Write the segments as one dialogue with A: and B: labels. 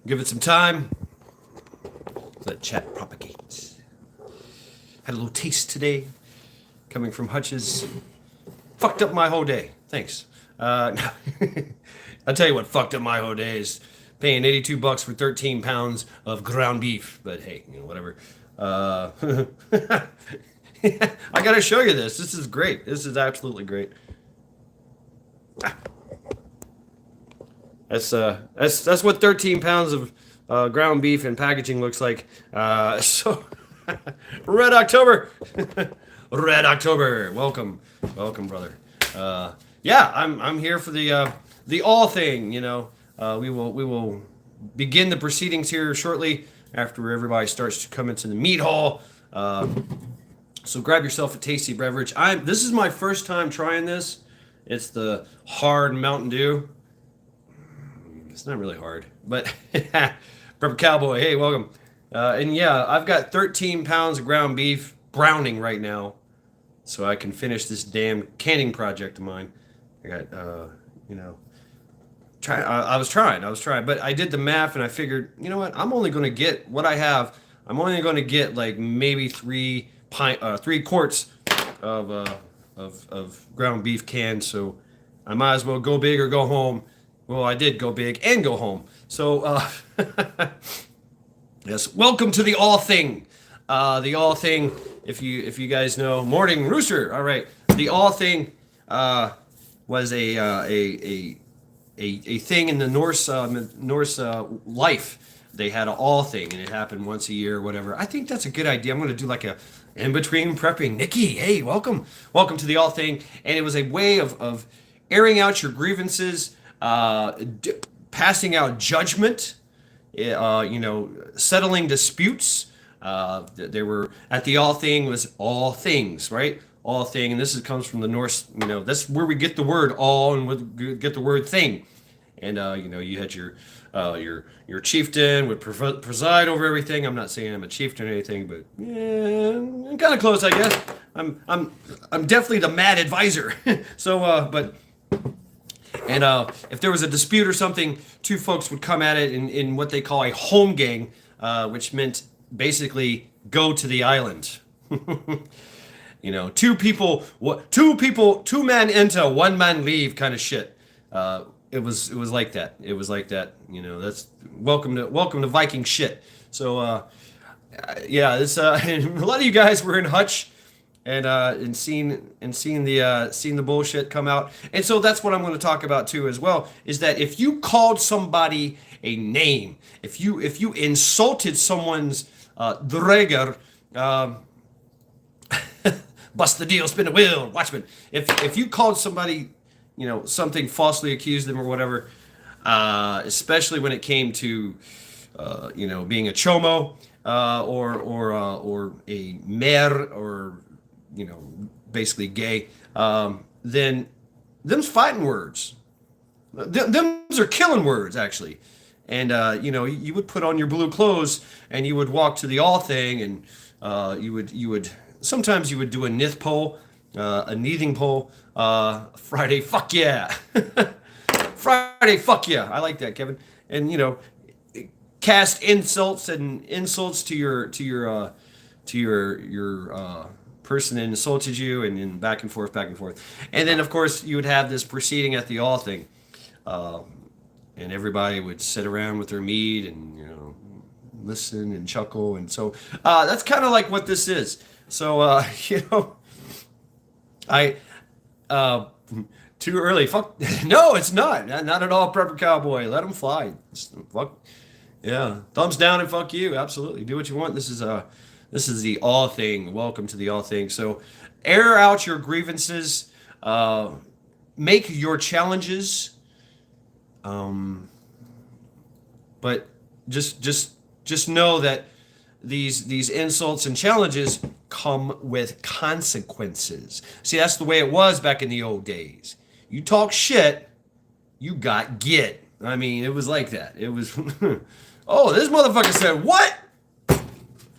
A: Give it some time. Let chat propagate. Had a little taste today, coming from Hutch's. Fucked up my whole day. Thanks. No. I'll tell you what fucked up my whole day is paying $82 for 13 pounds of ground beef. But hey, whatever. I gotta show you this. This is great. This is absolutely great. That's what 13 pounds of ground beef and packaging looks like. So Red October, Red October. Welcome, brother. Yeah, I'm here for the all thing. We will begin the proceedings here shortly after everybody starts to come into the meat hall. So grab yourself a tasty beverage. This is my first time trying this. It's the hard Mountain Dew. It's not really hard, but Prepper Cowboy, hey, welcome. And yeah, I've got 13 pounds of ground beef browning right now, so I can finish this damn canning project of mine. I got, I was trying, but I did the math and I figured, you know what? I'm only going to get what I have. I'm only going to get like maybe 3 quarts of ground beef canned, so I might as well go big or go home. Well, I did go big and go home. So, yes, welcome to the all thing. The all thing, if you guys know, morning rooster. All right, the all thing was a thing in the Norse life. They had an all thing, and it happened once a year or whatever. I think that's a good idea. I'm going to do like a in between prepping. Nikki, hey, welcome to the all thing. And it was a way of airing out your grievances. Passing out judgment, settling disputes. They were at the all thing was all things, right? All thing, and this comes from the Norse. That's where we get the word all, and we get the word thing. And you had your chieftain would preside over everything. I'm not saying I'm a chieftain or anything, but yeah, I'm kind of close, I guess. I'm definitely the mad advisor. So, but. And if there was a dispute or something, 2 folks would come at it in what they call a home gang, which meant basically go to the island. 2 people, 2 men enter, 1 man leave, kind of shit. It was like that. It was like that. That's welcome to Viking shit. So yeah, this a lot of you guys were in Hutch. And seeing the bullshit come out, and so that's what I'm going to talk about too as well. Is that if you called somebody a name, if you insulted someone's dreger, bust the deal, spin the wheel, watchman. If you called somebody, something, falsely accused them or whatever, especially when it came to being a chomo or a mer or basically gay, then them's fighting words. Them's are killing words, actually. And, you would put on your blue clothes and you would walk to the all thing, and you would sometimes you would do a nith pole, a neathing pole, Friday, fuck yeah. Friday, fuck yeah. I like that, Kevin. And, cast insults to your person that insulted you, and back and forth, and then of course you would have this proceeding at the all thing, and everybody would sit around with their meat and listen and chuckle, and so that's kind of like what this is. So I too early. Fuck no, it's not at all. Prepper Cowboy, let them fly. Fuck yeah, thumbs down and fuck you. Absolutely, do what you want. This is the all thing. Welcome to the all thing. So, air out your grievances, make your challenges, but just know that these insults and challenges come with consequences. See, that's the way it was back in the old days. You talk shit, you got get. I mean, it was like that. It was, oh, this motherfucker said what?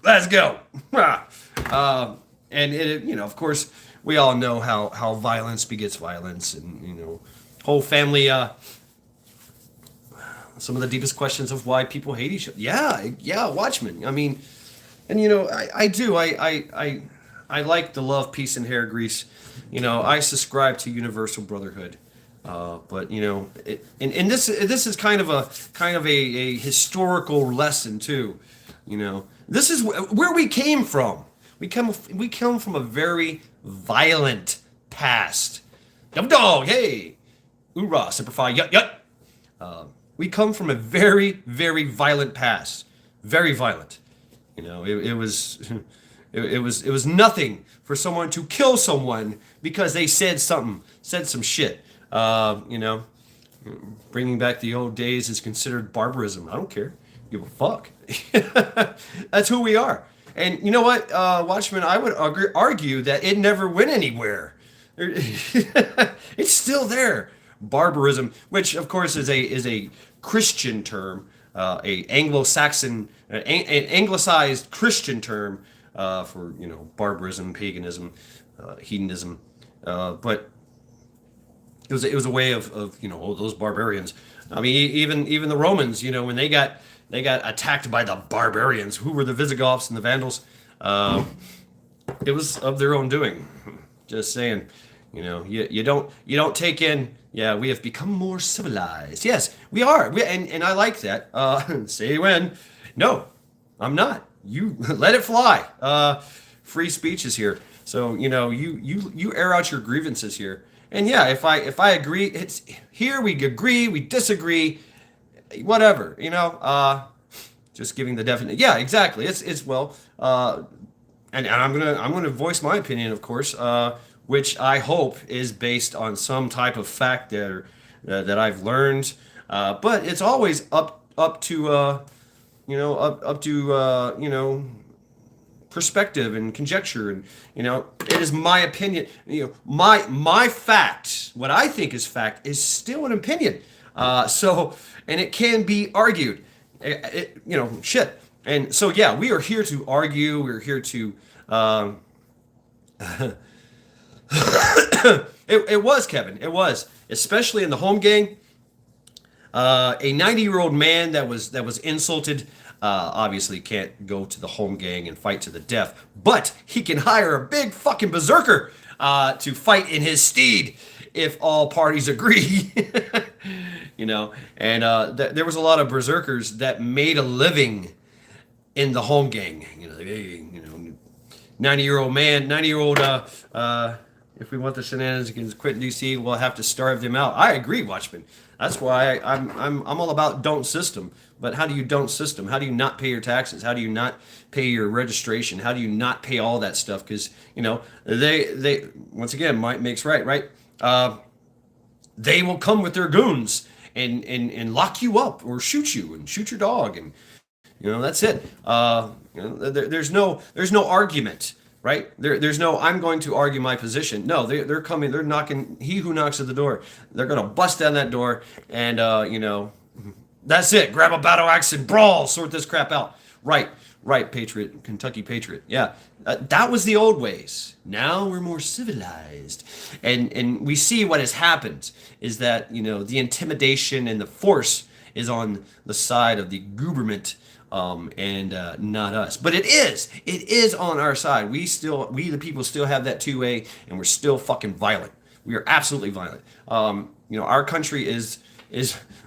A: Let's go. And it, of course, we all know how violence begets violence, and whole family some of the deepest questions of why people hate each other. Yeah, yeah, Watchmen. I mean, and I do. I like the love, peace, and hair grease. I subscribe to universal brotherhood. But and this is kind of a historical lesson too. This is where we came from. We come from a very violent past. Yum dog, hey, oorah, simplify, yut yut. We come from a very, very violent past. Very violent. It was it was nothing for someone to kill someone because they said some shit. Bringing back the old days is considered barbarism. I don't care. Give a fuck. That's who we are. And you know what, Watchmen? I would argue that it never went anywhere. It's still there. Barbarism, which of course is a Christian term, a Anglo-Saxon, an anglicized Christian term for barbarism, paganism, hedonism, but it was a way of those barbarians. I mean, even the Romans, when they got attacked by the barbarians, who were the Visigoths and the Vandals. It was of their own doing. Just saying, you don't take in. Yeah, we have become more civilized. Yes, we are. And I like that. Say when? No, I'm not. You let it fly. Free speech is here. So you air out your grievances here. And yeah, if I agree, it's here we agree, we disagree, whatever. Just giving the definite. Yeah, exactly. It's well, and I'm gonna voice my opinion, of course, which I hope is based on some type of fact that I've learned. But it's always up to up to perspective and conjecture, and it is my opinion. My fact, what I think is fact, is still an opinion. And it can be argued. Shit. And so yeah, we are here to argue. We're here to. It was Kevin. It was, especially in the home gang. A 90-year-old man that was insulted. Obviously can't go to the home gang and fight to the death, but he can hire a big fucking berserker to fight in his stead if all parties agree. And there was a lot of berserkers that made a living in the home gang. 90-year-old man, 90-year-old. If we want the shenanigans against Quentin DC, we'll have to starve them out. I agree, Watchmen. That's why I'm all about don't system. But how do you don't system? How do you not pay your taxes? How do you not pay your registration? How do you not pay all that stuff? Because they once again, might makes right, right? They will come with their goons and lock you up or shoot you and shoot your dog, and that's it. There's no argument. Right? There's no, I'm going to argue my position. No, they're coming, they're knocking, he who knocks at the door, they're going to bust down that door and, that's it. Grab a battle axe and brawl, sort this crap out. Right, Patriot, Kentucky Patriot. Yeah, that was the old ways. Now we're more civilized. And we see what has happened is that, the intimidation and the force is on the side of the government. And not us, but it is on our side. We the people still have that 2A, and we're still fucking violent. We are absolutely violent. Our country is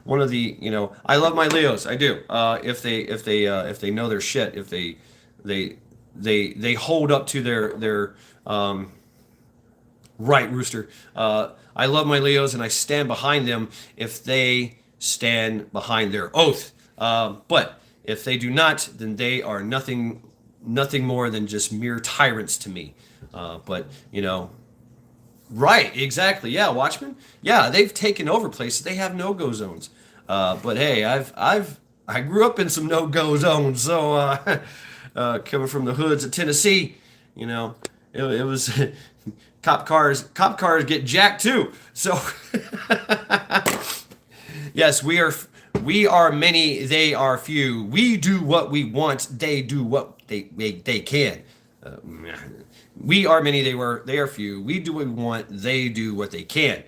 A: one of the, I love my Leos. I do. If they know their shit, if they hold up to their right, Rooster. I love my Leos, and I stand behind them if they stand behind their oath. But if they do not, then they are nothing more than just mere tyrants to me. But right, exactly. Yeah, Watchmen. Yeah, they've taken over places. They have no-go zones. But hey, I grew up in some no-go zones. So coming from the hoods of Tennessee, it was cop cars get jacked too. So yes, we are many, they are few. We do what we want, they do what they can. We are many, they are few. We do what we want, they do what they can.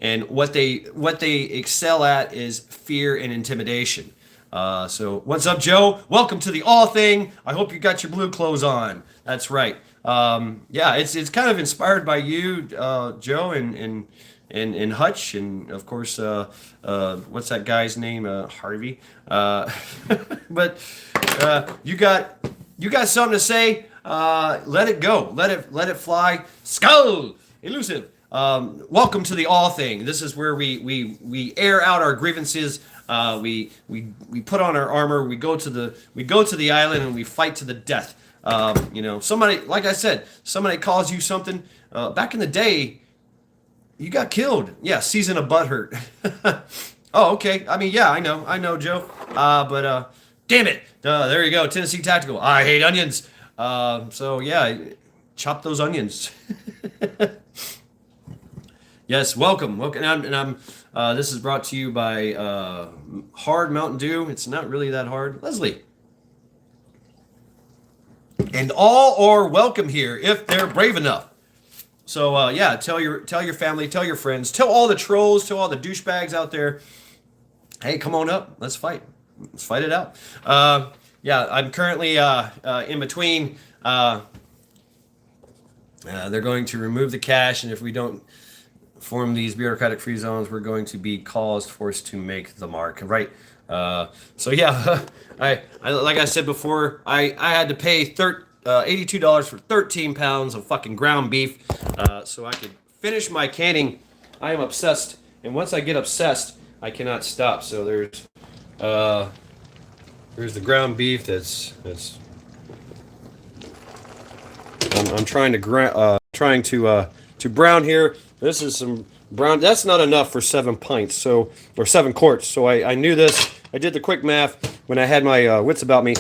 A: and what they excel at is fear and intimidation. So what's up, Joe? Welcome to the All Thing. I hope you got your blue clothes on. That's right. Yeah, it's kind of inspired by you, Joe, and Hutch, and of course, what's that guy's name? Harvey. But you got something to say? Let it go. Let it fly. Skull elusive. Welcome to the All Thing. This is where we air out our grievances. We put on our armor. We go to the island and we fight to the death. Somebody, like I said, somebody calls you something. Back in the day, you got killed. Yeah, season of butthurt. Oh, okay. I mean, yeah, I know, Joe. But damn it. There you go. Tennessee Tactical. I hate onions. So yeah, chop those onions. Yes, welcome. And I'm this is brought to you by Hard Mountain Dew. It's not really that hard. Leslie. And all are welcome here if they're brave enough. So yeah, tell your family, tell your friends, tell all the trolls, tell all the douchebags out there. Hey, come on up. Let's fight. Let's fight it out. Yeah, I'm currently in between. They're going to remove the cache, and if we don't form these bureaucratic free zones, we're going to be forced to make the mark. Right. So yeah, I like I said before, I had to pay $82 for 13 pounds of fucking ground beef, so I could finish my canning. I am obsessed, and once I get obsessed, I cannot stop. So there's the ground beef. That's I'm trying to brown here. This is some brown. That's not enough for 7 pints, or 7 quarts. So I knew this. I did the quick math when I had my wits about me,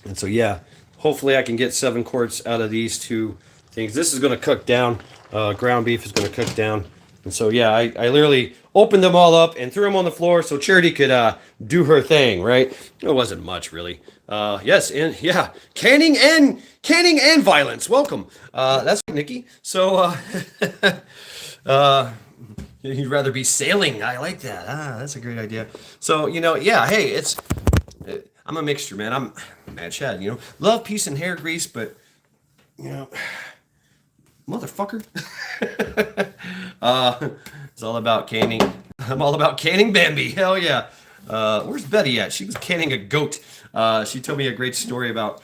A: and so yeah, hopefully I can get 7 quarts out of these two things. This is going to cook down. Ground beef is going to cook down, and so yeah, I literally opened them all up and threw them on the floor so Charity could do her thing. Right? It wasn't much really. Yes, and yeah, canning and violence. Welcome. That's Nikki. So, you'd rather be sailing. I like that. That's a great idea. So, yeah, hey, I'm a mixture, man. I'm mad Chad, love, peace, and hair grease, but, motherfucker. It's all about canning. I'm all about canning Bambi. Hell yeah. Where's Betty at? She was canning a goat. She told me a great story about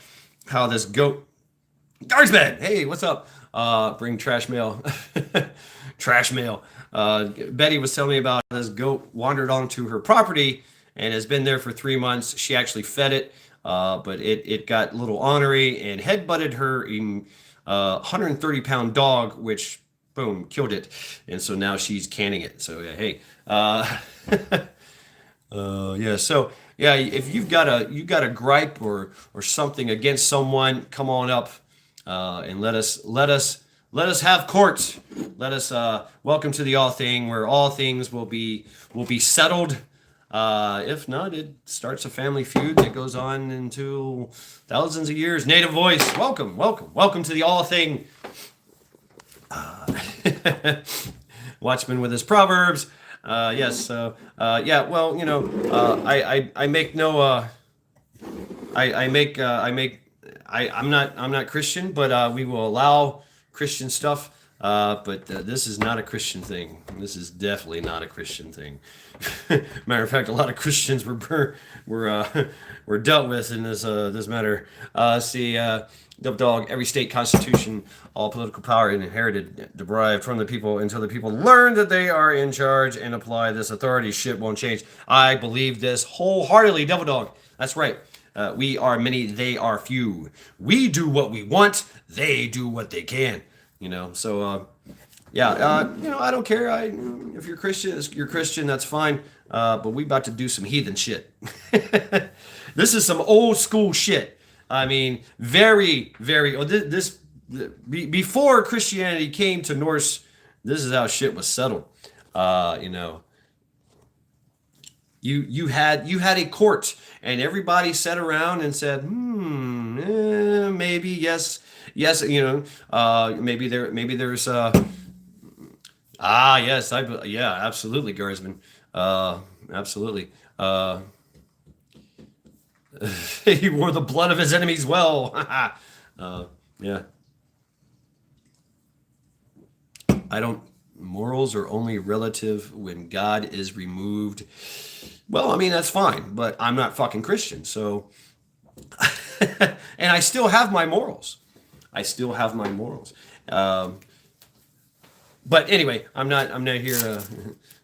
A: how this goat, Guardsman, hey, what's up? Bring trash mail. Trash mail. Betty was telling me about how this goat wandered onto her property and has been there for 3 months. She actually fed it, but it got a little ornery and headbutted her 130-pound dog, which, boom, killed it. And so now she's canning it. So, yeah, hey. Yeah, so yeah, if you've got a gripe or something against someone, come on up and let us have court. Let us welcome to the All Thing, where all things will be settled. If not, it starts a family feud that goes on into thousands of years. Native voice, welcome to the All Thing. Watchman with his proverbs. Yes. So, yeah. Well, I make no. I'm not Christian, but we will allow Christian stuff. But this is not a Christian thing. This is definitely not a Christian thing. Matter of fact, a lot of Christians were dealt with in this matter. See. Dub Dog, every state constitution, all political power inherited, derived from the people until the people learn that they are in charge and apply this authority. Shit won't change. I believe this wholeheartedly, Devil Dog. That's right. We are many, they are few. We do what we want, they do what they can. So, yeah, I don't care. If you're Christian, that's fine. But we about to do some heathen shit. This is some old school shit. I mean, very, very. Before Christianity came to Norse, this is how shit was settled. You had a court, and everybody sat around and said, maybe yes. Maybe there's Ah, yes, yeah, absolutely, Guardsman. Absolutely. He wore the blood of his enemies well. Yeah, I don't. Morals are only relative when God is removed. Well, I mean that's fine, but I'm not fucking Christian, so and I still have my morals. I still have my morals. Um, but anyway, I'm not here.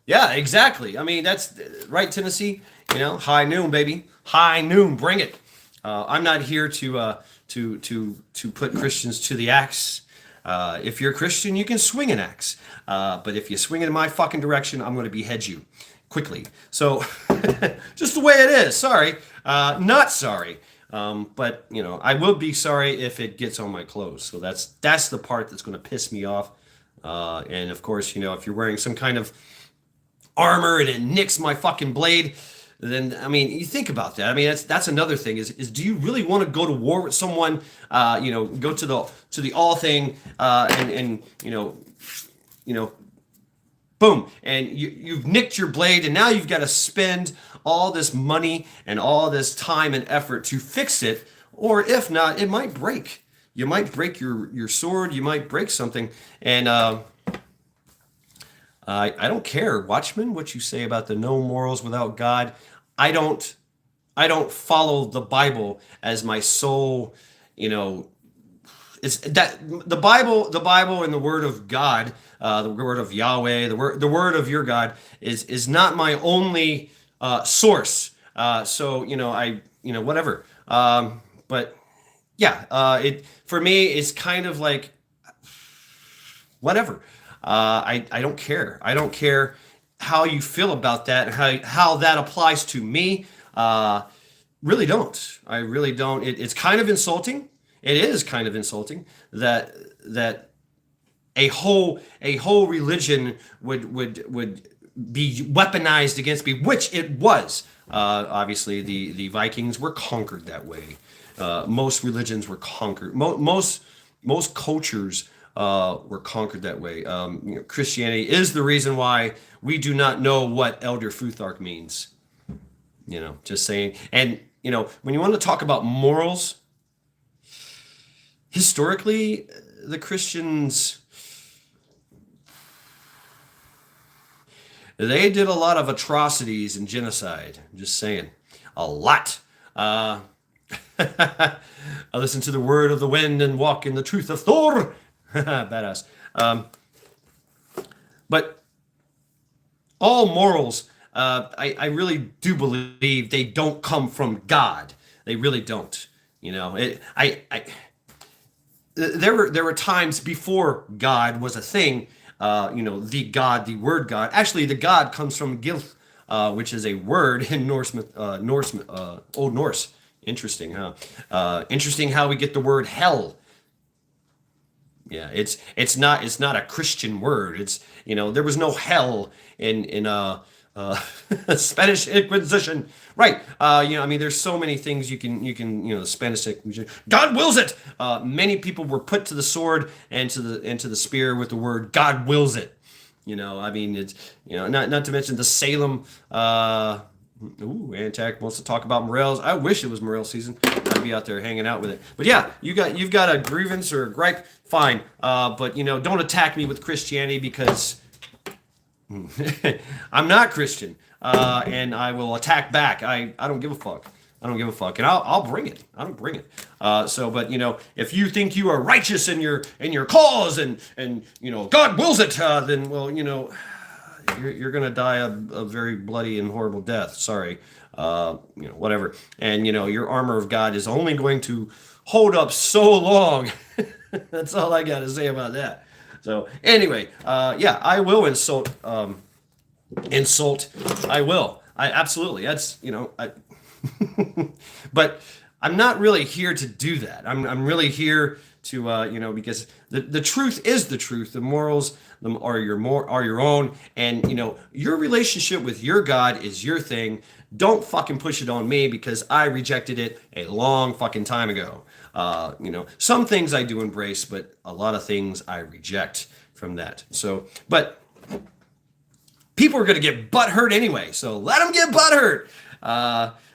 A: Yeah, exactly. I mean, that's right, Tennessee. High noon, baby. High noon. Bring it. I'm not here to put Christians to the axe. If you're a Christian, you can swing an axe. But if you swing it in my fucking direction, I'm going to behead you quickly. So, just the way it is. Sorry, not sorry. But I will be sorry if it gets on my clothes. So that's the part that's going to piss me off. And of course, if you're wearing some kind of armor and it nicks my fucking blade, then I mean, you think about that. I mean, that's another thing. Is do you really want to go to war with someone? Go to the all thing, and you know, boom, and you've nicked your blade, and now you've got to spend all this money and all this time and effort to fix it, or if not, it might break. You might break your sword. You might break something, and I don't care, Watchman, what you say about the no morals without God. I don't I don't follow the Bible as my sole, you know, it's that the Bible and the Word of God, the Word of Yahweh, the Word of your God is not my only source. So whatever. But yeah, it for me it's kind of like whatever. I don't care. I don't care how you feel about that and how that applies to me. Really don't. I really don't. It's kind of insulting. It is kind of insulting that a whole religion would be weaponized against me, which it was. Obviously, the Vikings were conquered that way. Most religions were conquered. Most cultures were conquered that way. Christianity is the reason why we do not know what Elder Futhark means. Just saying. And when you want to talk about morals, historically, the Christians, they did a lot of atrocities and genocide. I'm just saying, a lot. I listen to the word of the wind and walk in the truth of Thor. Badass. But all morals, I really do believe they don't come from God. They really don't. There were times before God was a thing. The God, the word God. Actually, the God comes from Gilth, which is a word in Old Norse. Interesting, huh? Interesting how we get the word hell. Yeah, it's not a Christian word. There was no hell in Spanish Inquisition, right? I mean, there's so many things you can the Spanish Inquisition. God wills it. Many people were put to the sword and to the spear with the word God wills it. I mean, it's not to mention the Salem. Antac wants to talk about morels. I wish it was morel season. I'd be out there hanging out with it. But yeah, you've got a grievance or a gripe, fine. But don't attack me with Christianity because I'm not Christian, and I will attack back. I don't give a fuck. I don't give a fuck, and I'll bring it. I don't bring it. But if you think you are righteous in your cause and God wills it, then you're gonna die a very bloody and horrible death. Sorry, whatever. And your armor of God is only going to hold up so long. That's all I got to say about that. So anyway, yeah, I will insult. Insult. I will. I absolutely. That's but I'm not really here to do that. I'm really here to because the truth is the truth. The morals are your own, and your relationship with your God is your thing. Don't fucking push it on me because I rejected it a long fucking time ago. Some things I do embrace, but a lot of things I reject from that. So, but people are going to get butthurt anyway. So let them get butthurt.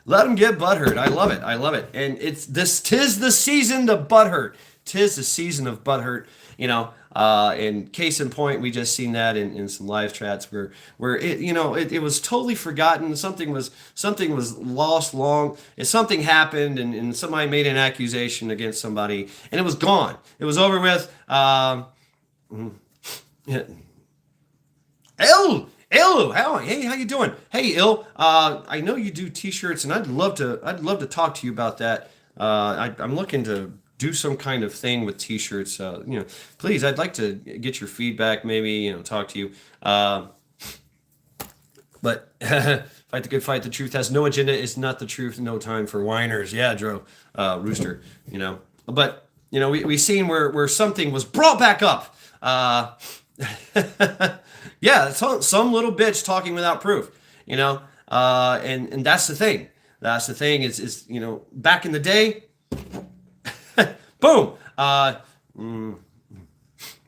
A: Let them get butthurt. I love it. I love it. And tis the season to butthurt. Tis the season of butthurt. And case in point, we just seen that in some live chats where it was totally forgotten. Something was lost long. Something happened, and somebody made an accusation against somebody, and it was gone. It was over with. How you doing? Hey, I know you do T-shirts, and I'd love to talk to you about that. I'm looking to do some kind of thing with T-shirts. Please, I'd like to get your feedback. Maybe talk to you. But fight the good fight. The truth has no agenda. It's not the truth. No time for whiners. Yeah, Dro, Rooster. But we seen where something was brought back up. Yeah, some little bitch talking without proof, and that's the thing. That's the thing is back in the day, boom,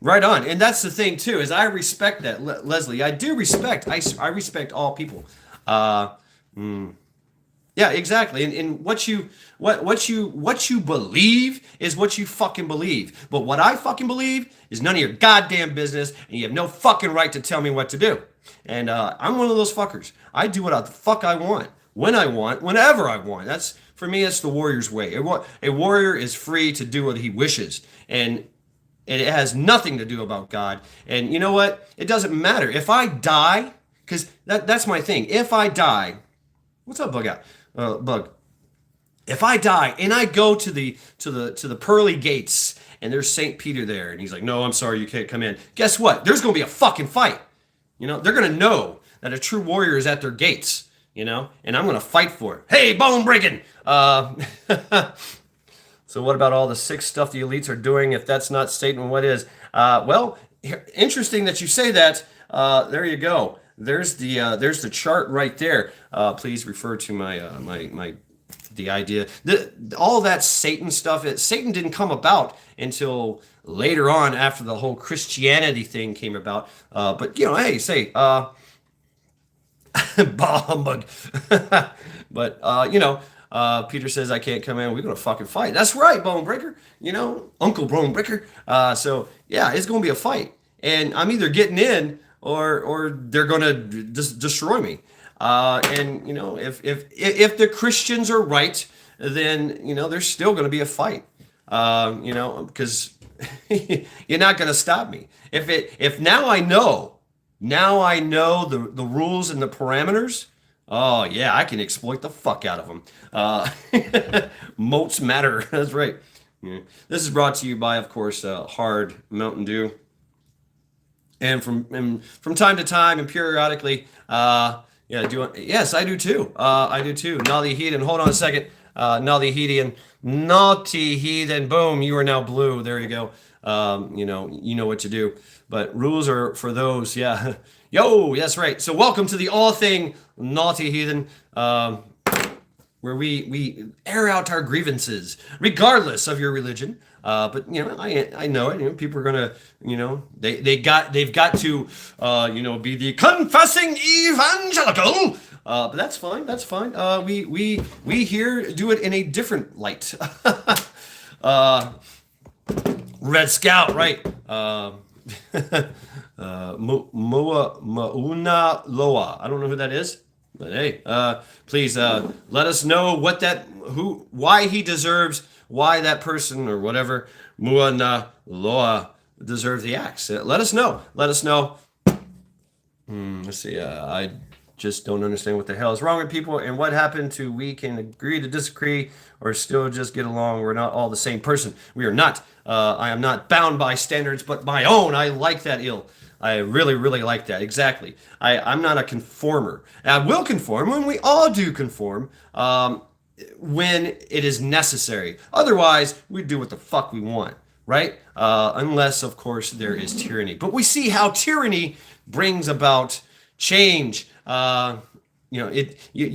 A: right on. And that's the thing too, is I respect that, Leslie. I do respect. I respect all people. Yeah, exactly. And what you believe is what you fucking believe. But what I fucking believe is none of your goddamn business, and you have no fucking right to tell me what to do. And I'm one of those fuckers. I do what the fuck I want, when I want, whenever I want. For me, that's the warrior's way. A warrior is free to do what he wishes, and it has nothing to do about God. And you know what? It doesn't matter if I die, because that's my thing. If I die, what's up, Bug Out? Bug. If I die and I go to the pearly gates and there's Saint Peter there and he's like, no, I'm sorry, you can't come in. Guess what? There's gonna be a fucking fight. They're gonna know that a true warrior is at their gates. And I'm gonna fight for it. Hey, bone breaking. So what about all the sick stuff the elites are doing? If that's not Satan, what is? Well, interesting that you say that. There you go. There's the chart right there. Please refer to the idea. All that Satan stuff. Satan didn't come about until later on, after the whole Christianity thing came about. But hey, say humbug. But Peter says I can't come in. We're gonna fucking fight. That's right, Bone Breaker. Uncle Bone Breaker. So yeah, it's gonna be a fight, and I'm either getting in or they're gonna destroy me. If the Christians are right, then there's still gonna be a fight. Because you're not gonna stop me. If now I know the rules and the parameters. Oh yeah, I can exploit the fuck out of them. Moats matter. That's right. Yeah. This is brought to you by, of course, Hard Mountain Dew. And from time to time and periodically, yes, I do too. I do too. Naughty Heathen, hold on a second. Naughty Heathen, boom, you are now blue. There you go. You know what to do. But rules are for those, yeah. Yo, that's right. So welcome to the All Thing Naughty Heathen, where we air out our grievances, regardless of your religion. But I know it. People are gonna, they've got to, be the confessing evangelical. But that's fine. That's fine. We here do it in a different light. Red Scout, right? Mauna Loa. I don't know who that is, but hey, please let us know why he deserves. Why that person or whatever, Mauna Loa, deserves the axe. Let us know. Let us know. Let's see. I just don't understand what the hell is wrong with people and what happened to we can agree to disagree or still just get along. We're not all the same person. We are not. I am not bound by standards but my own. I like that ill. I really, really like that. Exactly. I'm not a conformer. I will conform when we all do conform. When it is necessary. Otherwise, we do what the fuck we want, right? Unless, of course, there is tyranny. But we see how tyranny brings about change. You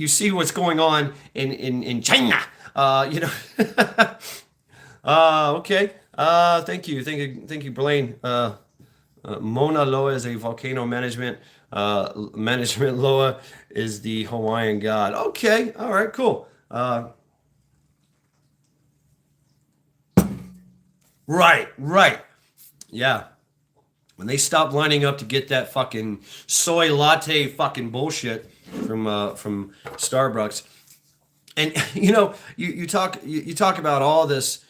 A: see what's going on in China. Okay. Thank you, Blaine. Mauna Loa is a volcano management. Management Loa is the Hawaiian god. Okay, all right, cool. Right, right. Yeah. When they stopped lining up to get that fucking soy latte fucking bullshit from Starbucks, and you talk about all this,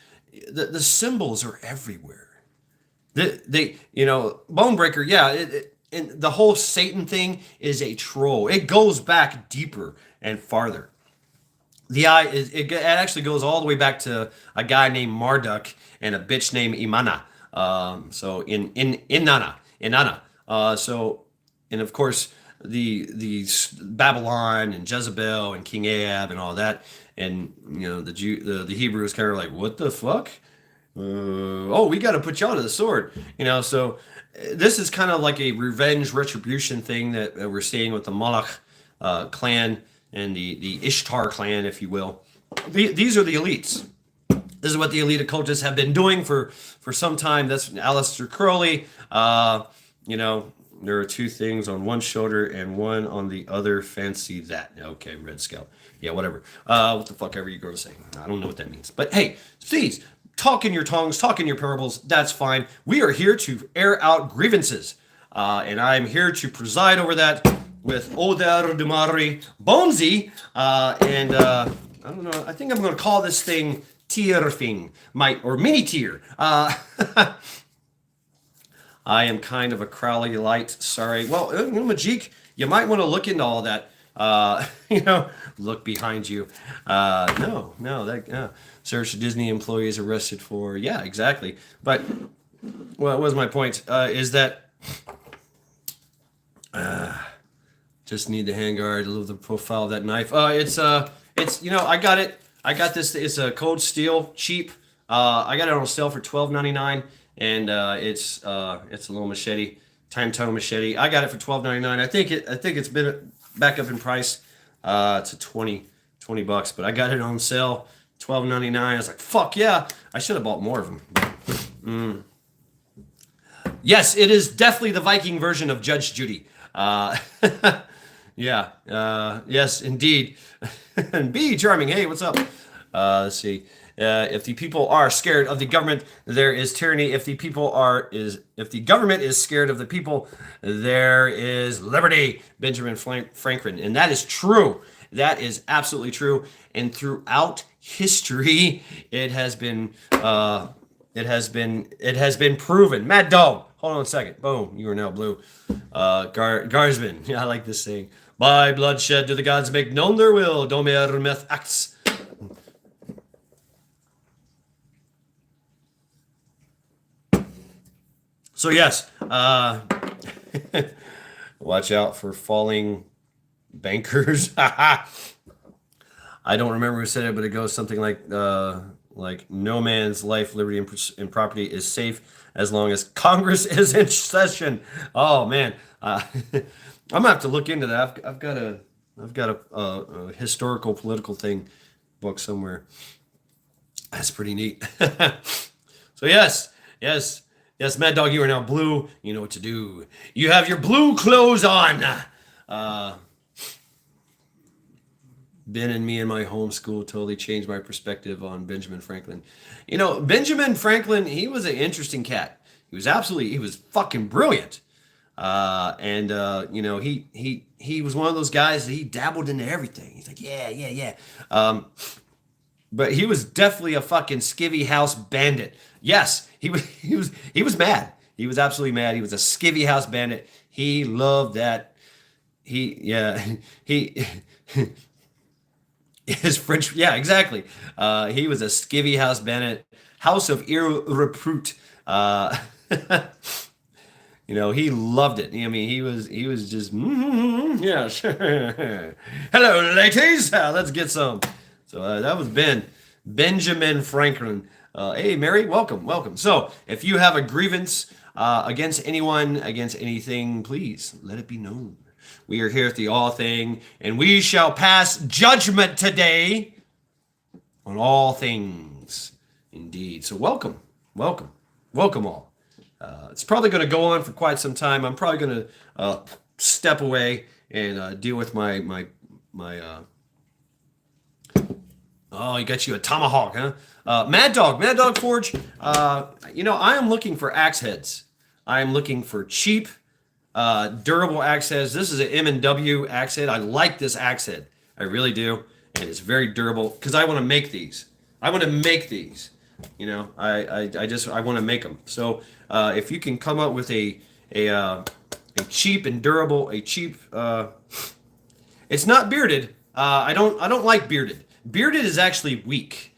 A: the symbols are everywhere. They bone breaker, yeah, and the whole Satan thing is a troll. It goes back deeper and farther. The eye is it actually goes all the way back to a guy named Marduk and a bitch named Imana. So in Inanna. So, and of course the Babylon and Jezebel and King Ahab and all that, and the Hebrews kind of like, what the fuck? Oh, we got to put y'all to the sword. So this is kind of like a revenge retribution thing that we're seeing with the Malach clan and the Ishtar clan, if you will. These are the elites. This is what the elite occultists have been doing for some time. That's Aleister Crowley. There are two things on one shoulder and one on the other. Fancy that. Okay, Red Scout. Yeah, whatever. What the fuck ever you're going to say. I don't know what that means. But hey, please, talk in your tongues, talk in your parables. That's fine. We are here to air out grievances. And I'm here to preside over that with Oder Dumari Bonzi. And I don't know. I think I'm going to call this thing tier thing, or mini tier. I am kind of a Crowley light. Sorry. Well, Majik, you might want to look into all that. Look behind you. Search Disney employees arrested for. Yeah, exactly. But what was my point? Is that just need the handguard. I love the profile of that knife. It's I got it. I got this. It's a cold steel, cheap. I got it on sale for $12.99, and it's a little machete, time tunnel machete. I got it for $12.99. I think it's been back up in price to $20, but I got it on sale, $12.99. I was like, fuck yeah! I should have bought more of them. Yes, it is definitely the Viking version of Judge Judy. Yeah. Yes, indeed. And B, charming. Hey, what's up? Let's see. If the people are scared of the government, there is tyranny. If the government is scared of the people, there is liberty. Benjamin Franklin, and that is true. That is absolutely true. And throughout history, it has been proven. Mad Dog. Hold on a second. Boom. You are now blue. Guardsman. Yeah, I like this saying. By bloodshed do the gods make known their will. Domer meth acts. So yes, watch out for falling bankers. I don't remember who said it, but it goes something like no man's life, liberty, and property is safe as long as Congress is in session. Oh man, I'm gonna have to look into that. I've got a historical political thing book somewhere. That's pretty neat. So yes, Mad Dog, you are now blue. You know what to do. You have your blue clothes on. Ben and me in my homeschool totally changed my perspective on Benjamin Franklin. Benjamin Franklin, he was an interesting cat. He was fucking brilliant. He was one of those guys that he dabbled into everything. He's like, yeah. But he was definitely a fucking skivvy house bandit. Yes, he was mad. He was absolutely mad. He was a skivvy house bandit. He loved that. He his French, yeah, exactly. He was a skivvy house bandit, house of irreproof. He loved it. I mean, he was just, yeah, sure. Hello, ladies. Let's get some. So that was Benjamin Franklin. Hey, Mary, welcome. So if you have a grievance against anyone, against anything, please let it be known. We are here at the All Thing, and we shall pass judgment today on all things. Indeed. So welcome all. It's probably going to go on for quite some time. I'm probably going to step away and deal with my. Oh, you got you a tomahawk, huh? Mad Dog Forge. I am looking for axe heads. I am looking for cheap, durable axe heads. This is an M&W axe head. I like this axe head. I really do, and it's very durable because I want to make these. I want to make these. I want to make them. So if you can come up with a cheap and durable, it's not bearded. I don't like bearded. Bearded is actually weak.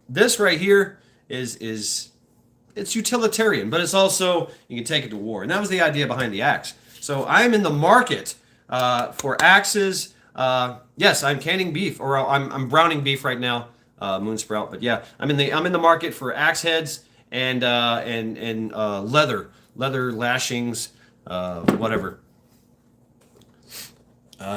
A: This right here is it's utilitarian, but it's also you can take it to war, and that was the idea behind the axe. So I'm in the market for axes. Yes, I'm canning beef, or I'm browning beef right now, moon sprout. But yeah, I'm in the market for axe heads and leather lashings, whatever.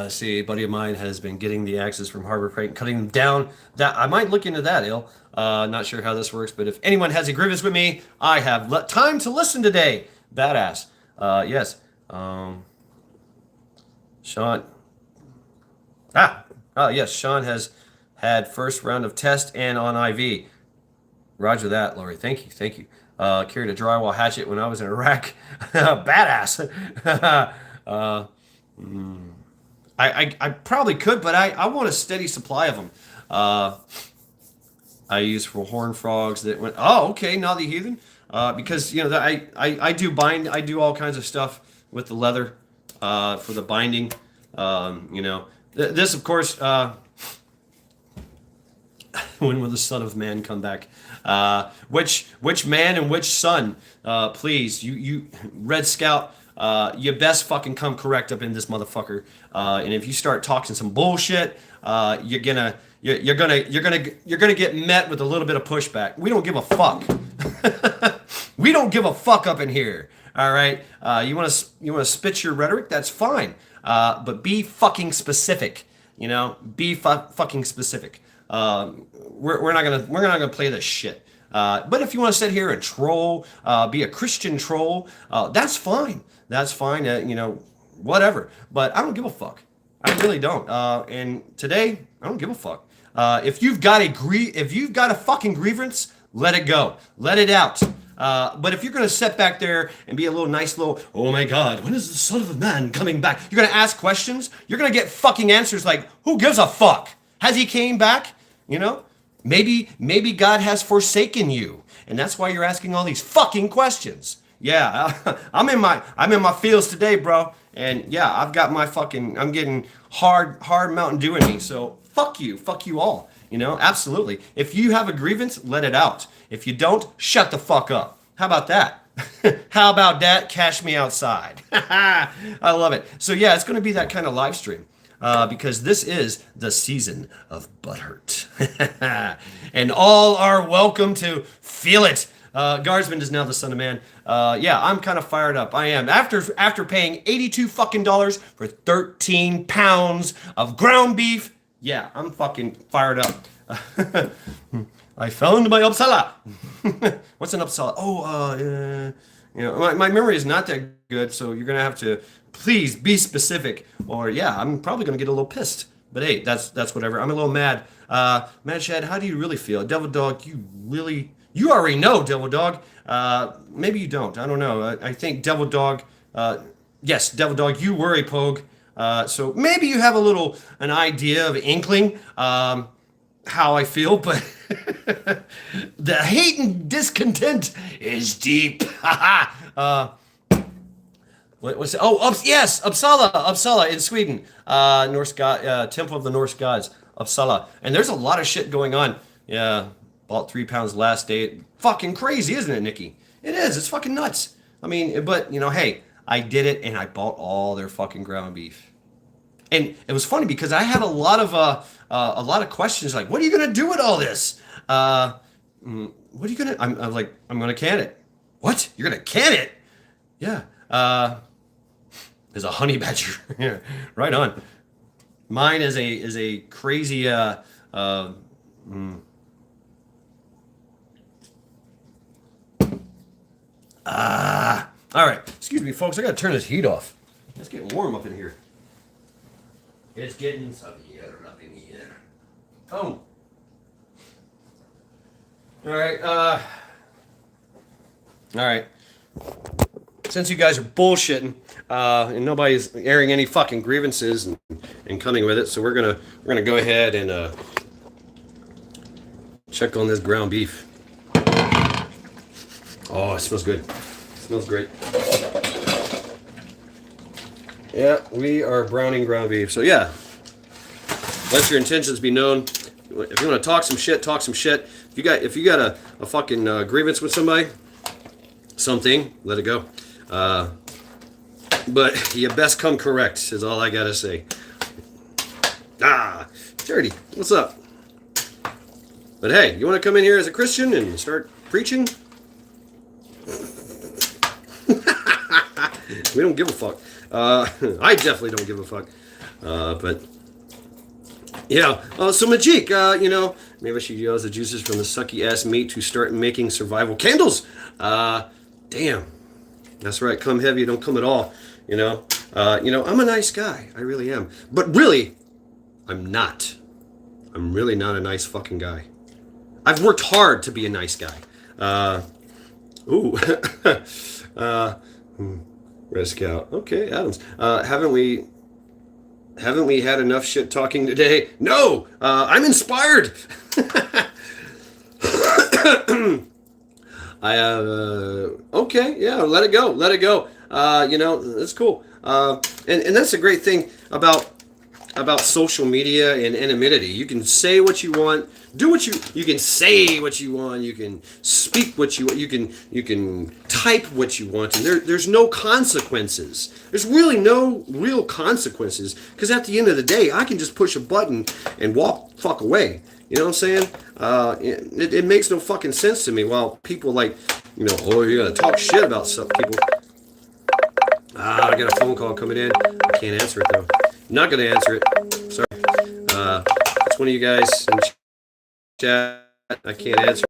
A: See, a buddy of mine has been getting the axes from Harbor Freight and cutting them down. That I might look into that, Il. Not sure how this works, but if anyone has a grievance with me, I have time to listen today. Badass. Yes. Sean. Yes. Sean has had first round of test and on IV. Roger that, Lori. Thank you. Carried a drywall hatchet when I was in Iraq. Badass. I probably could, but I want a steady supply of them. I use for horn frogs that went. Oh, okay, not the heathen. Because I do all kinds of stuff with the leather for the binding. This of course. When will the Son of Man come back? Which man and which son? Please, you Red Scout. You best fucking come correct up in this motherfucker. And if you start talking some bullshit, you're gonna get met with a little bit of pushback. We don't give a fuck. We don't give a fuck up in here. All right. You wanna spit your rhetoric? That's fine. But be fucking specific. Be fucking specific. We're not gonna play this shit. But if you want to sit here and troll, be a Christian troll, that's fine. That's fine. Whatever. But I don't give a fuck. I really don't. And today, I don't give a fuck. If you've got a fucking grievance, let it go. Let it out. But if you're gonna sit back there and be a nice little, oh my God, when is the Son of Man coming back? You're gonna ask questions. You're gonna get fucking answers like, who gives a fuck? Has he came back? Maybe God has forsaken you, and that's why you're asking all these fucking questions. Yeah, I'm in my fields today, bro, and yeah, I'm getting hard Mountain Dew in me. So fuck you all. Absolutely. If you have a grievance, let it out. If you don't, shut the fuck up. How about that? How about that? Cash me outside. I love it. So yeah, it's going to be that kind of live stream. Because this is the season of butthurt. And all are welcome to feel it. Guardsman is now the Son of Man. Yeah, I'm kind of fired up. I am. After paying $82 fucking for 13 pounds of ground beef, yeah, I'm fucking fired up. I found my Uppsala. What's an Uppsala? Oh, my memory is not that good, so you're going to have to please be specific, or yeah, I'm probably gonna get a little pissed. But hey, that's whatever. I'm a little mad. Mad Shad, how do you really feel? Devil Dog, you already know, Devil Dog. Maybe you don't. I don't know. I think Devil Dog. Yes, Devil Dog, you were a Pogue. So maybe you have an idea of inkling how I feel, but the hate and discontent is deep. What's it? Oh, yes, Uppsala in Sweden. Norse god, Temple of the Norse gods, Uppsala. And there's a lot of shit going on. Yeah, bought 3 pounds last day. Fucking crazy, isn't it, Nikki? It is. It's fucking nuts. I mean, but hey, I did it, and I bought all their fucking ground beef. And it was funny because I had a lot of questions like, what are you gonna do with all this? What are you gonna? I'm like, I'm gonna can it. What? You're gonna can it? Yeah. Is a honey badger. Yeah, right on. Mine is a crazy All right. Excuse me, folks. I gotta turn this heat off. It's getting warm up in here. It's getting some heat up in here. Oh. All right. All right. Since you guys are bullshitting and nobody's airing any fucking grievances and coming with it, so we're gonna go ahead and check on this ground beef. Oh, it smells good. It smells great. Yeah, we are browning ground beef. So yeah, let your intentions be known. If you want to talk some shit, talk some shit. If you got a fucking grievance with somebody, something, let it go. But you best come correct is all I gotta say. Dirty. What's up? But hey, you want to come in here as a Christian and start preaching? We don't give a fuck. I definitely don't give a fuck. But yeah. So Majik, maybe I should use the juices from the sucky ass meat to start making survival candles. Damn. That's right. Come heavy, don't come at all. I'm a nice guy. I really am. But really, I'm not. I'm really not a nice fucking guy. I've worked hard to be a nice guy. Red Scout. Okay, Adams. Haven't we had enough shit talking today? No! I'm inspired! Okay, yeah, let it go. That's cool. And that's a great thing about social media and anonymity. You can say what you want, you can say what you want, you can speak what you want, you can type what you want, and there's no consequences. There's really no real consequences, because at the end of the day, I can just push a button and walk fuck away. You know what I'm saying? It makes no fucking sense to me. While people you gotta talk shit about some people. I got a phone call coming in. I can't answer it though. I'm not gonna answer it. Sorry. It's one of you guys in chat. I can't answer.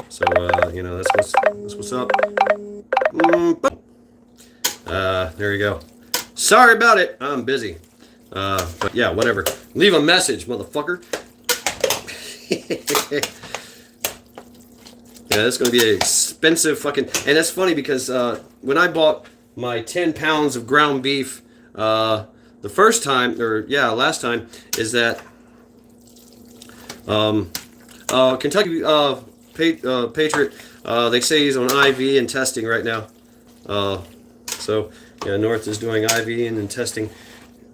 A: So that's what's up. There you go. Sorry about it. I'm busy. But yeah, whatever. Leave a message, motherfucker. Yeah, that's going to be an expensive fucking... And that's funny because when I bought my 10 pounds of ground beef the first time, last time, is that Kentucky Patriot, they say he's on IV and testing right now. So, yeah, North is doing IV and testing.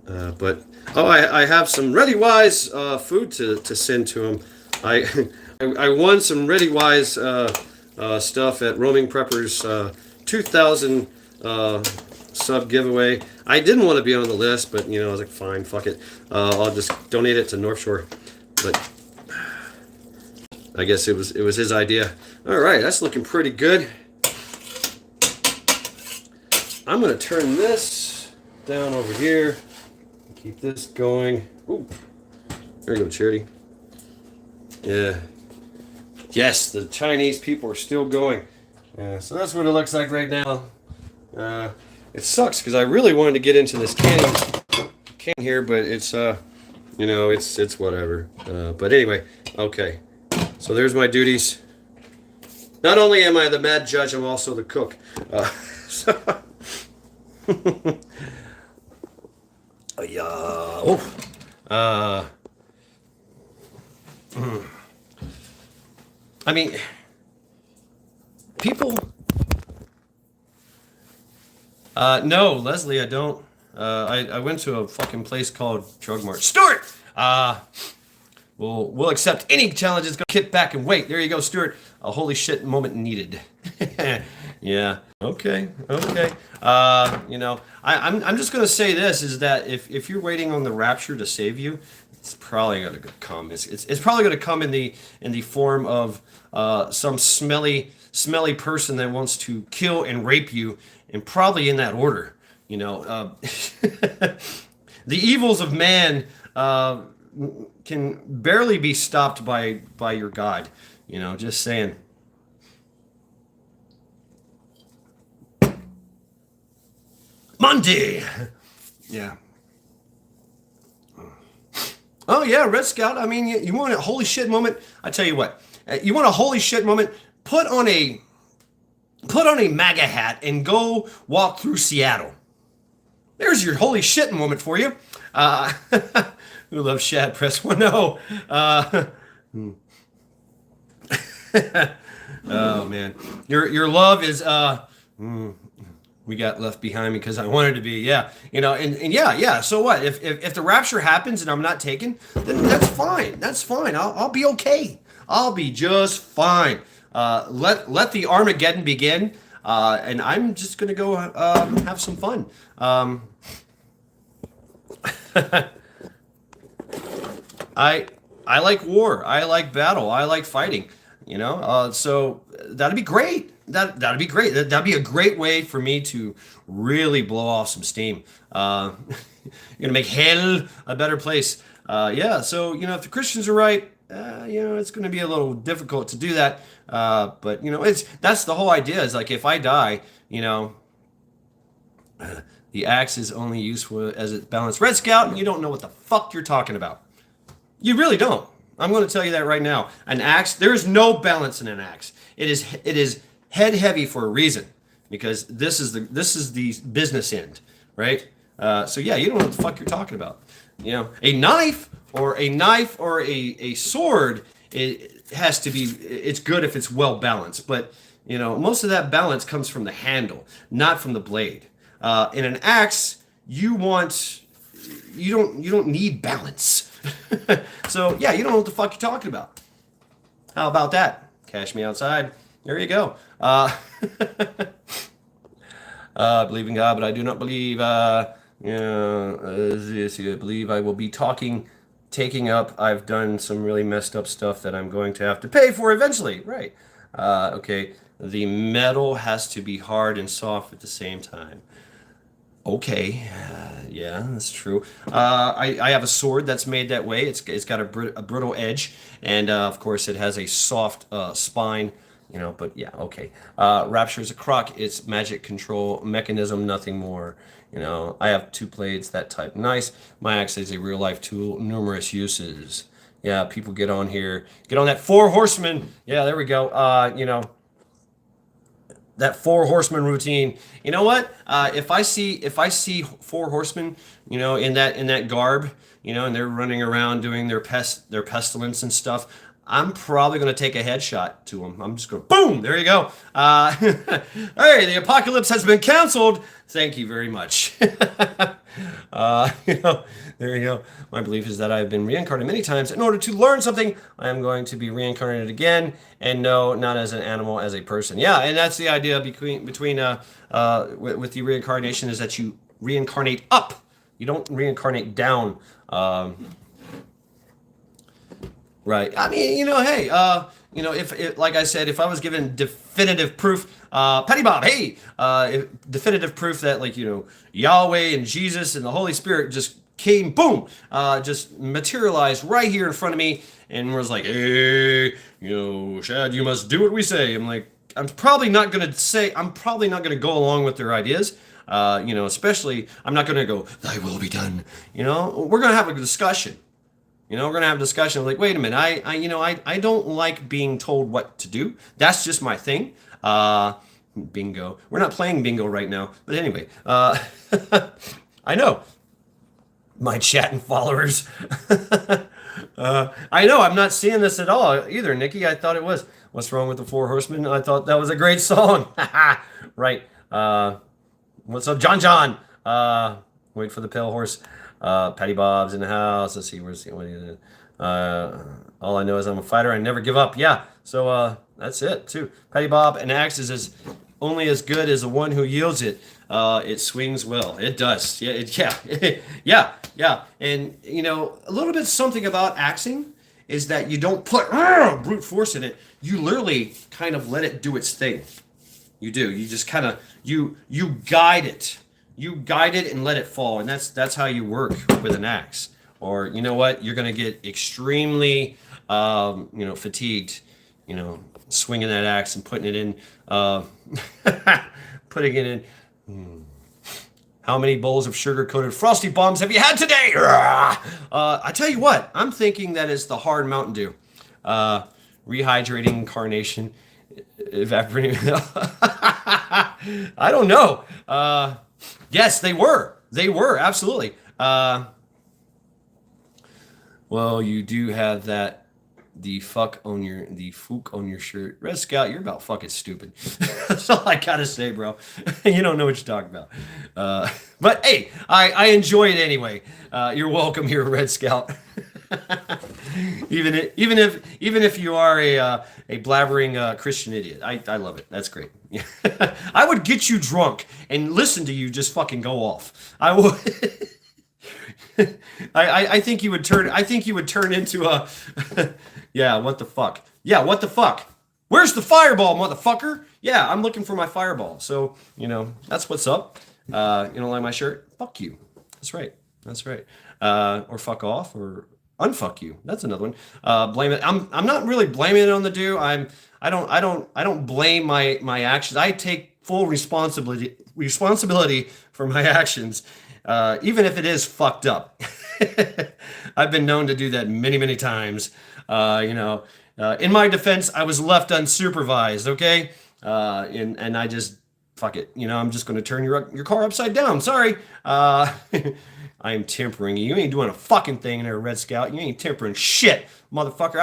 A: But I have some Ready Wise food to send to him. I won some Ready Wise stuff at Roaming Preppers 2000 sub giveaway. I didn't want to be on the list, but I was like, fine, fuck it. I'll just donate it to North Shore. But I guess it was his idea. All right, that's looking pretty good. I'm gonna turn this down over here. Keep this going. Ooh, there you go, Charity. Yeah. Yes, the Chinese people are still going. Yeah, so that's what it looks like right now. It sucks because I really wanted to get into this can here, but it's it's whatever. But anyway, okay. So there's my duties. Not only am I the mad judge, I'm also the cook. I mean, people. No, Leslie, I don't. I went to a fucking place called Drug Mart. Stuart! We'll accept any challenges. Go kick back and wait. There you go, Stuart. A holy shit moment needed. Yeah. Okay. I'm just gonna say this is that if you're waiting on the rapture to save you, it's probably gonna come. It's probably gonna come in the form of some smelly person that wants to kill and rape you, and probably in that order. The evils of man can barely be stopped by your God. Just saying. Monday. Yeah. Oh yeah, Red Scout. I mean, you want a holy shit moment? I tell you what, you want a holy shit moment? Put on a MAGA hat and go walk through Seattle. There's your holy shit moment for you. Who loves Shad? Press 1-0. Oh man, your love is we got left behind because I wanted to be. Yeah, and yeah. So what? If the rapture happens and I'm not taken, then that's fine. That's fine. I'll be okay. I'll be just fine. Let the Armageddon begin, and I'm just gonna go have some fun. I I like war. I like battle. I like fighting. So that'd be great. That'd be great. That'd be a great way for me to really blow off some steam. You're gonna make hell a better place. Yeah. So if the Christians are right, it's gonna be a little difficult to do that. But that's the whole idea. Is like if I die, the axe is only useful as it's balanced. Red Scout, and you don't know what the fuck you're talking about. You really don't. I'm going to tell you that right now. An axe, there is no balance in an axe. It is head heavy for a reason, because this is the business end, right? So yeah, you don't know what the fuck you're talking about. A knife or a sword, it has to be. It's good if it's well balanced, but most of that balance comes from the handle, not from the blade. In an axe, you don't need balance. So yeah, you don't know what the fuck you're talking about. How about that? Cash me outside. There you go. I believe in God, but I do not believe. I believe I will be taking up. I've done some really messed up stuff that I'm going to have to pay for eventually. Right. Okay. The metal has to be hard and soft at the same time. Okay, yeah, that's true. I have a sword that's made that way. It's got a brittle edge, and of course it has a soft spine. But yeah, okay. Rapture is a crock. It's magic control mechanism, nothing more. I have two blades, that type. Nice. My axe is a real life tool, numerous uses. Yeah, people get on here, get on that four horsemen. Yeah, there we go. That four horsemen routine. You know what? If I see four horsemen, in that garb, and they're running around doing their pestilence and stuff, I'm probably going to take a headshot to them. I'm just going, boom, there you go. Hey, the apocalypse has been canceled. Thank you very much. There you go. My belief is that I've been reincarnated many times. In order to learn something, I am going to be reincarnated again. And no, not as an animal, as a person. Yeah, and that's the idea between with the reincarnation, is that you reincarnate up. You don't reincarnate down. Right. I mean, hey, if like I said, if I was given definitive proof, Petty Bob, hey, definitive proof that Yahweh and Jesus and the Holy Spirit just came, boom, just materialized right here in front of me, and was like, hey, Shad, you must do what we say. I'm like, I'm probably not gonna go along with their ideas. Especially, I'm not gonna go, thy will be done. We're gonna have a discussion. We're gonna have a discussion. Like, wait a minute, I don't like being told what to do. That's just my thing. Bingo. We're not playing bingo right now, but anyway, I know my chatting followers. I know I'm not seeing this at all either, Nikki. I thought it was. What's wrong with the Four Horsemen? I thought that was a great song. Right. What's up, John? John. Wait for the pale horse. Patty Bob's in the house. Let's see, all I know is I'm a fighter. I never give up. Yeah. So that's it too. Patty Bob, an axe is only as good as the one who yields it. It swings well. It does. Yeah. Yeah. And a little bit something about axing is that you don't put brute force in it. You literally kind of let it do its thing. You do. You just kind of you guide it. You guide it and let it fall, and that's how you work with an axe. Or you're gonna get extremely fatigued, swinging that axe and putting it in, putting it in. How many bowls of sugar-coated frosty bombs have you had today? I tell you what, I'm thinking that it's the hard Mountain Dew. Uh, Rehydrating carnation, evaporating. I don't know. Yes, they were. They were absolutely. Well, you do have that. The fook on your shirt. Red Scout, you're about fucking stupid. That's all I gotta say, bro. You don't know what you're talking about. But hey, I enjoy it anyway. You're welcome here, Red Scout. Even if you are a blabbering Christian idiot, I love it. That's great. I would get you drunk and listen to you just fucking go off. I would. I think you would turn. I think you would turn into a. Yeah. What the fuck? Yeah. What the fuck? Where's the fireball, motherfucker? Yeah, I'm looking for my fireball. So that's what's up. You don't like my shirt? Fuck you. That's right. That's right. Or fuck off, or unfuck you. That's another one. Blame it. I'm not really blaming it on the do. I don't blame my actions. I take full responsibility for my actions. Even if it is fucked up. I've been known to do that many times. In my defense, I was left unsupervised, okay? And I just, fuck it. I'm just going to turn your car upside down. Sorry. I am tempering you. You ain't doing a fucking thing there, Red Scout. You ain't tempering shit, motherfucker.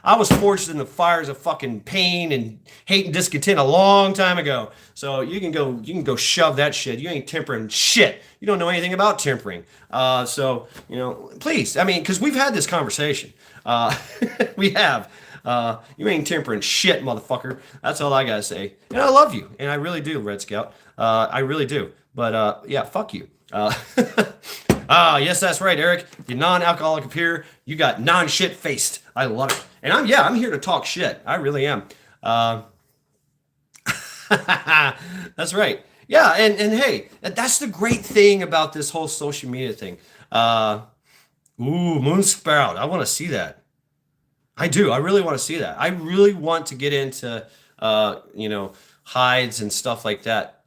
A: I was forged in the fires of fucking pain and hate and discontent a long time ago. So you can go shove that shit. You ain't tempering shit. You don't know anything about tempering. So please, because we've had this conversation. We have. You ain't tempering shit, motherfucker. That's all I gotta say. And I love you, and I really do, Red Scout. I really do. But yeah, fuck you. Yes, that's right, Eric. The non-alcoholic beer, you got non-shit faced. I love it. And I'm here to talk shit. I really am. That's right. Yeah, and hey, that's the great thing about this whole social media thing. Moonsprout. I want to see that. I do. I really want to see that. I really want to get into hides and stuff like that.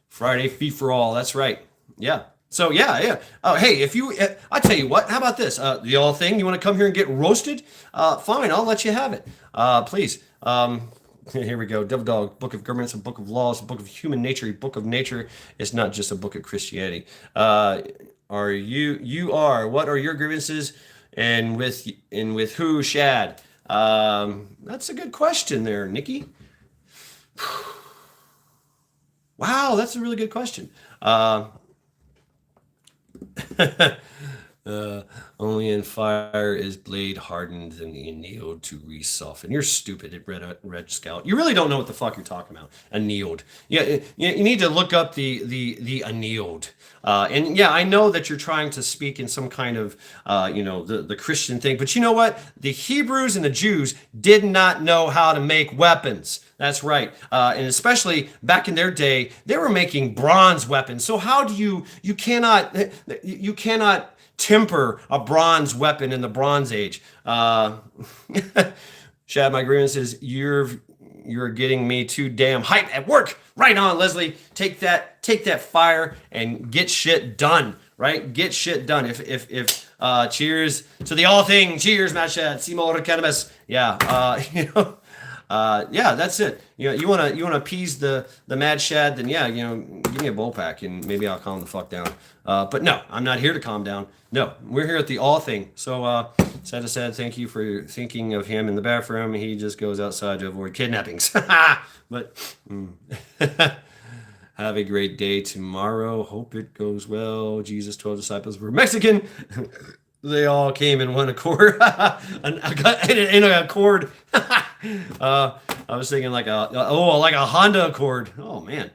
A: Friday Feet for All. That's right. Yeah. So yeah. Oh, hey, if you, I tell you what. How about this? The all thing. You want to come here and get roasted? Fine. I'll let you have it. Please. Here we go. Devil Dog, Book of Governments, a Book of Laws, a Book of Human Nature, a Book of Nature. It's not just a book of Christianity. Are you are? What are your grievances? And with who, Shad? That's a good question there, Nikki. Wow, that's a really good question. Only in fire is blade hardened and annealed to resoften. You're stupid, Red Scout. You really don't know what the fuck you're talking about. Annealed. Yeah, you need to look up the annealed. And yeah, I know that you're trying to speak in some kind of the Christian thing, but you know what? The Hebrews and the Jews did not know how to make weapons. That's right. And especially back in their day, they were making bronze weapons. So how do you cannot temper a bronze weapon in the Bronze Age. Shad, my grievance is you're getting me too damn hype at work. Right on, Leslie. Take that fire and get shit done. Right? Get shit done. If cheers to the all thing. Cheers, Matt Shad. Seymour Cannabis. Yeah. Yeah, that's it. You wanna appease the Mad Shad, then yeah, give me a bowl pack and maybe I'll calm the fuck down. But no, I'm not here to calm down. No, we're here at the all thing. So sad to sad, thank you for thinking of him in the bathroom. He just goes outside to avoid kidnappings. But have a great day tomorrow. Hope it goes well. Jesus' 12 disciples were Mexican. They all came in one accord. in a accord. I was thinking like a Honda Accord. Oh man.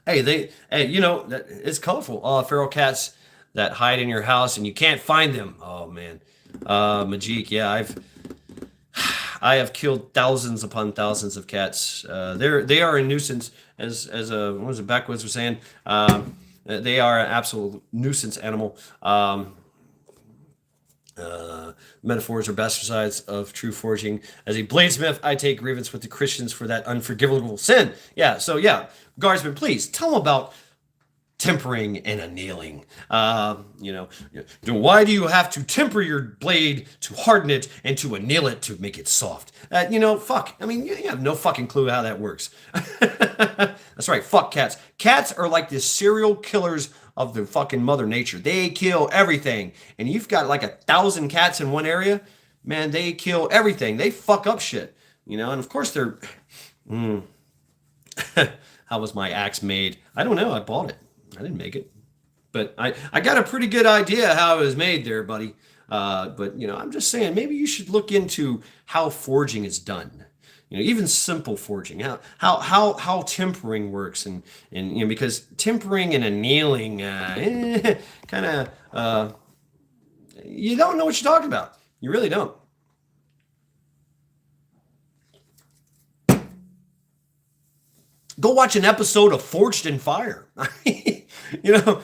A: Hey, it's colorful. Feral cats that hide in your house and you can't find them. Oh man. Majik, yeah, I have killed thousands upon thousands of cats. They are a nuisance, as what was it Backwoods was saying. They are an absolute nuisance animal. Metaphors are bastards of true forging. As a bladesmith, I take grievance with the Christians for that unforgivable sin. Yeah, so yeah, guardsmen, please tell them about tempering and annealing. Why do you have to temper your blade to harden it and to anneal it to make it soft? Fuck. I mean, you have no fucking clue how that works. That's right. Fuck cats. Cats are like the serial killers of the fucking Mother Nature. They kill everything. And you've got like 1,000 cats in one area, man, they kill everything. They fuck up shit. And of course they're. How was my axe made? I don't know. I bought it. I didn't make it. But I got a pretty good idea how it was made there, buddy. But I'm just saying, maybe you should look into how forging is done. Even simple forging, how tempering works, and because tempering and annealing, kind of, you don't know what you're talking about. You really don't. Go watch an episode of Forged in Fire. you know,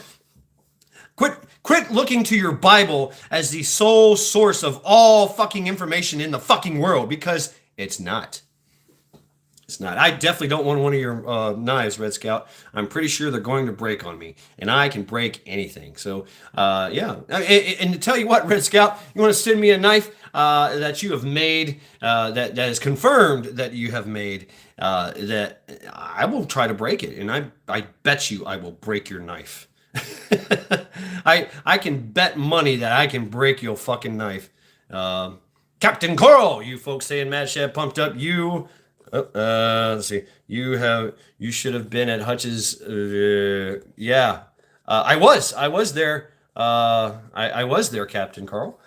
A: quit looking to your Bible as the sole source of all fucking information in the fucking world, because it's not. It's not. I definitely don't want one of your knives, Red Scout. I'm pretty sure they're going to break on me, and I can break anything. So, yeah. And to tell you what, Red Scout, you want to send me a knife that you have made, that is confirmed that you have made, that I will try to break it, and I bet you I will break your knife. I can bet money that I can break your fucking knife. Captain Coral, you folks saying Mad Shad pumped up. Let's see. You should have been at Hutch's. Yeah, I was there. I was there, Captain Carl.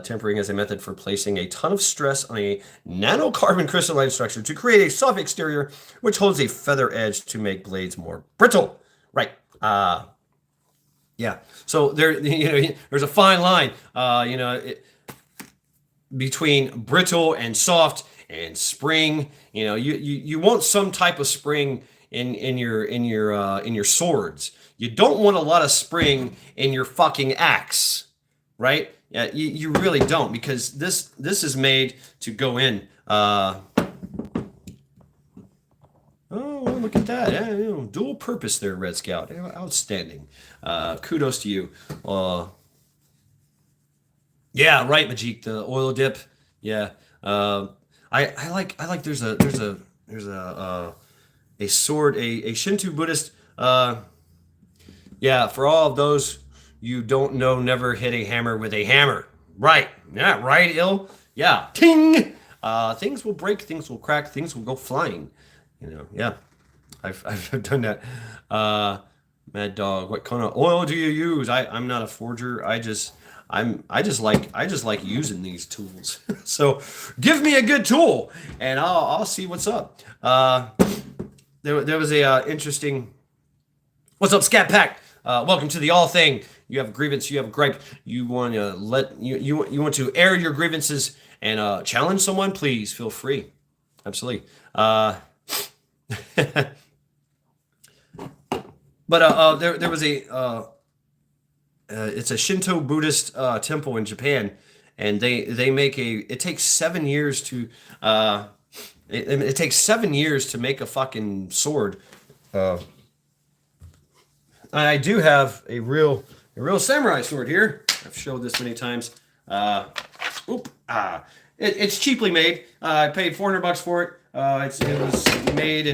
A: Tempering as a method for placing a ton of stress on a nanocarbon crystalline structure to create a soft exterior, which holds a feather edge to make blades more brittle. Right. Yeah. So there's a fine line. Between brittle and soft and spring. You want some type of spring in your swords. You don't want a lot of spring in your fucking axe, right? Yeah, you really don't, because this is made to go in. Oh, look at that! Yeah, dual purpose there, Red Scout. Outstanding. Kudos to you. Yeah, right, Majik. The oil dip. Yeah. I like there's a sword, a Shinto Buddhist. Yeah, for all of those you don't know, never hit a hammer with a hammer. Right. Yeah, right, ill. Yeah. Ting. Things will break, things will crack, things will go flying. Yeah. I've done that. Mad Dog, what kind of oil do you use? I'm not a forger. I just like using these tools. So give me a good tool and I'll see what's up. There was a interesting. What's up, Scat Pack? Welcome to the All Thing. You have a grievance, you have a gripe. You want to you want to air your grievances and challenge someone? Please feel free. Absolutely. But there was a. It's a Shinto Buddhist temple in Japan, and they make it takes 7 years to it takes 7 years to make a fucking sword. I do have a real samurai sword here. I've showed this many times. It's cheaply made. I paid $400 for it. It was made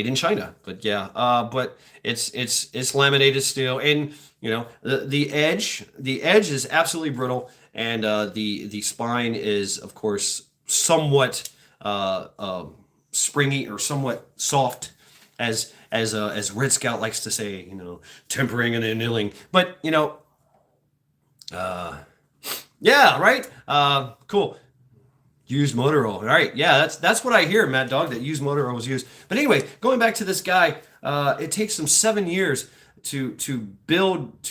A: in China, but yeah, but it's laminated steel, and the edge is absolutely brittle, and the spine is of course somewhat springy or somewhat soft, as Red Scout likes to say, tempering and annealing. But yeah, right. Cool. Used motor oil. All right. Yeah, that's what I hear, Mad Dog, that used motor oil was used. But anyways, going back to this guy, it takes them 7 years to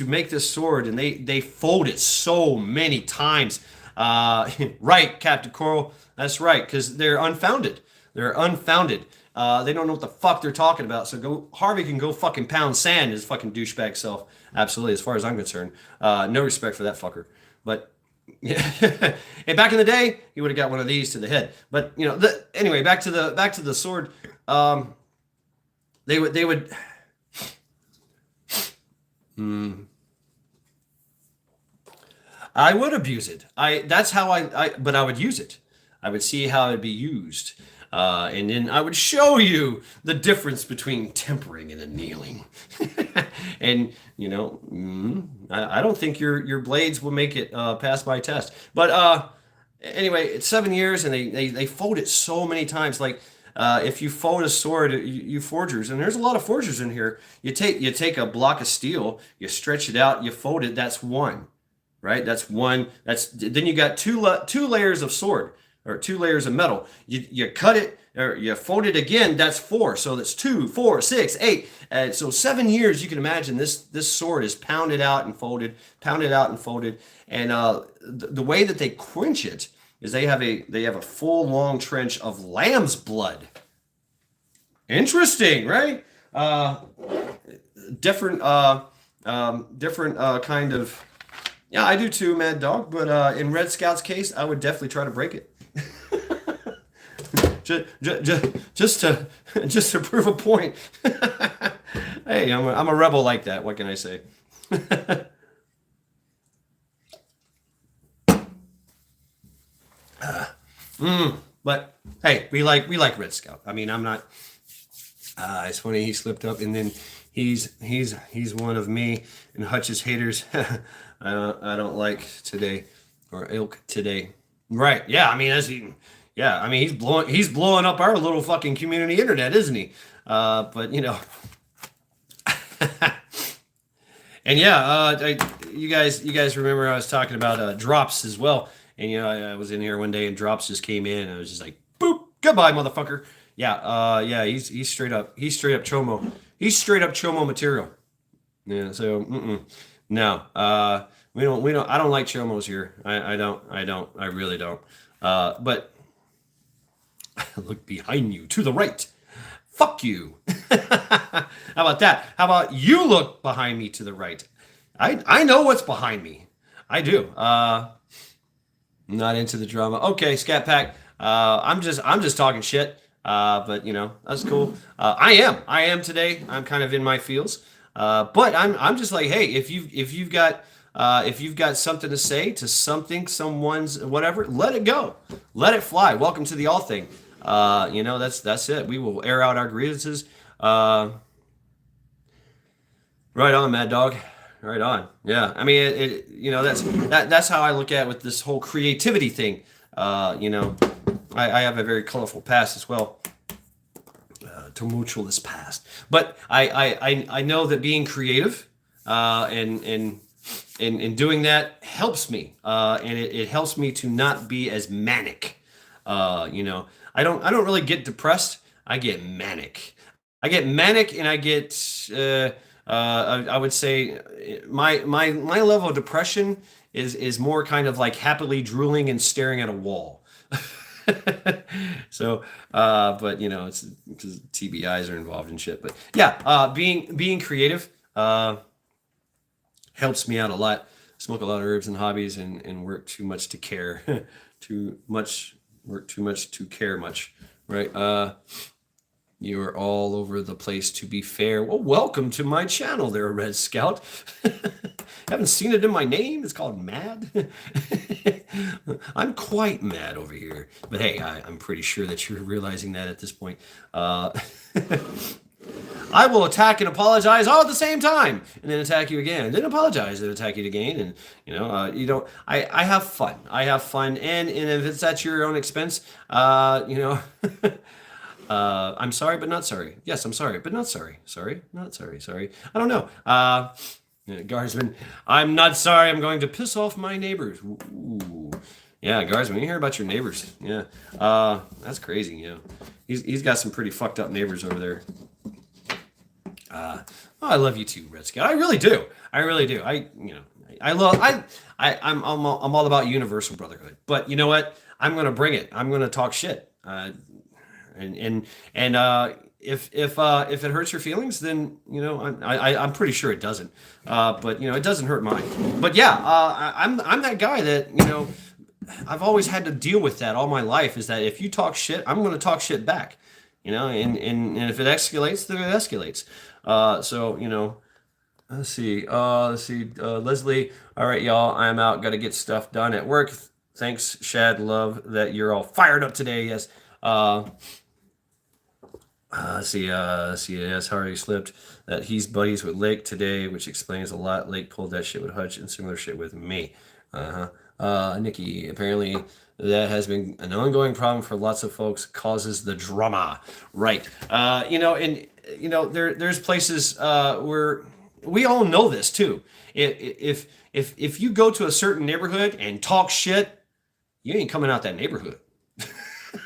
A: make this sword, and they fold it so many times. Right, Captain Coral. That's right, because they're unfounded. They're unfounded. They don't know what the fuck they're talking about. So Harvey can go fucking pound sand his fucking douchebag self. Absolutely, as far as I'm concerned. No respect for that fucker. But yeah, and back in the day, he would have got one of these to the head. But anyway, back to the sword. They would. I would abuse it. That's how but I would use it. I would see how it'd be used. And then I would show you the difference between tempering and annealing. And I don't think your blades will make it past my test. But anyway, it's 7 years, and they fold it so many times. Like if you fold a sword, you forgers, and there's a lot of forgers in here. You take a block of steel, you stretch it out, you fold it. That's one, right? That's one. Then you got two layers of sword, or 2 layers of metal. You cut it, or you fold it again. That's 4. So that's 2, 4, 6, 8. So 7 years. You can imagine this sword is pounded out and folded, pounded out and folded. And the way that they quench it is they have a full long trench of lamb's blood. Interesting, right? Different kind of. Yeah, I do too, Mad Dog. But in Red Scout's case, I would definitely try to break it. just to prove a point. Hey, I'm a rebel like that. What can I say? But hey, we like Red Scout. I mean, I'm not. It's funny he slipped up, and then he's one of me and Hutch's haters. I don't like today, or ilk today. Right? Yeah. I mean, yeah. I mean, he's blowing up our little fucking community internet, isn't he? But and yeah, you guys remember I was talking about drops as well, and I was in here one day and drops just came in, and I was just like, boop, goodbye, motherfucker. Yeah, yeah, he's straight up chomo. He's straight up chomo material. Yeah, so no, we don't. I don't like chomos here. I don't. I really don't. But look behind you to the right. Fuck you. How about that? How about you look behind me to the right? I know what's behind me. I do. Not into the drama. Okay, Scat Pack. I'm just talking shit. But that's cool. I am today. I'm kind of in my feels. But I'm just like, hey, if you've got something to say to someone's whatever, let it go. Let it fly. Welcome to the All Thing. That's it. We will air out our grievances. Right on, Mad Dog. Right on. Yeah. I mean, that's how I look at it with this whole creativity thing. I have a very colorful past as well. Tumultuous past. But I know that being creative and doing that helps me. And it helps me to not be as manic. I don't really get depressed. I get manic. And I get I would say my level of depression is more kind of like happily drooling and staring at a wall. So but it's because TBIs are involved in shit. But yeah, being creative helps me out a lot. Smoke a lot of herbs and hobbies and work too much to care. Work too much to care much, right? You are all over the place, to be fair. Well, welcome to my channel there, Red Scout. Haven't seen it in my name. It's called Mad. I'm quite mad over here. But hey, I'm pretty sure that you're realizing that at this point. I will attack and apologize all at the same time, and then attack you again, and then apologize and attack you again. And I have fun. And if it's at your own expense, I'm sorry, but not sorry. Yes, I'm sorry, but not sorry. Sorry, not sorry. Sorry. I don't know. Guardsman, I'm not sorry. I'm going to piss off my neighbors. Ooh. Yeah, Guardsman, you hear about your neighbors? Yeah. That's crazy. He's got some pretty fucked up neighbors over there. I love you too, Red Scout. I really do. I'm all about universal brotherhood. But you know what? I'm gonna bring it. I'm gonna talk shit. And if it hurts your feelings, then I'm pretty sure it doesn't. But it doesn't hurt mine. But yeah, I'm that guy that I've always had to deal with that all my life. Is that if you talk shit, I'm going to talk shit back. And if it escalates, then it escalates. So. Let's see. Leslie, all right, y'all. I'm out. Got to get stuff done at work. Thanks, Shad. Love that you're all fired up today. Yes. Let's see. Yes, Hardy slipped that he's buddies with Lake today, which explains a lot. Lake pulled that shit with Hutch and similar shit with me. Nikki, apparently that has been an ongoing problem for lots of folks. Causes the drama, right? There's places where we all know this too. If you go to a certain neighborhood and talk shit, you ain't coming out that neighborhood.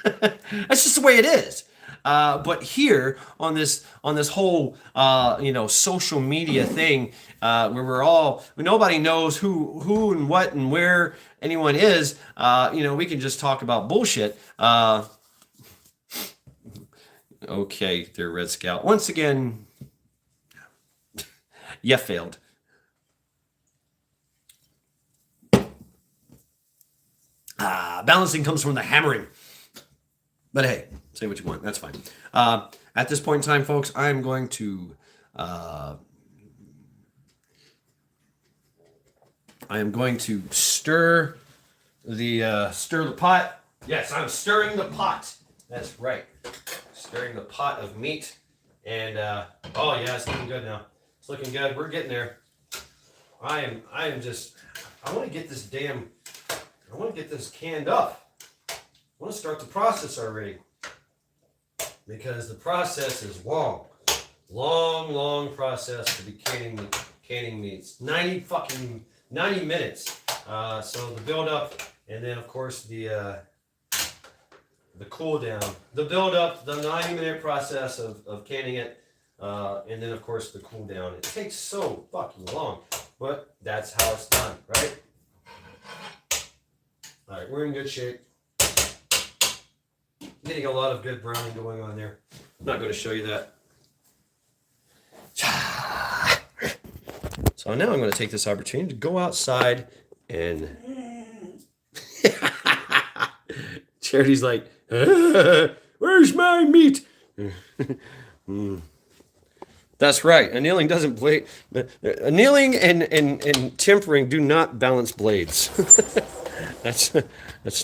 A: That's just the way it is. But here on this whole social media thing, where nobody knows who and what and where anyone is, we can just talk about bullshit. Okay, there, Red Scout. Once again, you failed. Balancing comes from the hammering. But hey, say what you want. That's fine. At this point in time, folks, I'm going to stir the pot. Yes, I'm stirring the pot. That's right. Stirring the pot of meat. And oh yeah, it's looking good now. It's looking good. We're getting there. I want to get this canned up. I want to start the process already, because the process is long process to be canning meats. 90 minutes. So the build up, and then of course the cool down. The build up, the 90-minute process of canning it, and then of course the cool down. It takes so fucking long, but that's how it's done, right? All right, we're in good shape. Getting a lot of good browning going on there. I'm not going to show you that. So now I'm going to take this opportunity to go outside and... Charity's like, where's my meat? That's right. Annealing doesn't blade. Annealing and tempering do not balance blades. That's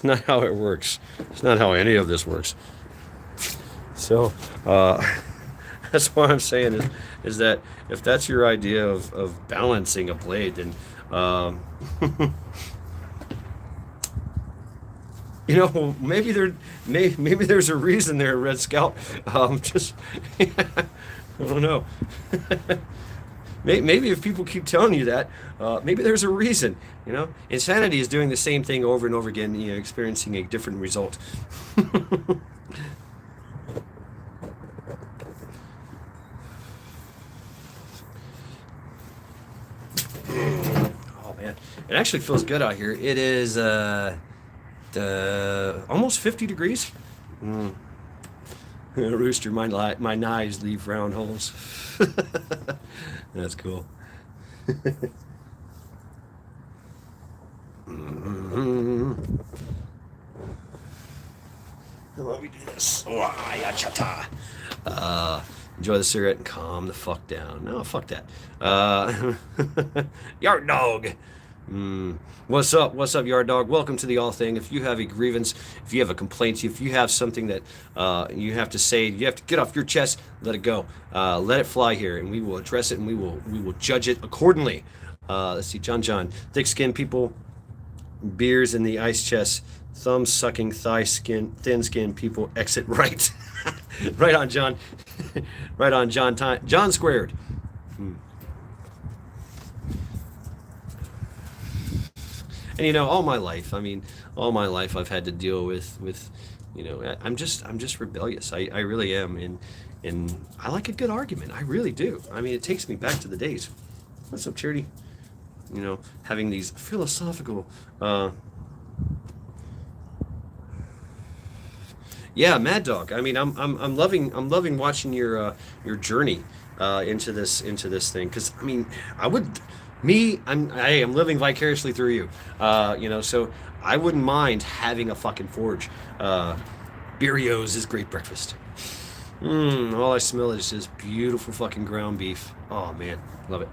A: not how it works. It's not how any of this works. So that's what I'm saying is that if that's your idea of balancing a blade, then maybe there's a reason there, Red Scout. Just I don't know. Maybe if people keep telling you that, maybe there's a reason. Insanity is doing the same thing over and over again, experiencing a different result. Oh man, it actually feels good out here. It is almost 50 degrees. Rooster, my knives leave round holes. That's cool. Let me do this. Enjoy the cigarette and calm the fuck down. No, fuck that. Yard dog. What's up, Yard Dog? Welcome to the All Thing. If you have a grievance, if you have a complaint, if you have something that you have to say, you have to get off your chest, let it go. Let it fly here, and we will address it, and we will judge it accordingly. Let's see, John. Thick-skinned people, beers in the ice chest, thumb-sucking, thin-skinned people, exit right. Right on, John. Right on, John. John squared. And all my life I've had to deal with I'm just rebellious. I really am, and I like a good argument. I really do. It takes me back to the days. What's up, Charity? Having these philosophical Yeah, Mad Dog. I mean, I'm loving watching your journey into this thing. Because I mean, I would I am living vicariously through you. You know, so I wouldn't mind having a fucking forge. Birrios is great breakfast. All I smell is just beautiful fucking ground beef. Oh man, love it.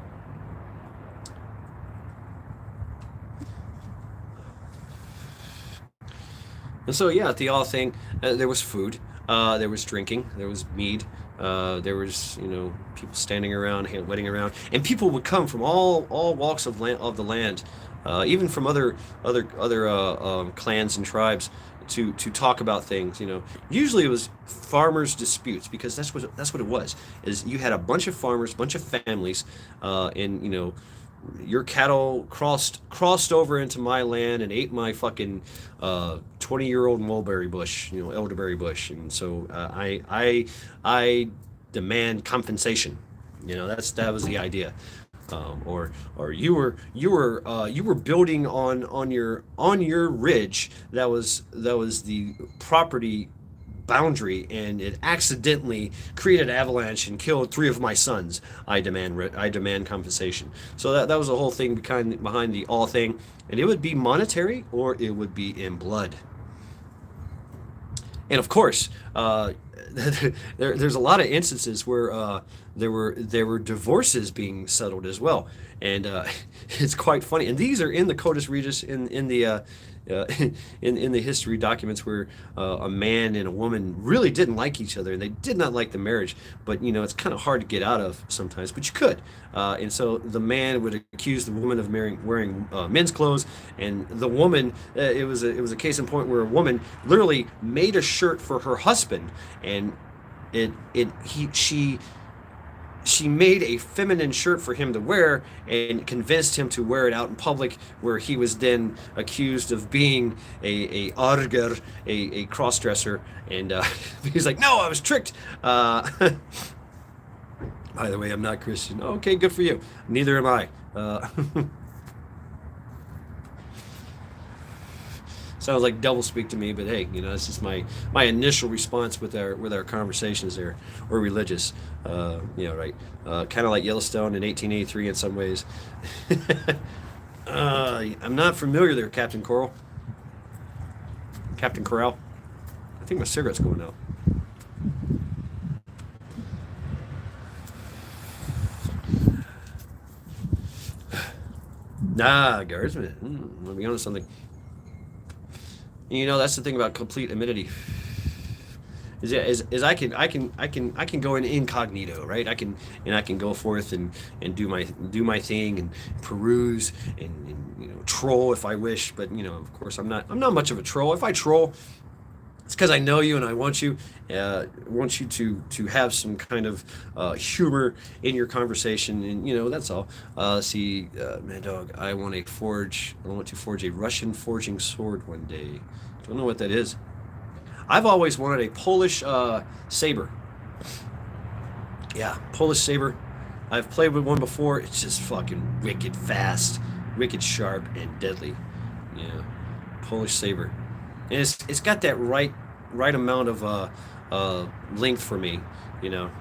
A: And so yeah, at the all thing, there was food, there was drinking, there was mead, there was people standing around, wedding around, and people would come from all walks of the land, even from other clans and tribes to talk about things. Usually it was farmers disputes because that's what it was. Is you had a bunch of farmers, bunch of families, and your cattle crossed over into my land and ate my fucking 20-year-old mulberry bush, elderberry bush, and so I demand compensation. That was the idea. Or you were building on your ridge that was the property boundary, and it accidentally created an avalanche and killed three of my sons. I demand compensation. So that was the whole thing behind the all thing, and it would be monetary or it would be in blood. And of course, there's a lot of instances where there were divorces being settled as well, and it's quite funny. And these are in the Codex Regis in the uh, in the history documents where a man and a woman really didn't like each other and they did not like the marriage, but it's kind of hard to get out of sometimes, but you could. And so the man would accuse the woman of wearing men's clothes, and the woman, it was a case in point where a woman literally made a shirt for her husband, and it it he she made a feminine shirt for him to wear and convinced him to wear it out in public, where he was then accused of being a arger, a cross-dresser, and he's like, no, I was tricked. By the way, I'm not Christian. Okay, good for you. Neither am I. Sounds like doublespeak to me, but hey, it's just my initial response with our conversations there. We're religious, right? Kind of like Yellowstone in 1883 in some ways. I'm not familiar there, Captain Corral. I think my cigarette's going out. Nah, guardsman. Let me honest something. That's the thing about complete immunity. Is I can go in incognito, right? I can go forth and do my thing and peruse and troll if I wish, but of course I'm not much of a troll. If I troll, it's because I know you and I want you to have some kind of humor in your conversation, and that's all. See, Mad Dog, I want to forge a Russian forging sword one day. Don't know what that is. I've always wanted a Polish saber. Yeah, Polish saber. I've played with one before. It's just fucking wicked fast, wicked sharp, and deadly. Yeah, Polish saber. And it's got that right amount of length for me, you know.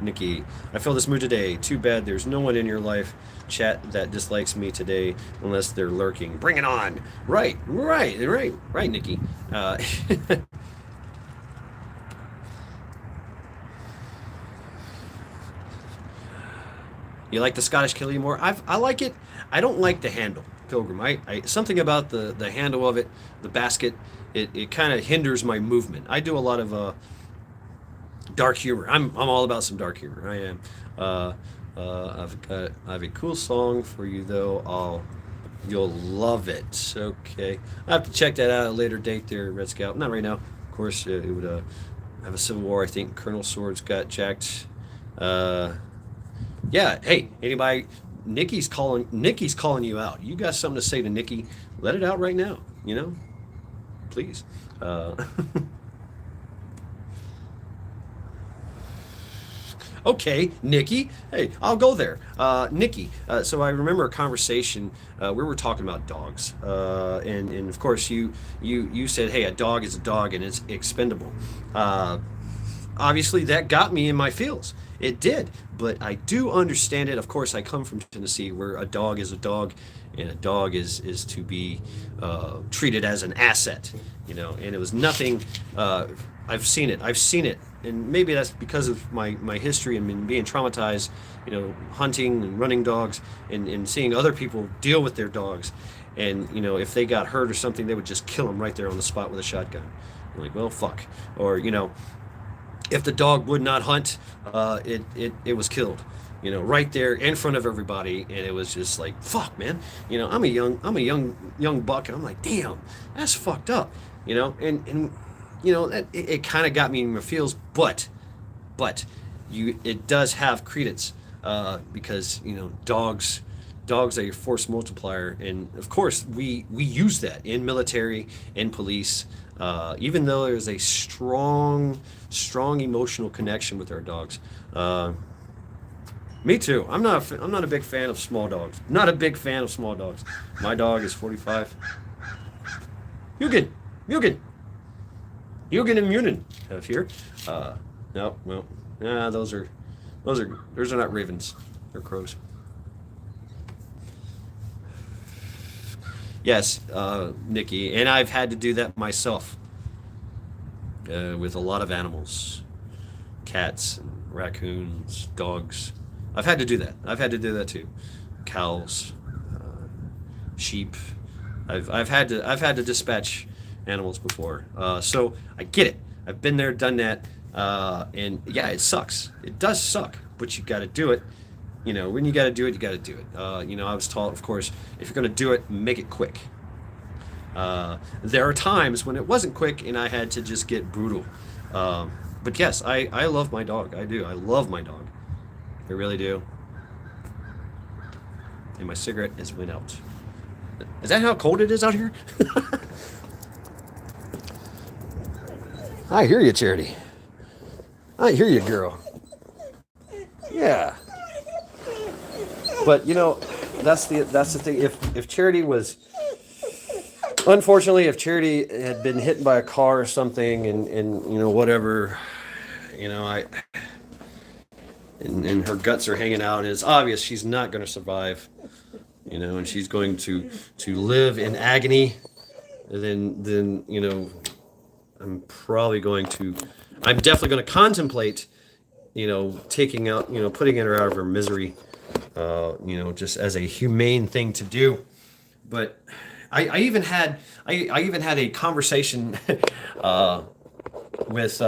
A: Nikki, I feel this mood today. Too bad there's no one in your life chat that dislikes me today unless they're lurking. Bring it on. Right, Nikki. You like the Scottish Killie more? I like it. I don't like the handle, Pilgrim. Something about the handle of it, the basket, it kind of hinders my movement. I do a lot of dark humor. I'm all about some dark humor. I am. I have a cool song for you though. You'll love it. Okay, I have to check that out at a later date there, Red Scout. Not right now. Of course, it would have a civil war. I think Colonel Swords got jacked. Uh, yeah. Hey, anybody? Nikki's calling you out. You got something to say to Nikki? Let it out right now. Please. Okay, Nikki. Hey, I'll go there. Nikki. So I remember a conversation. We were talking about dogs, and of course you said, hey, a dog is a dog and it's expendable. Uh, Obviously that got me in my feels. It did, but I do understand it. Of course, I come from Tennessee, where a dog is a dog, and a dog is to be treated as an asset. And it was nothing. I've seen it. I've seen it, and maybe that's because of my history and being traumatized. Hunting and running dogs, and seeing other people deal with their dogs, and if they got hurt or something, they would just kill them right there on the spot with a shotgun. I'm like, well, fuck. Or if the dog would not hunt, it was killed, right there in front of everybody, and it was just like, fuck, man. I'm a young buck, and I'm like, damn, that's fucked up, and it kind of got me in my feels, but it does have credence, because dogs are your force multiplier, and of course we use that in military, in police, even though there's a strong emotional connection with our dogs. Me too. I'm not a big fan of small dogs. Not a big fan of small dogs. My dog is 45. Hugin, Hugin, Hugin and Munin have here. No, well, those are not ravens. They're crows. Yes, Nikki, and I've had to do that myself, with a lot of animals, cats, and raccoons, dogs. I've had to do that. I've had to do that too. Cows, sheep. I've had to dispatch animals before, so I get it. I've been there, done that, and yeah, it sucks. It does suck, but you got to do it. When you got to do it, you got to do it. I was taught, of course, if you're going to do it, make it quick. There are times when it wasn't quick and I had to just get brutal. But yes, I love my dog. I do. I love my dog. I really do. And my cigarette is went out. Is that how cold it is out here? I hear you, Charity. I hear you, girl. Yeah. But that's the thing. If Charity was, unfortunately, if Charity had been hit by a car or something, and whatever, I and her guts are hanging out, and it's obvious she's not going to survive, and she's going to live in agony, then I'm probably going to, I'm definitely going to contemplate, taking out, putting her out of her misery, just as a humane thing to do. But I even had a conversation with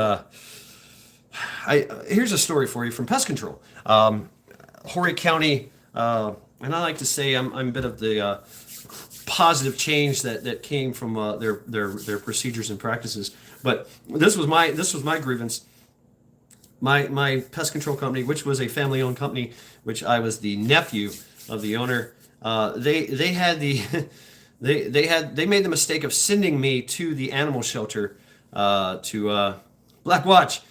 A: here's a story for you from pest control. Horry County, and I like to say I'm a bit of the positive change that came from their procedures and practices. But this was my grievance. My pest control company, which was a family-owned company, which I was the nephew of the owner, they had the they made the mistake of sending me to the animal shelter, to Black Watch.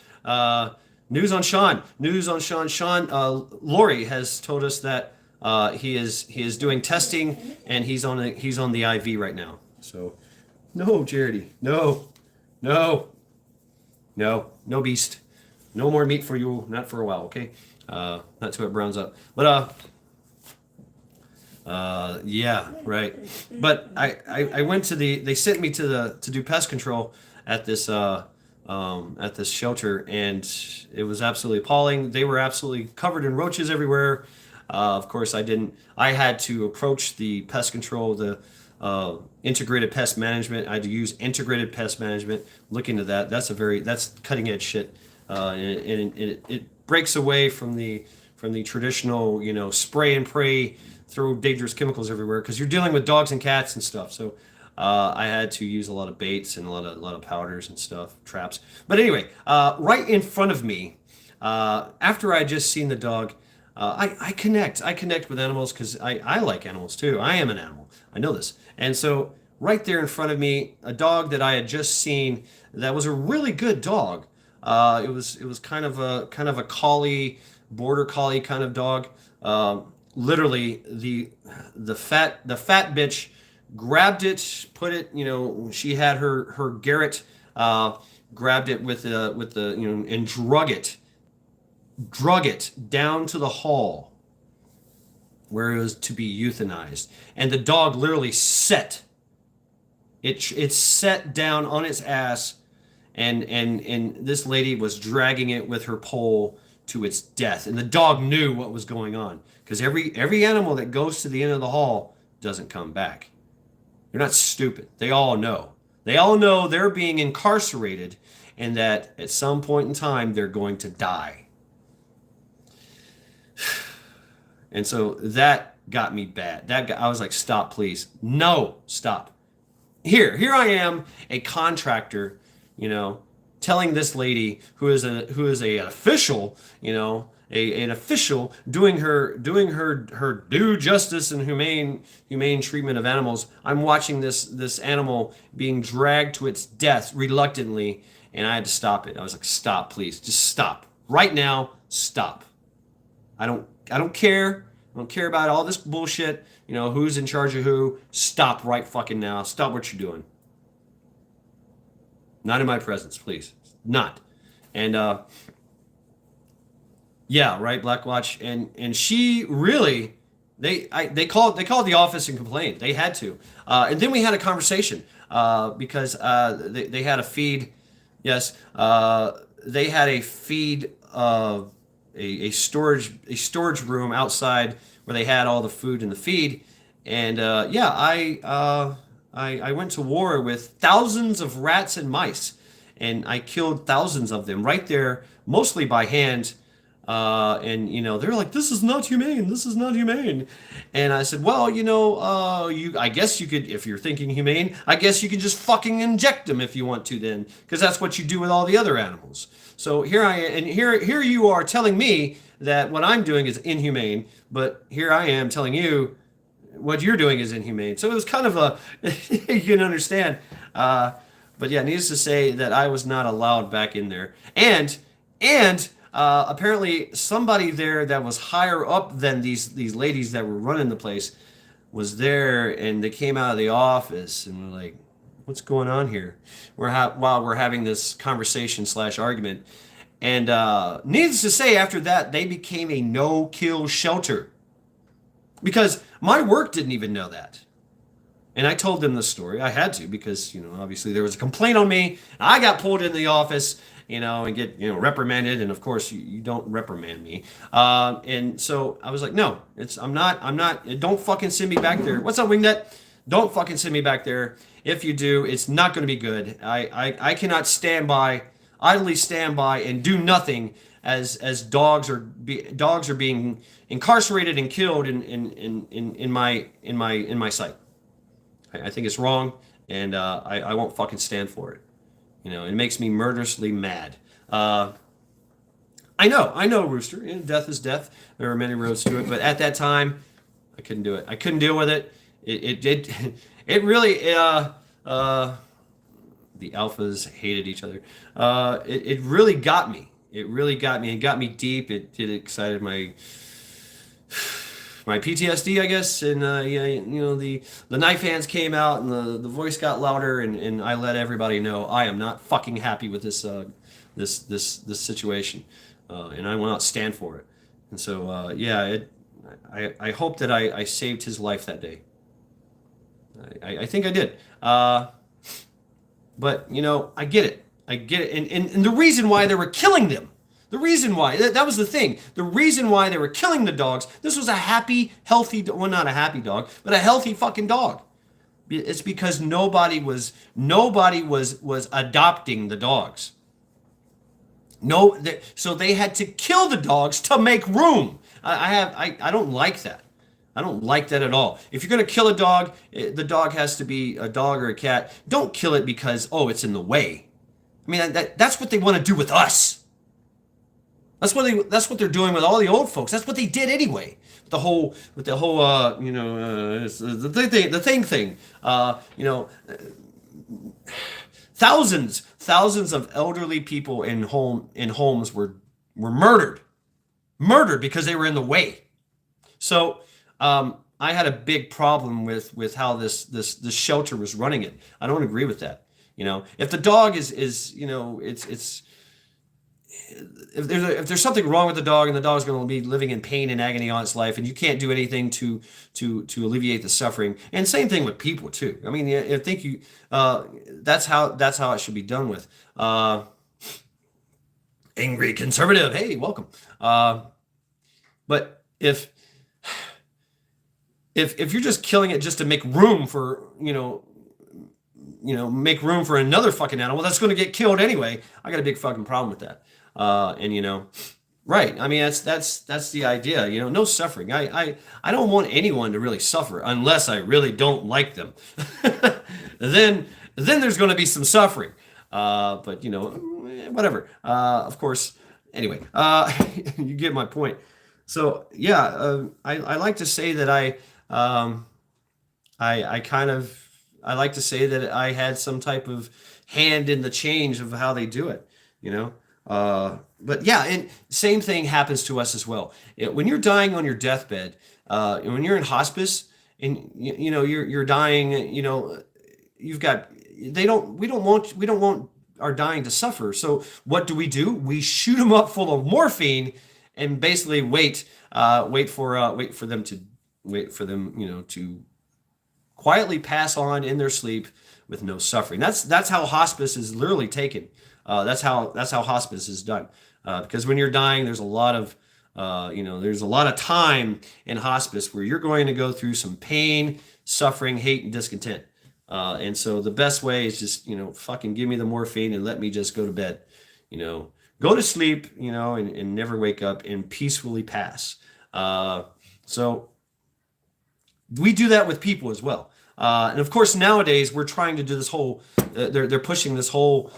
A: News on Sean. News on Sean. Sean, Lori has told us that he is doing testing, and he's on the IV right now. So, no, Charity, no, no, no beast. No more meat for you, not for a while, okay? Not till it browns up. But yeah, right. But I went to they sent me to do pest control at this shelter, and it was absolutely appalling. They were absolutely covered in roaches everywhere. Of course, I had to approach the pest control, the integrated pest management. I had to use integrated pest management. Look into that. That's cutting edge shit. And it breaks away from the traditional, spray and pray, throw dangerous chemicals everywhere, because you're dealing with dogs and cats and stuff. So I had to use a lot of baits and a lot of powders and stuff, traps. But anyway, right in front of me, after I just seen the dog, I connect with animals, because I like animals too. I am an animal. I know this. And so right there in front of me, a dog that I had just seen, that was a really good dog. It was kind of a collie, border collie kind of dog. Literally, the fat bitch grabbed it, put it. She had her Garrett, grabbed it with the and drug it down to the hall where it was to be euthanized, and the dog literally it set down on its ass, and this lady was dragging it with her pole to its death, and the dog knew what was going on, because every animal that goes to the end of the hall doesn't come back. They're not stupid. They all know. They all know they're being incarcerated, and that at some point in time they're going to die. And so that got me bad. I was like, stop, please. No, stop. Here I am, a contractor, telling this lady who is a official, an official doing her due justice and humane treatment of animals. I'm watching this animal being dragged to its death reluctantly, and I had to stop it. I was like, stop, please, just stop right now. Stop. I don't care. I don't care about all this bullshit. Who's in charge of who. Stop right fucking now. Stop what you're doing. Not in my presence, please. Not. And yeah, right, Black Watch. And she really, they called the office and complained. They had to. And then we had a conversation because they had a feed. Yes, they had a feed of a storage room outside where they had all the food in the feed. And yeah, I went to war with thousands of rats and mice, and I killed thousands of them right there, mostly by hand. And they're like, "This is not humane. This is not humane." And I said, "Well, I guess you could, if you're thinking humane, I guess you could just fucking inject them if you want to, then, because that's what you do with all the other animals." So here you are telling me that what I'm doing is inhumane, but here I am telling you what you're doing is inhumane. So it was kind of a, you can understand. But yeah, needless to say that I was not allowed back in there. And apparently somebody there that was higher up than these ladies that were running the place was there, and they came out of the office and were like, "What's going on here?" While we're having this conversation/argument. And needless to say, after that, they became a no-kill shelter. Because my work didn't even know that. And I told them the story. I had to, because, obviously there was a complaint on me. I got pulled into the office, and get, reprimanded. And of course, you don't reprimand me. And so I was like, no, I'm not, don't fucking send me back there. What's up, Wingnet? Don't fucking send me back there. If you do, it's not going to be good. I cannot idly stand by and do nothing as dogs are being incarcerated and killed in my sight. I think it's wrong, and I won't fucking stand for it. It makes me murderously mad. I know, Rooster. Death is death. There are many roads to it, but at that time, I couldn't do it. I couldn't deal with it. It really. The alphas hated each other. It really got me. It really got me. It got me deep. It excited my PTSD, I guess. And the knife hands came out, and the voice got louder, and I let everybody know I am not fucking happy with this situation, and I will not stand for it. And so yeah, I hope that I saved his life that day. I think I did. But, I get it. And the reason why they were killing them, the reason why, that was the thing. The reason why they were killing the dogs, this was a happy, healthy, well, not a happy dog, but a healthy fucking dog. It's because nobody was adopting the dogs. So they had to kill the dogs to make room. I don't like that. I don't like that at all. If you're going to kill a dog, the dog has to be a dog or a cat. Don't kill it because, it's in the way. I mean, that's what they want to do with us. That's what they're doing with all the old folks. That's what they did anyway. The whole the thing. Thousands of elderly people in homes were murdered. murdered because they were in the way. So I had a big problem with how this shelter was running it. I don't agree with that. If the dog is it's if there's something wrong with the dog and the dog's going to be living in pain and agony all its life, and you can't do anything to alleviate the suffering. And same thing with people too. I mean, I think that's how it should be done with. Angry conservative, hey, welcome. But if you're just killing it just to make room for make room for another fucking animal that's going to get killed anyway, I got a big fucking problem with that. And right, I mean that's the idea. No suffering. I don't want anyone to really suffer unless I really don't like them. then there's going to be some suffering. But whatever. Of course. Anyway, you get my point. So yeah, I like to say that I like to say that I had some type of hand in the change of how they do it. But yeah, and same thing happens to us as well. When you're dying on your deathbed, when you're in hospice and you're dying, you've got we don't want our dying to suffer. So what do? We shoot them up full of morphine and basically wait for them to quietly pass on in their sleep with no suffering. That's how hospice is literally taken. That's how hospice is done. Because when you're dying, there's a lot of time in hospice where you're going to go through some pain, suffering, hate, and discontent. And so the best way is just fucking give me the morphine and let me just go to bed. Go to sleep. And never wake up and peacefully pass. So we do that with people as well. And of course, nowadays we're trying to do this whole. They're pushing this whole,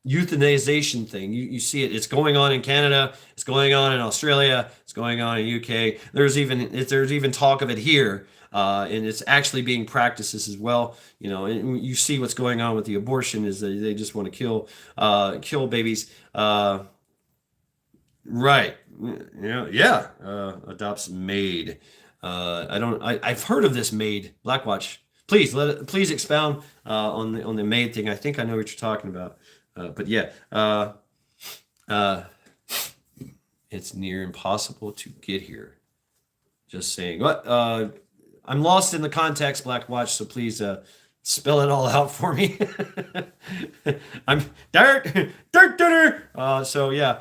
A: euthanization thing. You see it. It's going on in Canada. It's going on in Australia. It's going on in UK. There's even talk of it here, and it's actually being practiced as well. And you see what's going on with the abortion is that they just want to kill babies. Right. Yeah. Adopts maid. I've heard of this maid. Blackwatch. Please expound on the maid thing. I think I know what you're talking about. But yeah, it's near impossible to get here. Just saying. What? I'm lost in the context, Blackwatch. So please spell it all out for me. I'm dirt. So yeah.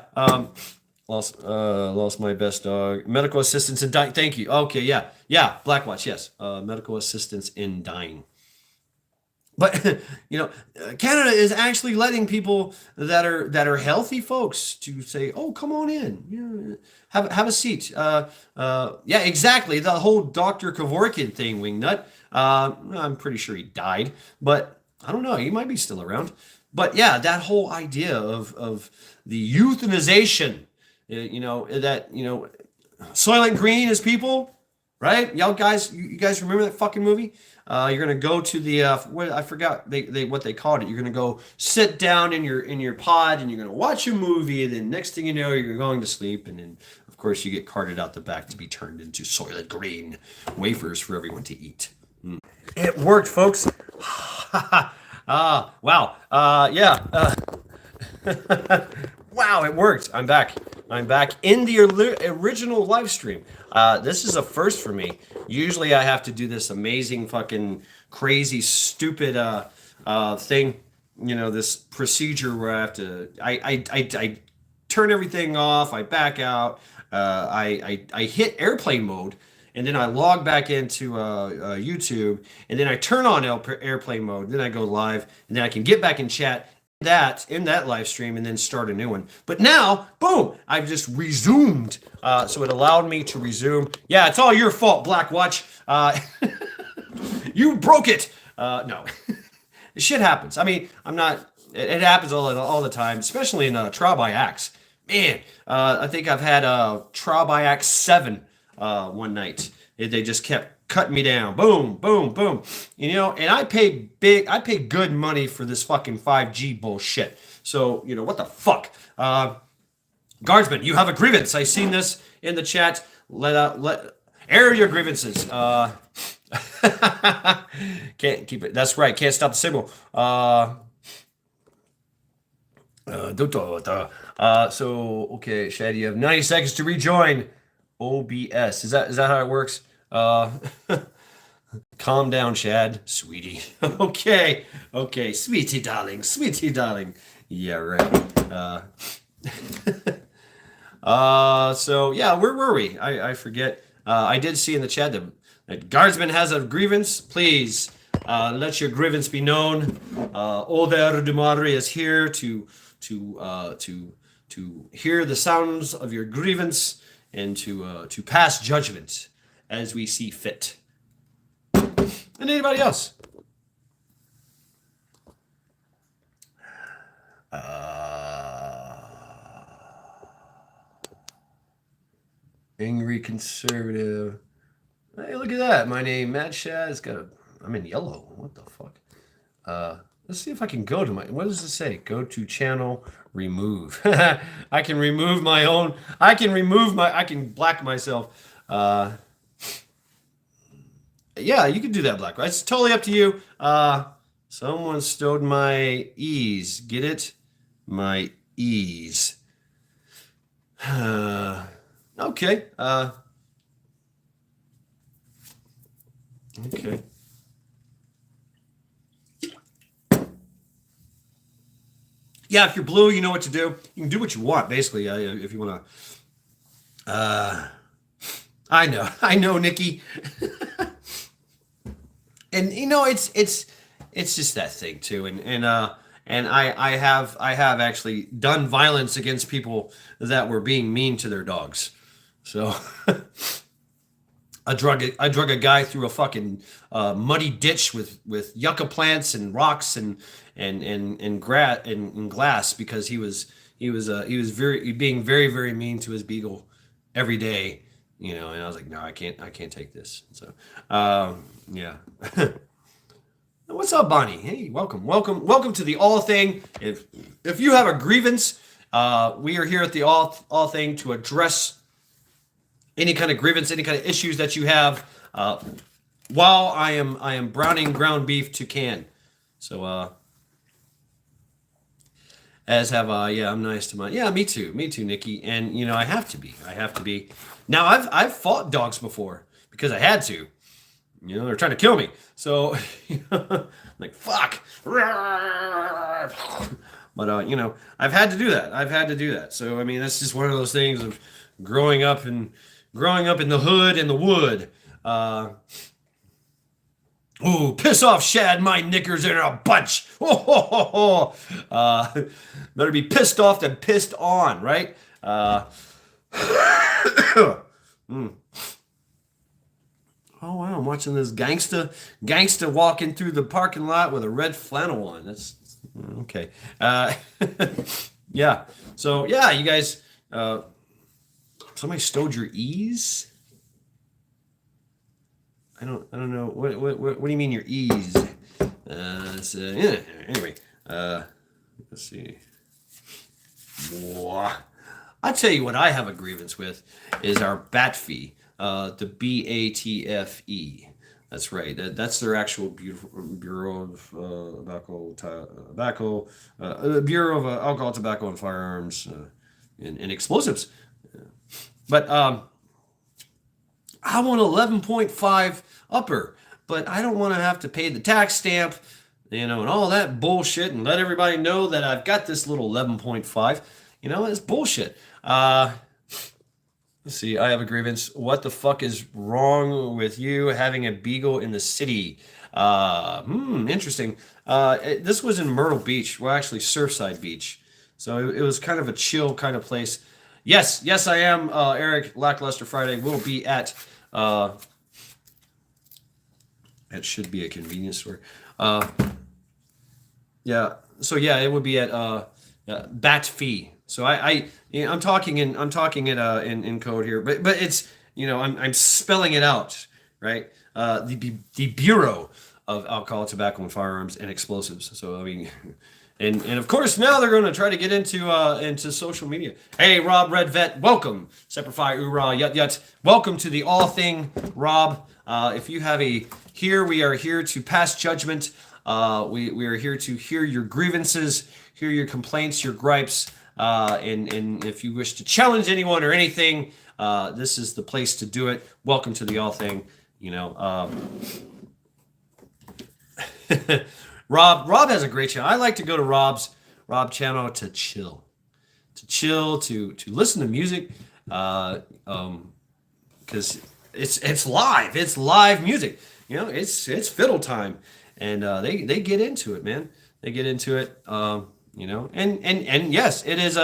A: Lost my best dog. Medical assistance in dying. Thank you. Okay, yeah, Blackwatch. Yes, medical assistance in dying. But Canada is actually letting people that are healthy folks to say, "Oh, come on in, have a seat." Yeah, exactly. The whole Dr. Kevorkian thing, Wingnut. I'm pretty sure he died, but I don't know. He might be still around. But yeah, that whole idea of the euthanization. Soylent Green is people, right? Y'all guys, you guys remember that fucking movie? You're gonna go to the I forgot what they called it. You're gonna go sit down in your pod and you're gonna watch a movie, and then next thing you know, you're going to sleep, and then of course you get carted out the back to be turned into Soylent Green wafers for everyone to eat. It worked, folks. Wow. Yeah. Wow, it worked. I'm back in the original live stream. This is a first for me. Usually I have to do this amazing fucking crazy stupid thing, this procedure where I have to I turn everything off, I back out, I hit airplane mode, and then I log back into YouTube, and then I turn on airplane mode, then I go live, and then I can get back in chat in that live stream and then start a new one. But now, boom, I've just resumed. So it allowed me to resume. Yeah, it's all your fault, Blackwatch. You broke it. No, shit happens. I mean, it happens all the time, especially in Trial by Axe. Man, I think I've had Trial by Axe 7 one night. They just kept cutting me down. Boom, boom, boom. And I pay good money for this fucking 5G bullshit. So, what the fuck? Guardsman, you have a grievance. I seen this in the chat. Let air your grievances. Can't keep it. That's right. Can't stop the signal. So okay, Shad, you have 90 seconds to rejoin OBS. Is that how it works? Calm down, Shad, sweetie. Okay, sweetie darling, sweetie darling. Yeah, right. So yeah, where were we? I forget. I did see in the chat that Guardsman has a grievance. Please let your grievance be known. Oder de Madre is here to hear the sounds of your grievance and to pass judgment as we see fit. And anybody else? Angry conservative. Hey, look at that. My name, Matt Shad. It's got I'm in yellow. What the fuck? Let's see if I can go to my. What does it say? Go to channel, remove. I can remove my own. I can black myself. Yeah, you can do that, Black. It's totally up to you. Someone stole my ease. Get it? My ease. Okay. Okay. Yeah, if you're blue, you know what to do. You can do what you want, basically, if you want to. I know, Nikki. And it's just that thing too, and I have actually done violence against people that were being mean to their dogs. So I drug a guy through a fucking muddy ditch with yucca plants and rocks and glass because he was being very, very mean to his beagle every day. And I was like, no, I can't take this. So, yeah. What's up, Bonnie? Hey, welcome to the All Thing. If you have a grievance, we are here at the All Thing to address any kind of grievance, any kind of issues that you have. While I am browning ground beef to can. So, as have yeah, I'm nice to mine. Yeah, me too, Nikki. And I have to be. Now I've fought dogs before because I had to. They're trying to kill me. So like fuck. But I've had to do that. So I mean, that's just one of those things of growing up in the hood and the wood. Ooh, piss off, Shad, my knickers in a bunch. Better be pissed off than pissed on, right? Oh wow, I'm watching this gangsta walking through the parking lot with a red flannel on. That's okay. Yeah. So yeah, you guys. Somebody stole your ease. I don't know. What do you mean your ease? Yeah. Anyway, let's see. I tell you what, I have a grievance with is our BAT fee. The BATFE. That's right. That's their actual Bureau of Tobacco, Bureau of Alcohol, Tobacco, and Firearms, and Explosives. But I want 11.5 upper, but I don't want to have to pay the tax stamp, and all that bullshit, and let everybody know that I've got this little 11.5. It's bullshit. Let's see. I have a grievance. What the fuck is wrong with you having a beagle in the city? Interesting. This was in Myrtle Beach. Well, actually, Surfside Beach. So it was kind of a chill kind of place. Yes, I am. Eric, Lackluster Friday will be at. It should be a convenience store. Yeah. So yeah, it would be at BAT fee. So I'm talking it in code here, but it's I'm spelling it out, right? The Bureau of Alcohol, Tobacco, and Firearms and Explosives. So I mean, And of course now they're going to try to get into social media. Hey, Rob Red Vet, welcome. Semper Fi, Ura, Yut Yut. Welcome to the All Thing, Rob. If you have we are here to pass judgment. We are here to hear your grievances, hear your complaints, your gripes, and if you wish to challenge anyone or anything, this is the place to do it. Welcome to the All Thing. Rob has a great channel. I like to go to Rob channel to chill, to listen to music, because it's live music. It's fiddle time, and they get into it, man. They get into it, and yes, it is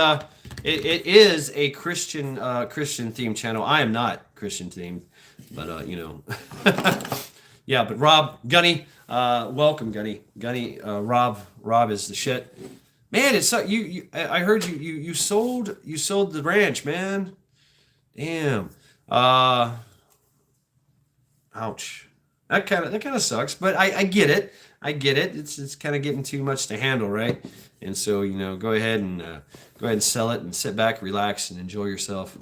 A: a Christian themed channel. I am not Christian themed, but yeah. But Rob Gunny. Welcome, Gunny. Rob is the shit, man. It's so I heard you sold the ranch, man. Damn. Ouch. That kind of sucks, but I get it. It's kind of getting too much to handle, right? And so go ahead and sell it and sit back, relax, and enjoy yourself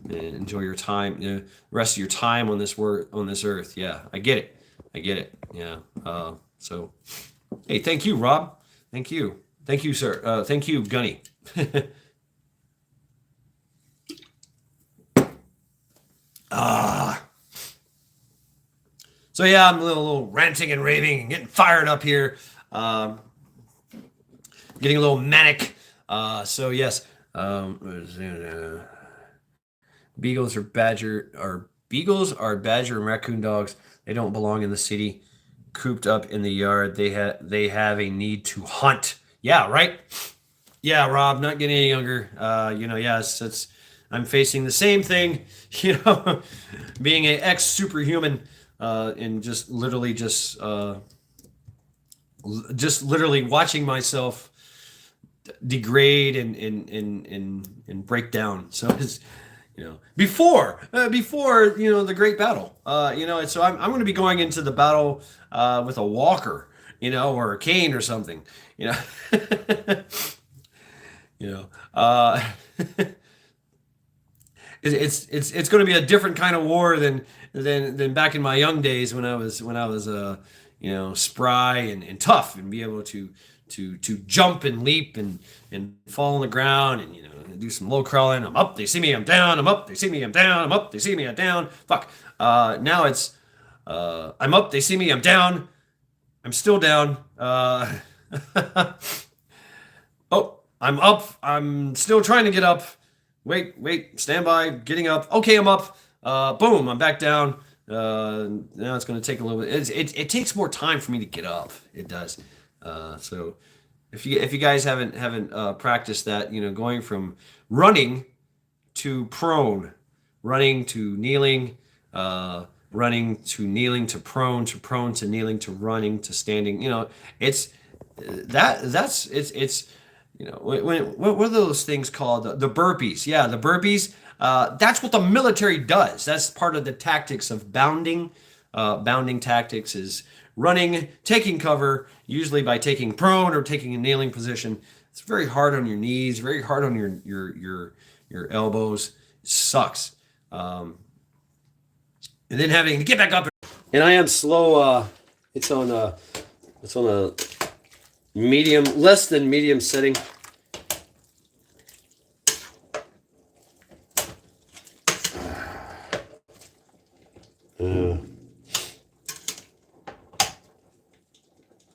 A: and enjoy your time, the rest of your time on this earth. Yeah, I get it. Yeah. So, hey, thank you, Rob. Thank you, sir. Thank you, Gunny. So yeah, I'm a little ranting and raving and getting fired up here. Getting a little manic. So yes. Beagles are badger and raccoon dogs. They don't belong in the city. Cooped up in the yard. They have a need to hunt. Yeah, right. Yeah, Rob, not getting any younger. Yes, I'm facing the same thing. Being an ex-superhuman, and just literally watching myself degrade and break down. So it's before the great battle. So I'm going to be going into the battle with a walker, or a cane or something. It's going to be a different kind of war than back in my young days when I was spry and tough and be able to jump and leap and fall on the ground and do some low crawling. I'm up, they see me, I'm down. I'm up, they see me, I'm down. I'm up, they see me, I'm down. Fuck. Now it's I'm up, they see me, I'm down. I'm still down. Oh, I'm up. I'm still trying to get up. Wait, stand by, getting up. Okay, I'm up. Boom, I'm back down. Now it's going to take a little bit. It takes more time for me to get up. It does. So if you guys haven't practiced that, going from running to prone, running to kneeling, running to kneeling to prone to kneeling to running to standing. It's what are those things called? The burpees. Yeah, the burpees. That's what the military does. That's part of the tactics of bounding. Bounding tactics is running, taking cover, usually by taking prone or taking a kneeling position. It's very hard on your knees, very hard on your elbows. It sucks. And then having to get back up. And I am slow. It's on a medium, less than medium setting.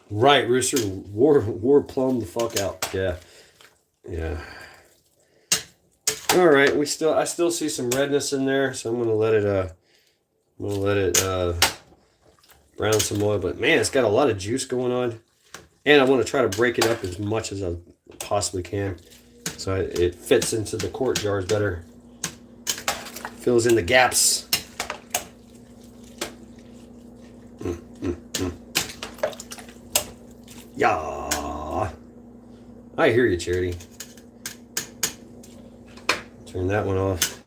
A: Right, Rooster. War plumb the fuck out. Yeah. All right, I still see some redness in there, so I'm gonna let it brown some more. But man, it's got a lot of juice going on, and I want to try to break it up as much as I possibly can, so it fits into the quart jars better. Fills in the gaps. Yeah, I hear you, Charity. Turn that one off.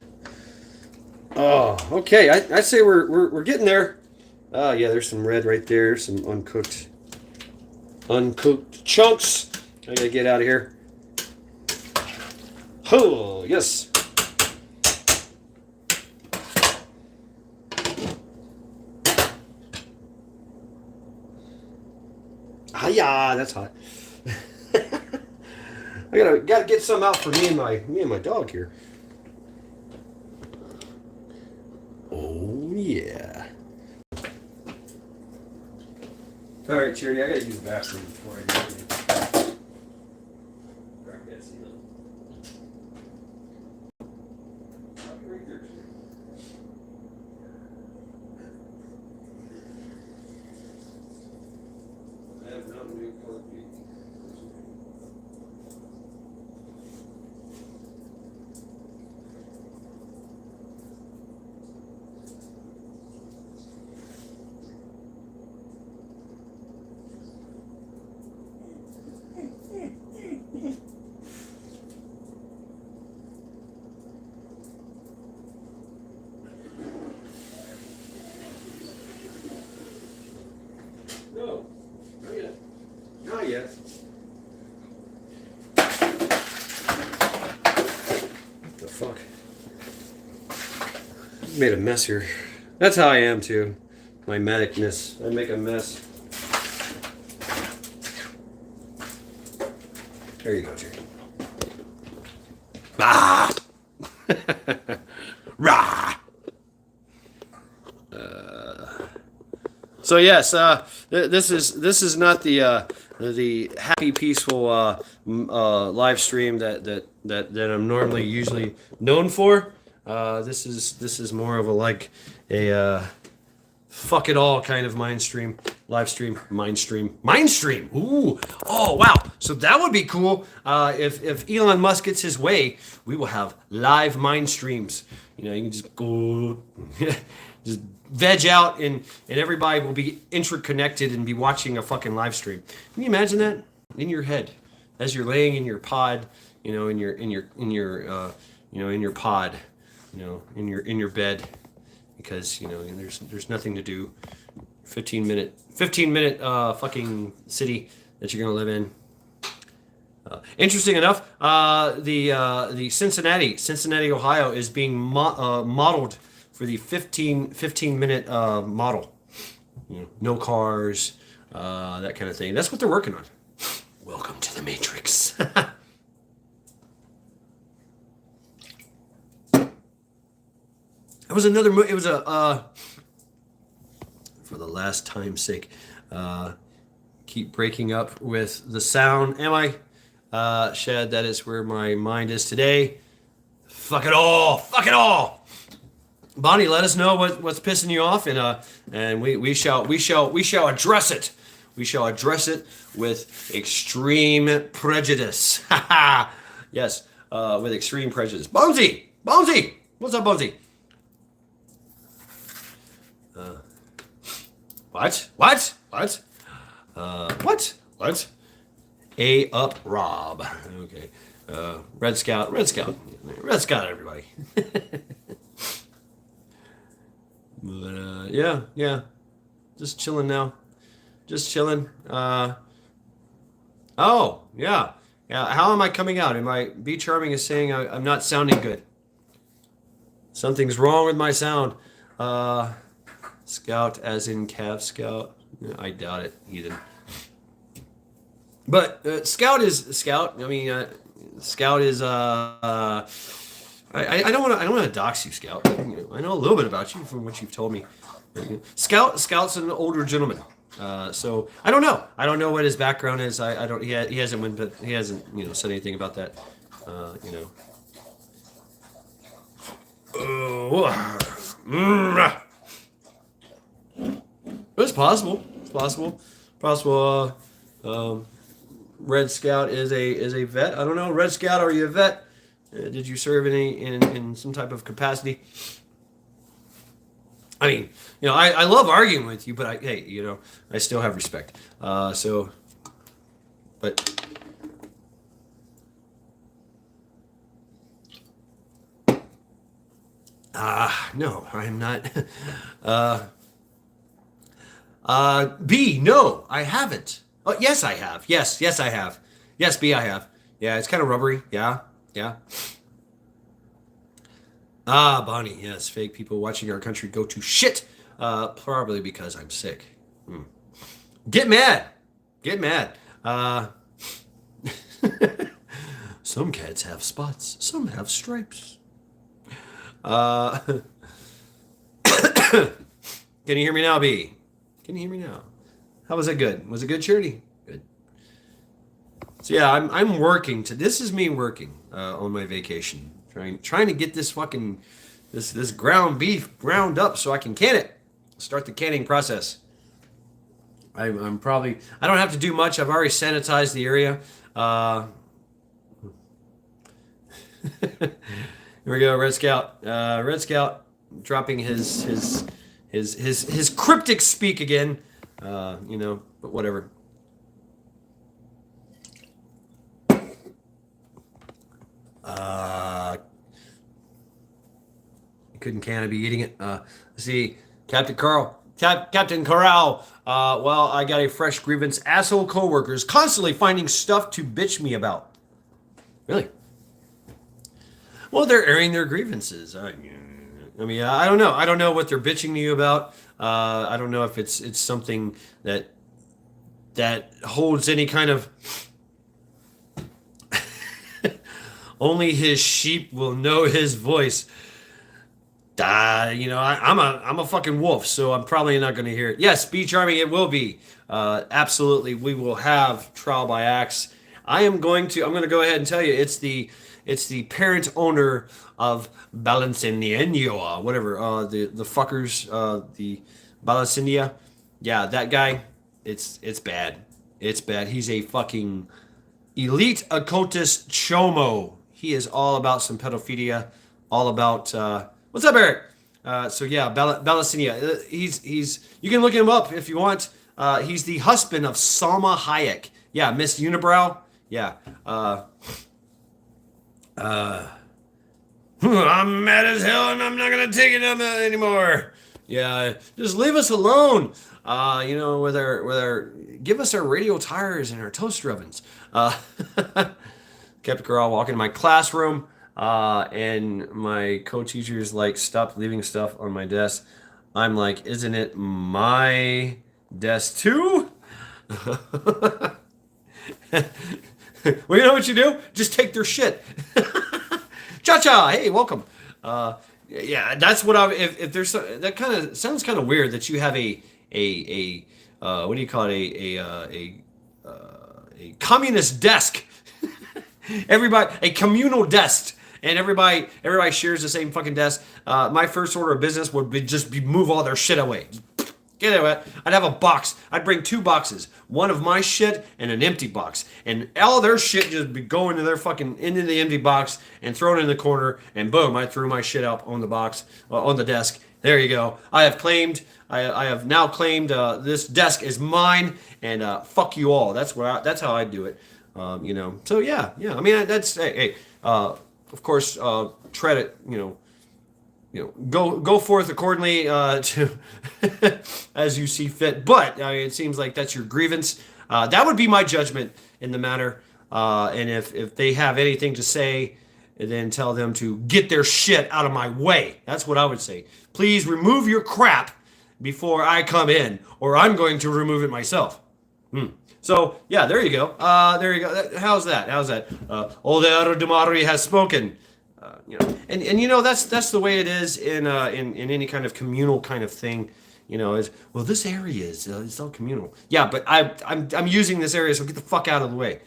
A: Oh, okay. I say we're getting there. Yeah, there's some red right there. Some uncooked chunks. I gotta get out of here. Oh, yes. Hiya, that's hot. I gotta get some out for me and my dog here. Oh yeah. All right, Charity, I gotta use the bathroom before I do anything. No, not yet. Not yet. What the fuck? Made a mess here. That's how I am too. My medicness. I make a mess. There you go, Jerry. Ah! Rah! So yes, this is not the happy, peaceful live stream that I'm normally usually known for. This is more of a like a fuck it all kind of mind stream, live stream, mind stream. Ooh, oh wow! So that would be cool. If Elon Musk gets his way, we will have live mind streams. You know, you can just go, just veg out, and everybody will be interconnected and be watching a fucking live stream. Can you imagine that in your head as you're laying in your pod? You know, in your pod. You know, in your bed, because you know there's nothing to do. 15 minute fucking city that you're gonna live in. Interesting enough, the Cincinnati, Ohio is being modeled for the 15 minute model. You know, no cars, that kind of thing. That's what they're working on. Welcome to the Matrix. It was another movie. It was a for the last time's sake. Keep breaking up with the sound. Am I? Shad, that is where my mind is today. Fuck it all. Fuck it all. Bonnie, let us know what's pissing you off, and we shall address it. We shall address it with extreme prejudice. Yes, with extreme prejudice. Bonesy, what's up, Bonesy? What? What? A up, Rob. Okay. Red Scout, everybody. But yeah. Just chilling now. Just chilling. Oh, yeah. How am I coming out? Am I? B Charming is saying I'm not sounding good. Something's wrong with my sound. Scout as in Cav Scout. I doubt it, heathen. But Scout is Scout. I mean, Scout is. I don't want to dox you, Scout. I know a little bit about you from what you've told me. Scout's an older gentleman. So I don't know. I don't know what his background is. I don't. He hasn't said anything about that. It's possible. Red Scout is a vet. I don't know. Red Scout, are you a vet? Did you serve in some type of capacity? I mean, I love arguing with you, but I still have respect. But no, I'm not. B, no, I haven't. Oh, yes, I have. Yes, I have. Yes, B, I have. Yeah, it's kind of rubbery. Yeah, yeah. Ah, Bonnie. Yes, fake people watching our country go to shit. Probably because I'm sick. Hmm. Get mad. Get mad. Some cats have spots. Some have stripes. Uh, can you hear me now, B? Can you hear me now? How was that good? Was it good, Charity? Good. So yeah, I'm working. This is me working on my vacation, trying to get this fucking this ground beef ground up so I can can it. Start the canning process. I'm probably I don't have to do much. I've already sanitized the area. Here we go, Red Scout. Red Scout dropping his cryptic speak again. But whatever. Couldn't can I be eating it? Let's see, Captain Carl. Captain Corral. Well, I got a fresh grievance. Asshole coworkers constantly finding stuff to bitch me about. Really? Well, they're airing their grievances. I mean, I don't know. I don't know what they're bitching to you about. I don't know if it's something that holds any kind of. Only his sheep will know his voice. I'm a fucking wolf, so I'm probably not going to hear it. Yes, be charming. It will be. Absolutely, we will have trial by axe. I'm going to go ahead and tell you it's the parent owner of Balancinienyo, whatever. The fuckers, the Balancinia. Yeah, that guy. It's bad. It's bad. He's a fucking elite occultist chomo. He is all about some pedophilia, all about. What's up, Eric? So yeah, Balancinia. He's. You can look him up if you want. He's the husband of Salma Hayek. Yeah, Miss Unibrow. Yeah. I'm mad as hell, and I'm not gonna take it anymore. Yeah, just leave us alone. With our give us our radial tires and our toaster ovens. Kept a girl walking in my classroom, and my co-teacher's like, "Stop leaving stuff on my desk." I'm like, "Isn't it my desk too?" Well, you know what you do? Just take their shit. Cha-cha! Hey, welcome. Yeah, that's what I. If there's that kind of sounds kind of weird that you have a what do you call it a communist desk. Everybody a communal desk, and everybody shares the same fucking desk. My first order of business would be just move all their shit away. Get it? I'd have a box. I'd bring 2 boxes, one of my shit and an empty box, and all their shit just be going to their fucking into the empty box and thrown in the corner, and boom, I threw my shit out on the box on the desk. There you go. I have now claimed this desk is mine, and fuck you all. That's how I do it. So yeah. I mean, that's hey. Of course, tread it. Go forth accordingly to as you see fit. But it seems like that's your grievance. That would be my judgment in the matter. And if they have anything to say, then tell them to get their shit out of my way. That's what I would say. Please remove your crap before I come in, or I'm going to remove it myself. So yeah, there you go. There you go. How's that? Old Arodumari has spoken. That's the way it is in any kind of communal kind of thing. Is well, this area is it's all communal. Yeah, but I'm using this area, so get the fuck out of the way.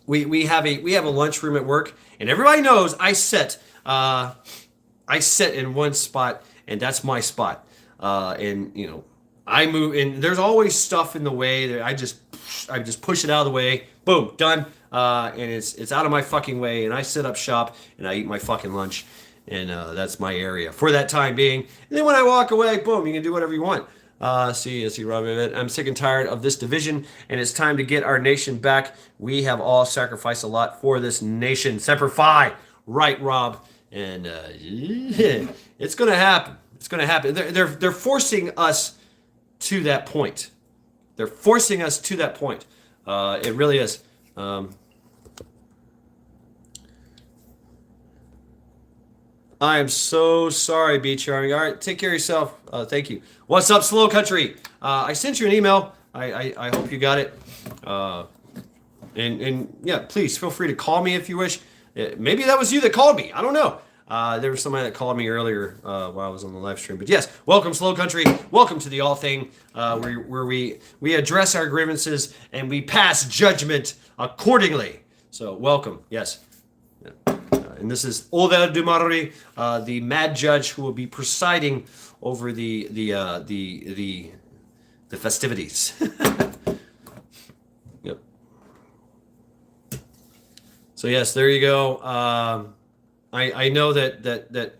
A: We have a lunchroom at work, and everybody knows I sit in one spot, and that's my spot. I move, and there's always stuff in the way that I just push it out of the way. Boom, done. And it's out of my fucking way, and I sit up shop and I eat my fucking lunch, and that's my area for that time being. And then when I walk away, boom, you can do whatever you want. See, Robin. I'm sick and tired of this division, and it's time to get our nation back. We have all sacrificed a lot for this nation. Semper Fi, right, Rob? And yeah, it's gonna happen. It's gonna happen. They're forcing us to that point. They're forcing us to that point. It really is. Um, I am so sorry, Beach Charming. All right, take care of yourself. Thank you. What's up, Slow Country? I sent you an email. I hope you got it. Uh, and yeah, please feel free to call me if you wish. Maybe that was you that called me. I don't know. There was somebody that called me earlier while I was on the live stream. But yes, welcome, Slow Country. Welcome to the All Thing, where we address our grievances and we pass judgment accordingly. So welcome. Yes. And this is Oda Dumari, the mad judge who will be presiding over the festivities. Yep. So yes, there you go. I know that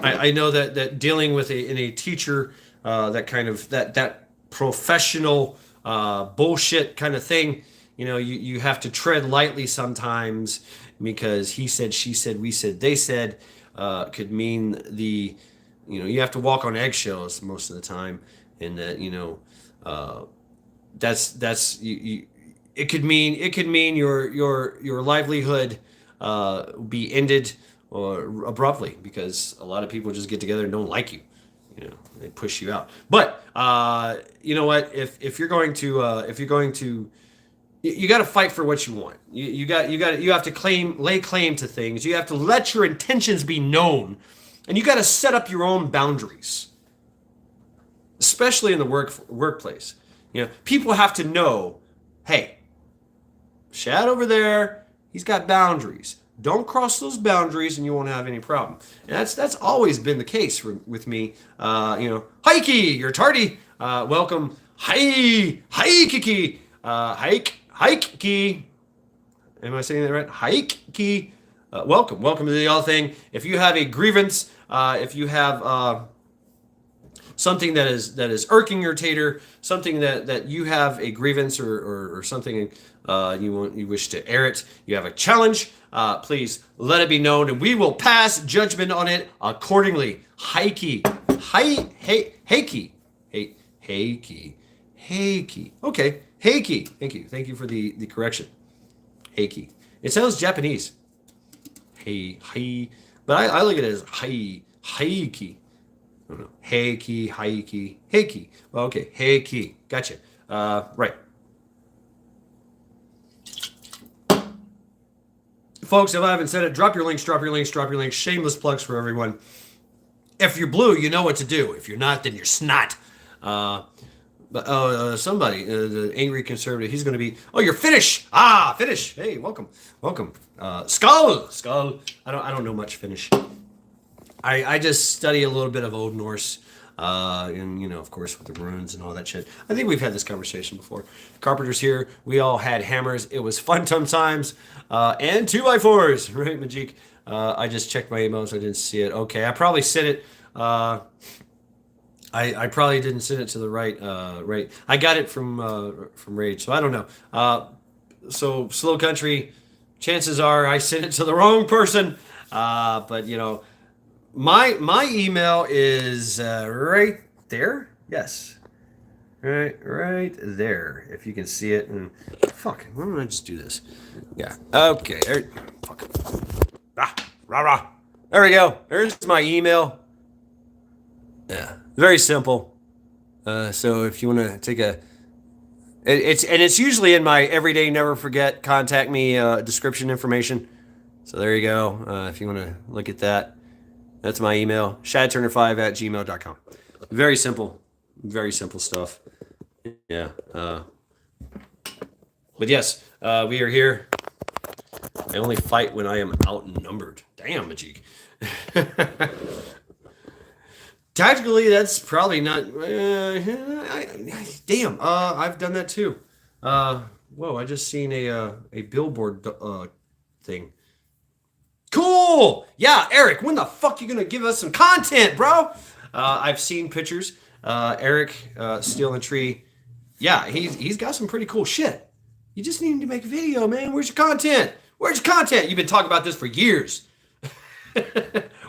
A: I know that dealing with a teacher, that kind of that professional bullshit kind of thing. You have to tread lightly sometimes, because he said, she said, we said, they said, could mean you have to walk on eggshells most of the time, and that that's it could mean your livelihood be ended or abruptly, because a lot of people just get together and don't like you. They push you out. But you know what? If you're going to you got to fight for what you want. You have to lay claim to things. You have to let your intentions be known, and you got to set up your own boundaries, especially in the workplace. People have to know, hey, Shad over there, he's got boundaries. Don't cross those boundaries, and you won't have any problem. And that's always been the case with me. Heike, you're tardy. Welcome. Hi, Kiki. Heike. Am I saying that right? Heike. Welcome to the All Thing. If you have a grievance, if you have something that is irking your tater, something that you have a grievance or something you wish to air it, you have a challenge, please let it be known, and we will pass judgment on it accordingly. Heike. Okay. Heike. Thank you for the correction. Heike. It sounds Japanese. Hey. But I look at it as Heike. I don't know. Heike. Well, okay. Heike. Gotcha. Right. Folks, if I haven't said it, drop your links. Shameless plugs for everyone. If you're blue, you know what to do. If you're not, then you're snot. But somebody, the angry conservative, he's going to be, you're Finnish. Finnish. Hey, welcome. Skull. I don't know much Finnish. I just study a little bit of Old Norse, and of course with the runes and all that shit. I think we've had this conversation before. Carpenters here, we all had hammers. It was fun times, and 2x4s, right, Majik? I just checked my emails. I didn't see it. Okay, I probably sent it. I probably didn't send it to the right. I got it from Rage, so I don't know. So Slow Country, chances are I sent it to the wrong person. But my email is right there. Yes, right there. If you can see it. And fuck, why don't I just do this? Yeah. Okay. Fuck. Rah. There we go. There's my email. Yeah. Very simple. So if you want to take it's usually in my everyday never forget contact me description information. So there you go. If you want to look at that, that's my email, shadturner5@gmail.com. Very simple stuff. Yeah. But yes, we are here. I only fight when I am outnumbered. Damn, Majik. Tactically, that's probably not. Damn, I've done that too. Whoa, I just seen a billboard thing. Cool. Yeah, Eric, when the fuck you gonna give us some content, bro? I've seen pictures. Eric, Steel and Tree. Yeah, he's got some pretty cool shit. You just need to make a video, man. Where's your content? You've been talking about this for years.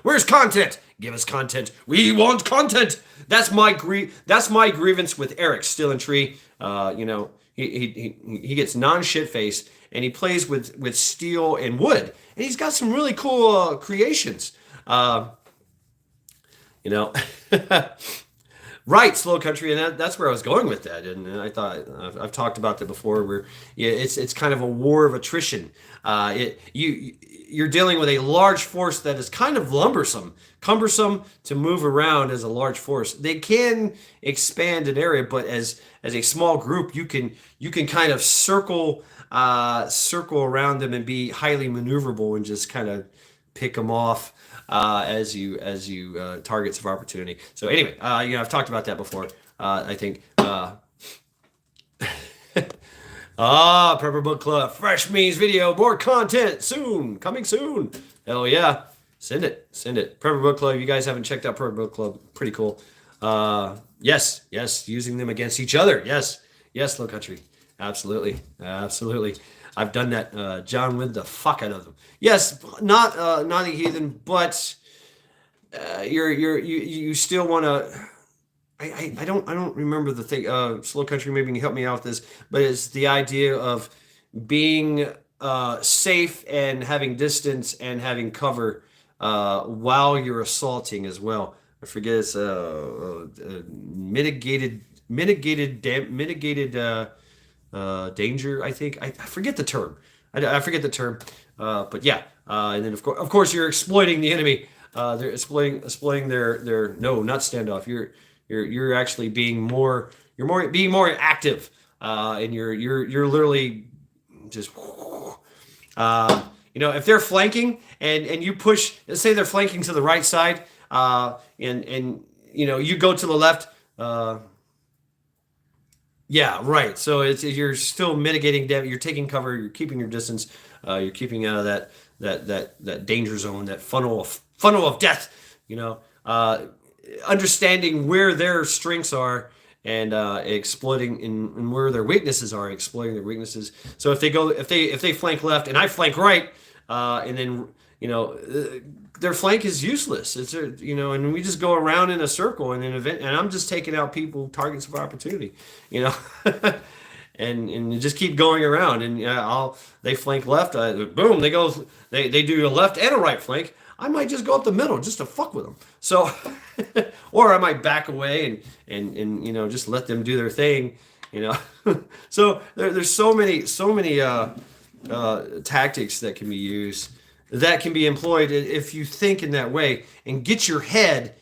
A: Where's content? Give us content. We want content. That's my grievance with Eric Still and Tree. he gets non-shit face, and he plays with steel and wood, and he's got some really cool creations. Uh, you know, right, slow country, and that's where I was going with that. And I thought I've talked about that before. Where yeah, it's kind of a war of attrition. You're dealing with a large force that is kind of cumbersome to move around as a large force. They can expand an area, but as a small group, you can kind of circle around them and be highly maneuverable and just kind of pick them off as you targets of opportunity. So anyway, I've talked about that before. I think. Prepper Book Club, fresh means video, more content soon, coming soon. Hell yeah, send it. Prepper Book Club. You guys haven't checked out Prepper Book Club? Pretty cool. Yes, using them against each other. Yes, Low Country. Absolutely. I've done that. John with the fuck out of them. Yes, not a heathen, but you still want to. I don't remember the thing. Slow Country, maybe you can help me out with this, but it's the idea of being safe and having distance and having cover while you're assaulting as well. I forget it's mitigated danger. I think I forget the term. I forget the term. But yeah, and then of course you're exploiting the enemy. They're exploiting their no, not standoff. You're actually being more active, and you're literally just if they're flanking and you push, let's say they're flanking to the right side, and you go to the left. Yeah, right. So you're still mitigating damage. You're taking cover. You're keeping your distance. You're keeping out of that danger zone, that funnel of death. Understanding where their strengths are and exploiting and where their weaknesses are, exploiting their weaknesses. So if they flank left and I flank right, and then their flank is useless. And we just go around in a circle and and I'm just taking out targets of opportunity, and just keep going around. And they flank left, boom, they do a left and a right flank. I might just go up the middle just to fuck with them. So, or I might back away and just let them do their thing, So there's so many tactics that can be used, that can be employed if you think in that way and get your head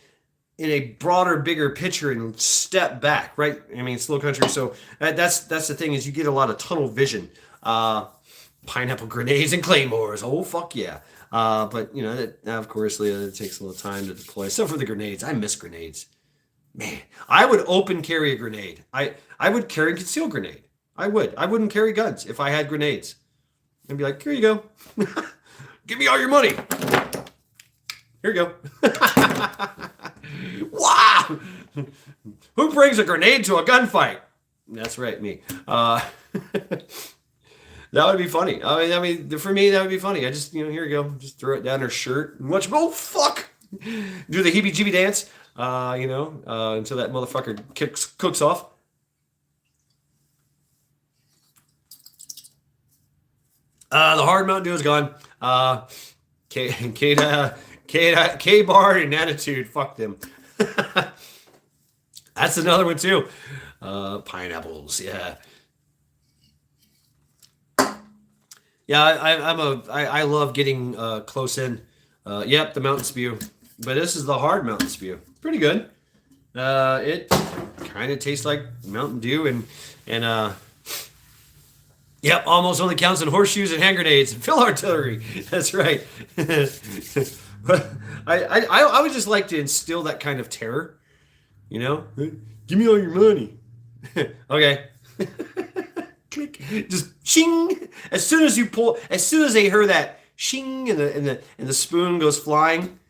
A: in a broader, bigger picture and step back, right? I mean, slow country. So that's the thing, is you get a lot of tunnel vision. Pineapple grenades and claymores. Oh, fuck yeah. But of course, it takes a little time to deploy. Except for the grenades. I miss grenades. Man, I would open carry a grenade. I would carry a concealed grenade. I wouldn't carry guns if I had grenades. I'd be like, here you go. Give me all your money. Here you go. Wow! Who brings a grenade to a gunfight? That's right, me. That would be funny. I mean, for me, that would be funny. I just, here you go. Just throw it down her shirt and watch. Oh, fuck! Do the heebie-jeebie dance, until that motherfucker cooks off. The hard Mountain Dew is gone. K-Bar and Attitude. Fuck them. That's another one, too. Pineapples, yeah. Yeah, I love getting close in. Yep, the Mountain Spew, but this is the hard Mountain Spew. Pretty good. It kind of tastes like Mountain Dew and yep, almost only counts in horseshoes and hand grenades and fill artillery. That's right. But I would just like to instill that kind of terror. Give me all your money. Okay. Click, just shing. As soon as they hear that shing and the spoon goes flying.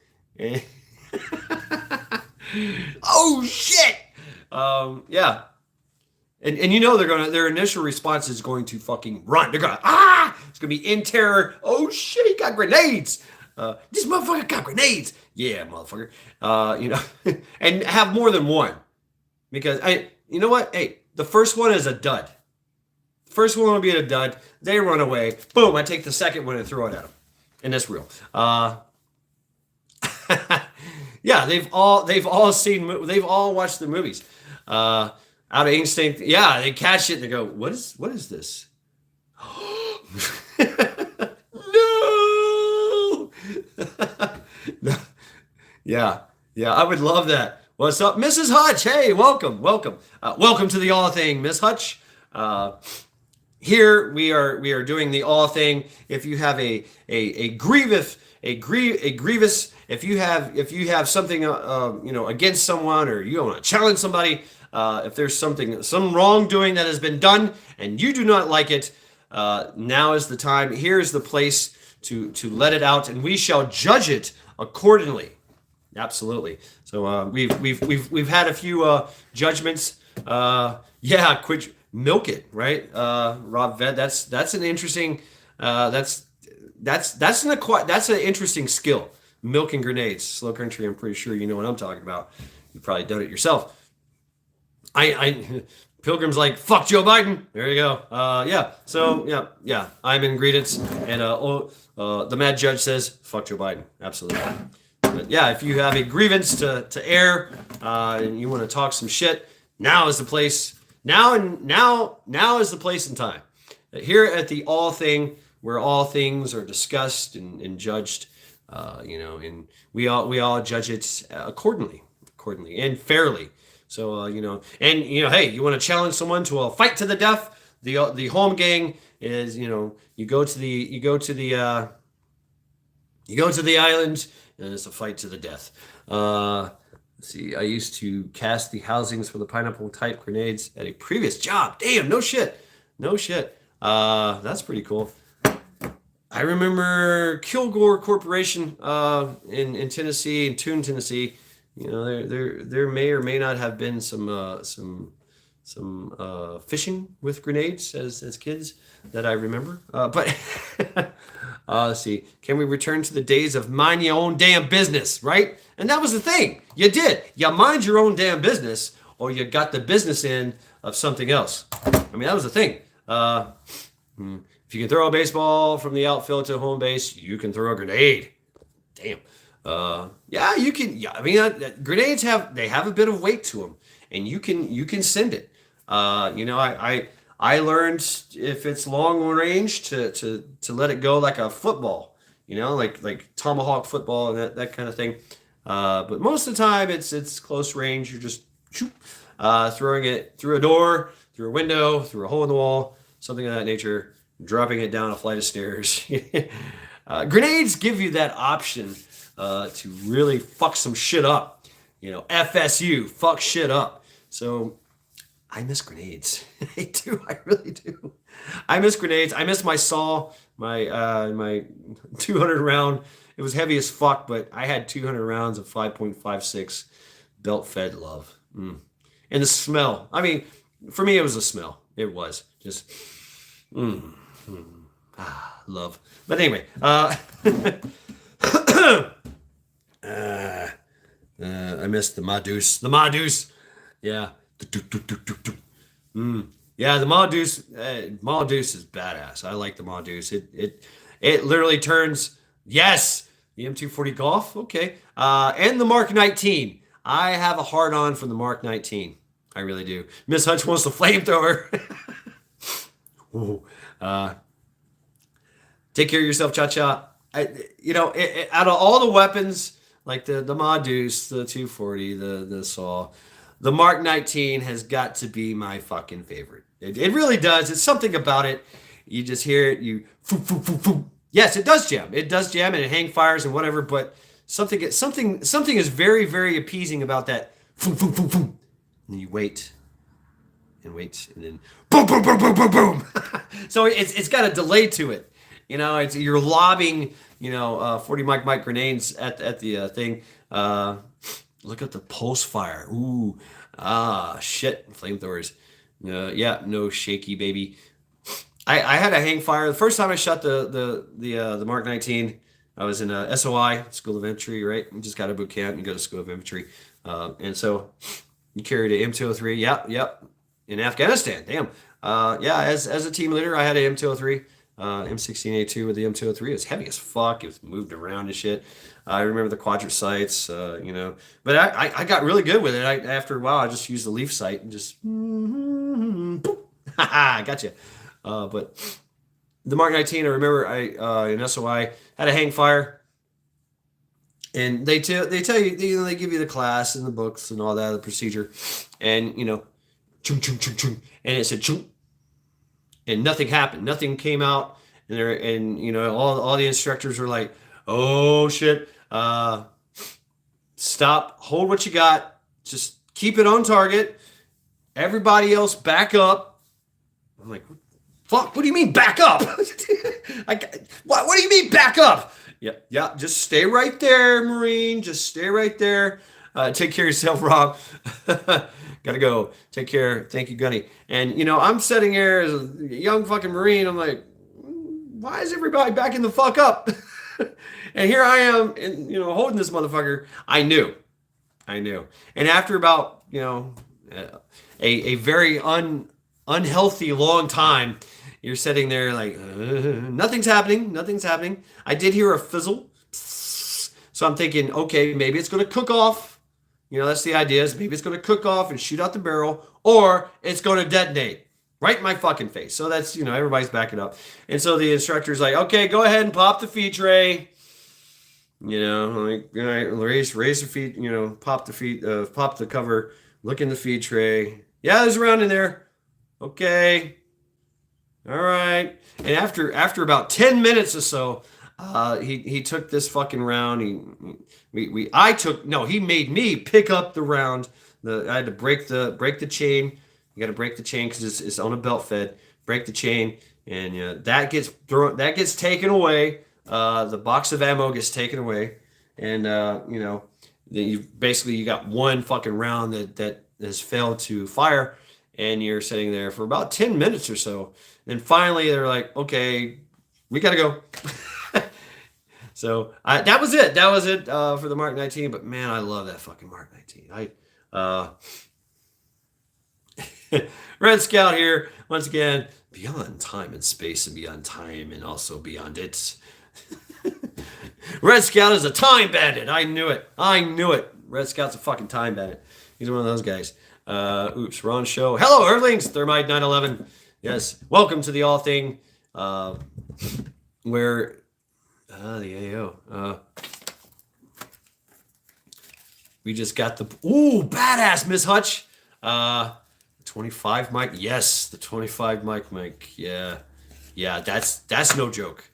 A: Oh shit! Yeah. And their initial response is going to fucking run. They're gonna it's gonna be in terror. Oh shit, he got grenades. This motherfucker got grenades. Yeah, motherfucker. And have more than one. Because you know what? Hey, the first one is a dud. First one will be a dud. They run away. Boom! I take the second one and throw it at them, and that's real. Yeah, they've all they've all watched the movies. Out of instinct, yeah, they catch it and they go, what is this? No. Yeah, yeah, I would love that. What's up, Mrs. Hutch? Hey, welcome, welcome to the All Thing, Miss Hutch. Here we are doing the All Thing. If you have a grievous if you have something against someone, or you want to challenge somebody, if there's some wrongdoing that has been done and you do not like it, now is the time. Here's the place to let it out, and we shall judge it accordingly. Absolutely. So we've had a few judgments. Yeah, quit milk it, right? Rob Vet. That's an interesting. That's an interesting skill. Milking grenades. Slow country. I'm pretty sure you know what I'm talking about. You've probably done it yourself. I Pilgrim's like, fuck Joe Biden. There you go. Yeah. So yeah. I'm in ingredients, and the mad judge says, fuck Joe Biden. Absolutely. But yeah, if you have a grievance to air, and you want to talk some shit, now is the place. Now is the place and time. Here at the All Thing, where all things are discussed and judged, and we all judge it accordingly and fairly. So hey, you want to challenge someone to a fight to the death? The home gang is, you go to the island, and it's a fight to the death. Let's see, I used to cast the housings for the pineapple type grenades at a previous job. Damn, no shit. That's pretty cool. I remember Kilgore Corporation in Tennessee, in Toon, Tennessee. There may or may not have been some fishing with grenades as kids that I remember. But let's see. Can we return to the days of mind your own damn business, right? And that was the thing. You did. You mind your own damn business, or you got the business end of something else. I mean, that was the thing. If you can throw a baseball from the outfield to home base, you can throw a grenade. Damn. Yeah, you can. Yeah, I mean, grenades have a bit of weight to them, and you can send it. I learned if it's long range to let it go like a football, like tomahawk football and that kind of thing. But most of the time it's close range. You're just throwing it through a door, through a window, through a hole in the wall, something of that nature, dropping it down a flight of stairs. Grenades give you that option to really fuck some shit up. FSU, fuck shit up. So I miss grenades. I do. I really do. I miss grenades. I miss my saw, my 200 round. It was heavy as fuck, but I had 200 rounds of 5.56 belt-fed love. And the smell. I mean, for me, it was the smell. It was just love. But anyway, I missed the Madus. The Madus. Yeah. Yeah, the Madus. Madus is badass. I like the Madus. It literally turns. Yes, the M240 Golf. Okay, and the Mark 19. I have a hard on for the Mark 19. I really do. Miss Hutch wants the flamethrower. Take care of yourself, Cha-Cha. Out of all the weapons, like the Madus, the 240, the saw, the Mark 19 has got to be my fucking favorite. It really does. It's something about it. You just hear it. Yes, it does jam. It does jam, and it hang fires and whatever. But something is very, very appeasing about that. And then you wait, and then boom, boom, boom, boom, boom, boom. So it's got a delay to it. You're lobbing 40 Mike grenades at the thing. Look at the pulse fire. Ooh, shit, flamethrowers. Yeah, no shaky, baby. I had a hang fire the first time I shot the Mark 19. I was in SOI, School of Infantry, right? You just got a boot camp and go to School of Infantry, and so you carried an M203. Yep. in Afghanistan. Damn. Yeah, as a team leader, I had an M203, M16A2 with the M203. It's heavy as fuck. It was moved around and shit. I remember the quadrant sights, but I got really good with it. After a while, I just used the leaf sight and just, I got you. But the Mark 19, I remember in SOI had a hang fire, and they tell you, they give you the class and the books and all that, the procedure, and chung chung chung chung, and it said chung, and nothing happened, nothing came out, and all the instructors were like, oh shit, stop, hold what you got, just keep it on target, everybody else back up. I'm like, fuck, what do you mean back up? What do you mean back up? Yeah, just stay right there, Marine. Just stay right there. Take care of yourself, Rob. Gotta go. Take care. Thank you, Gunny. And, I'm sitting here as a young fucking Marine. I'm like, why is everybody backing the fuck up? And here I am, and, holding this motherfucker. I knew. And after about, a very unhealthy long time, you're sitting there like, nothing's happening. I did hear a fizzle. So I'm thinking, okay, maybe it's going to cook off. That's the idea, is maybe it's going to cook off and shoot out the barrel, or it's going to detonate right in my fucking face. So that's, everybody's backing up. And so the instructor's like, okay, go ahead and pop the feed tray. Raise the feed, pop the feed, pop the cover, look in the feed tray. Yeah, there's a round in there. Okay. All right. And after about 10 minutes or so, he took this fucking round. He made me pick up the round. I had to break the chain. You got to break the chain because it's on a belt fed. Break the chain, and that gets taken away. The box of ammo gets taken away, and then you got one fucking round that has failed to fire, and you're sitting there for about 10 minutes or so. And finally, they're like, okay, we got to go. So that was it. That was it for the Mark 19. But man, I love that fucking Mark 19. Red Scout here once again, beyond time and space, and beyond time and also beyond it. Red Scout is a time bandit. I knew it. Red Scout's a fucking time bandit. He's one of those guys. Oops, wrong show. Hello, Earthlings. Thermite 911. Yes, welcome to the All Thing, where the AO. We just got the badass Miss Hutch. 25 mic. Yes, the 25 mic. Yeah, that's no joke.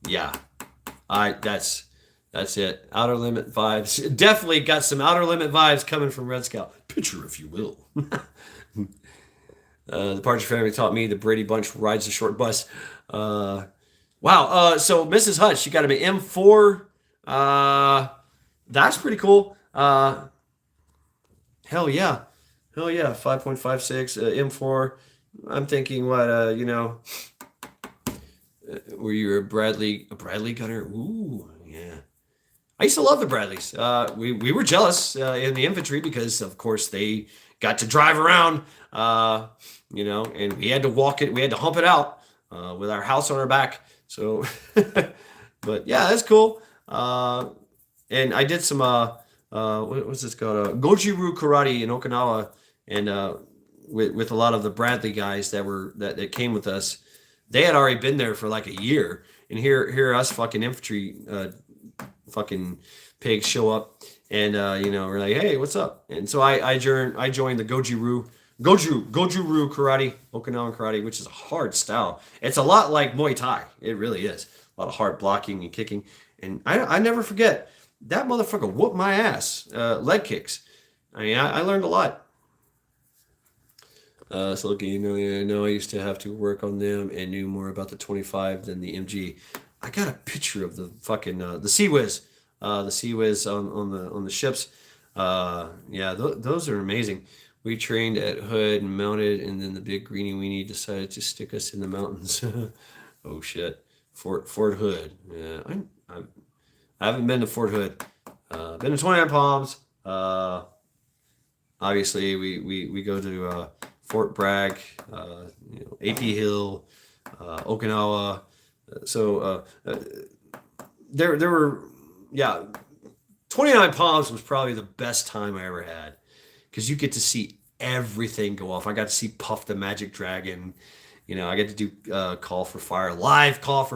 A: Yeah, that's it. Outer Limit vibes. Definitely got some Outer Limit vibes coming from Red Scout. Picture, if you will. The Partridge Family taught me the Brady Bunch rides a short bus. Wow. So Mrs. Hutch, she got him an M4. That's pretty cool. Hell yeah. 5.56 M4. I'm thinking, what, were you a Bradley gunner? Ooh, yeah. I used to love the Bradleys. We were jealous in the infantry because, of course, they got to drive around, and we had to walk it. We had to hump it out with our house on our back. So, but yeah, that's cool. And I did some, what's this called? Goju-Ryu karate in Okinawa, and with a lot of the Bradley guys that came with us. They had already been there for like a year, and here us fucking infantry fucking pigs show up, and we're like, hey, what's up? And so I joined the Goju-Ryu karate, Okinawan karate, which is a hard style. It's a lot like Muay Thai. It really is. A lot of hard blocking and kicking. And I never forget, that motherfucker whooped my ass. Leg kicks. I mean, I learned a lot. So look, I used to have to work on them and knew more about the 25 than the MG. I got a picture of the fucking the Sea Whiz, on the ships. Those are amazing. We trained at Hood and mounted, and then the big greenie weenie decided to stick us in the mountains. Oh shit, Fort Hood. Yeah, I haven't been to Fort Hood. Been to 29 Palms. Obviously, we go to Fort Bragg, AP Hill, Okinawa. So there were, yeah, 29 Palms was probably the best time I ever had because you get to see everything go off. I got to see Puff the Magic Dragon. I get to do live call for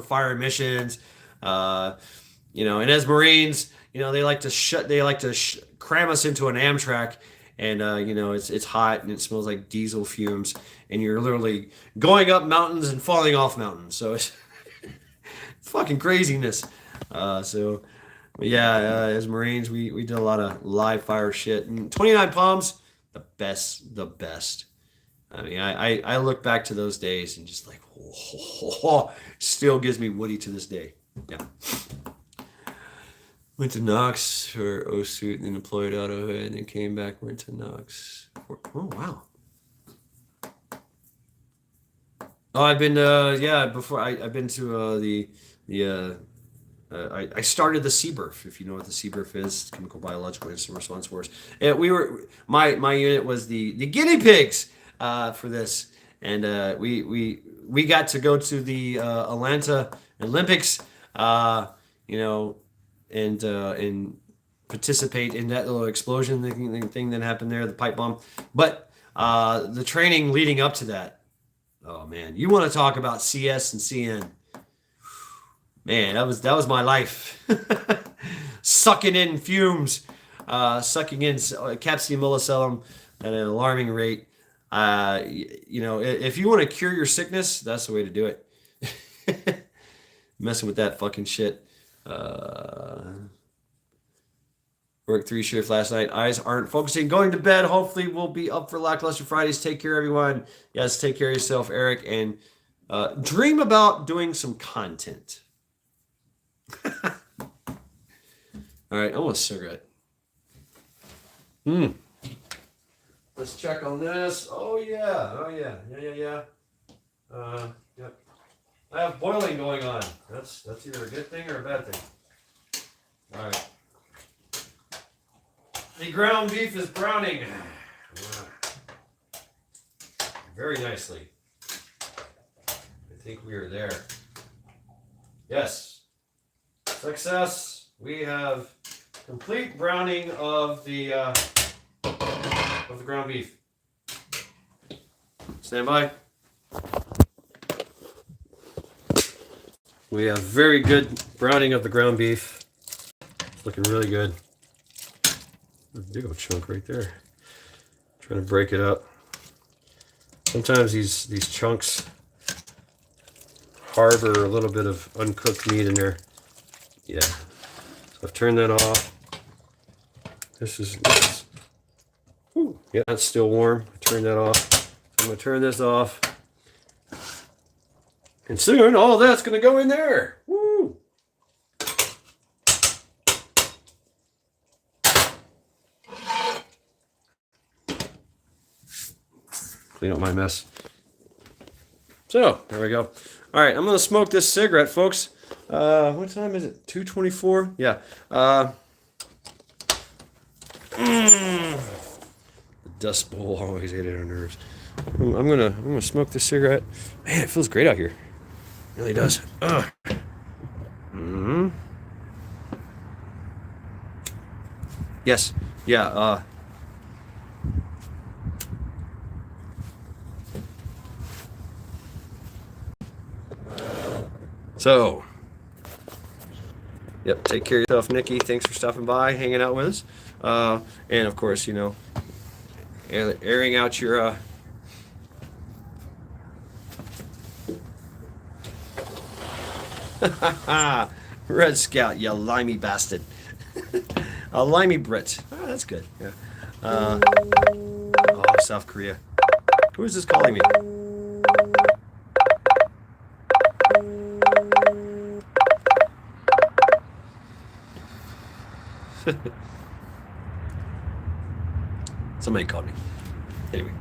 A: fire missions. Uh, and as Marines, they like to cram us into an Amtrak, and it's hot and it smells like diesel fumes, and you're literally going up mountains and falling off mountains. So it's fucking craziness. But yeah, as Marines, we did a lot of live fire shit. And 29 Palms, the best. I mean, I look back to those days and just like, still gives me woody to this day. Yeah. Went to Knox for O-suit and then deployed out of it, and then came back, went to Knox. Oh, wow. Oh, I've been, before I've been to I started the CBRF, if you know what the CBRF is, Chemical Biological Instant Response Force. And my unit was the guinea pigs for this, and we got to go to the Atlanta Olympics, and participate in that little explosion thing that happened there, the pipe bomb. But the training leading up to that, oh man, you want to talk about CS and CN? Man, that was my life. Sucking in fumes, sucking in capsaicin millicellum at an alarming rate. If you want to cure your sickness, that's the way to do it. Messing with that fucking shit. Worked 3 shifts last night. Eyes aren't focusing. Going to bed. Hopefully we'll be up for Lackluster Fridays. Take care, everyone. Yes, take care of yourself, Eric, and dream about doing some content. All right, I want a cigarette. Let's check on this. Oh yeah. Yep. I have boiling going on. That's either a good thing or a bad thing. All right. The ground beef is browning very nicely. I think we are there. Yes. Success. We have complete browning of the ground beef. Stand by. We have very good browning of the ground beef. It's looking really good. There's a big old chunk right there. Trying to break it up. Sometimes these chunks harbor a little bit of uncooked meat in there. Yeah. So I've turned that off. Yeah, that's still warm. I turned that off. So I'm going to turn this off. And soon all that's going to go in there. Woo! Clean up my mess. So, there we go. All right, I'm going to smoke this cigarette, folks. What time is it? 2:24? Yeah. The Dust Bowl always ate it on nerves. I'm gonna smoke this cigarette. Man, it feels great out here. It really does. Yes. Yeah. So. Yep. Take care of yourself, Nikki. Thanks for stopping by, hanging out with us, and of course, airing out your Red Scout, you limey bastard. A limey Brit. Oh, that's good. Yeah. South Korea. Who is this calling me? Somebody called me. Anyway,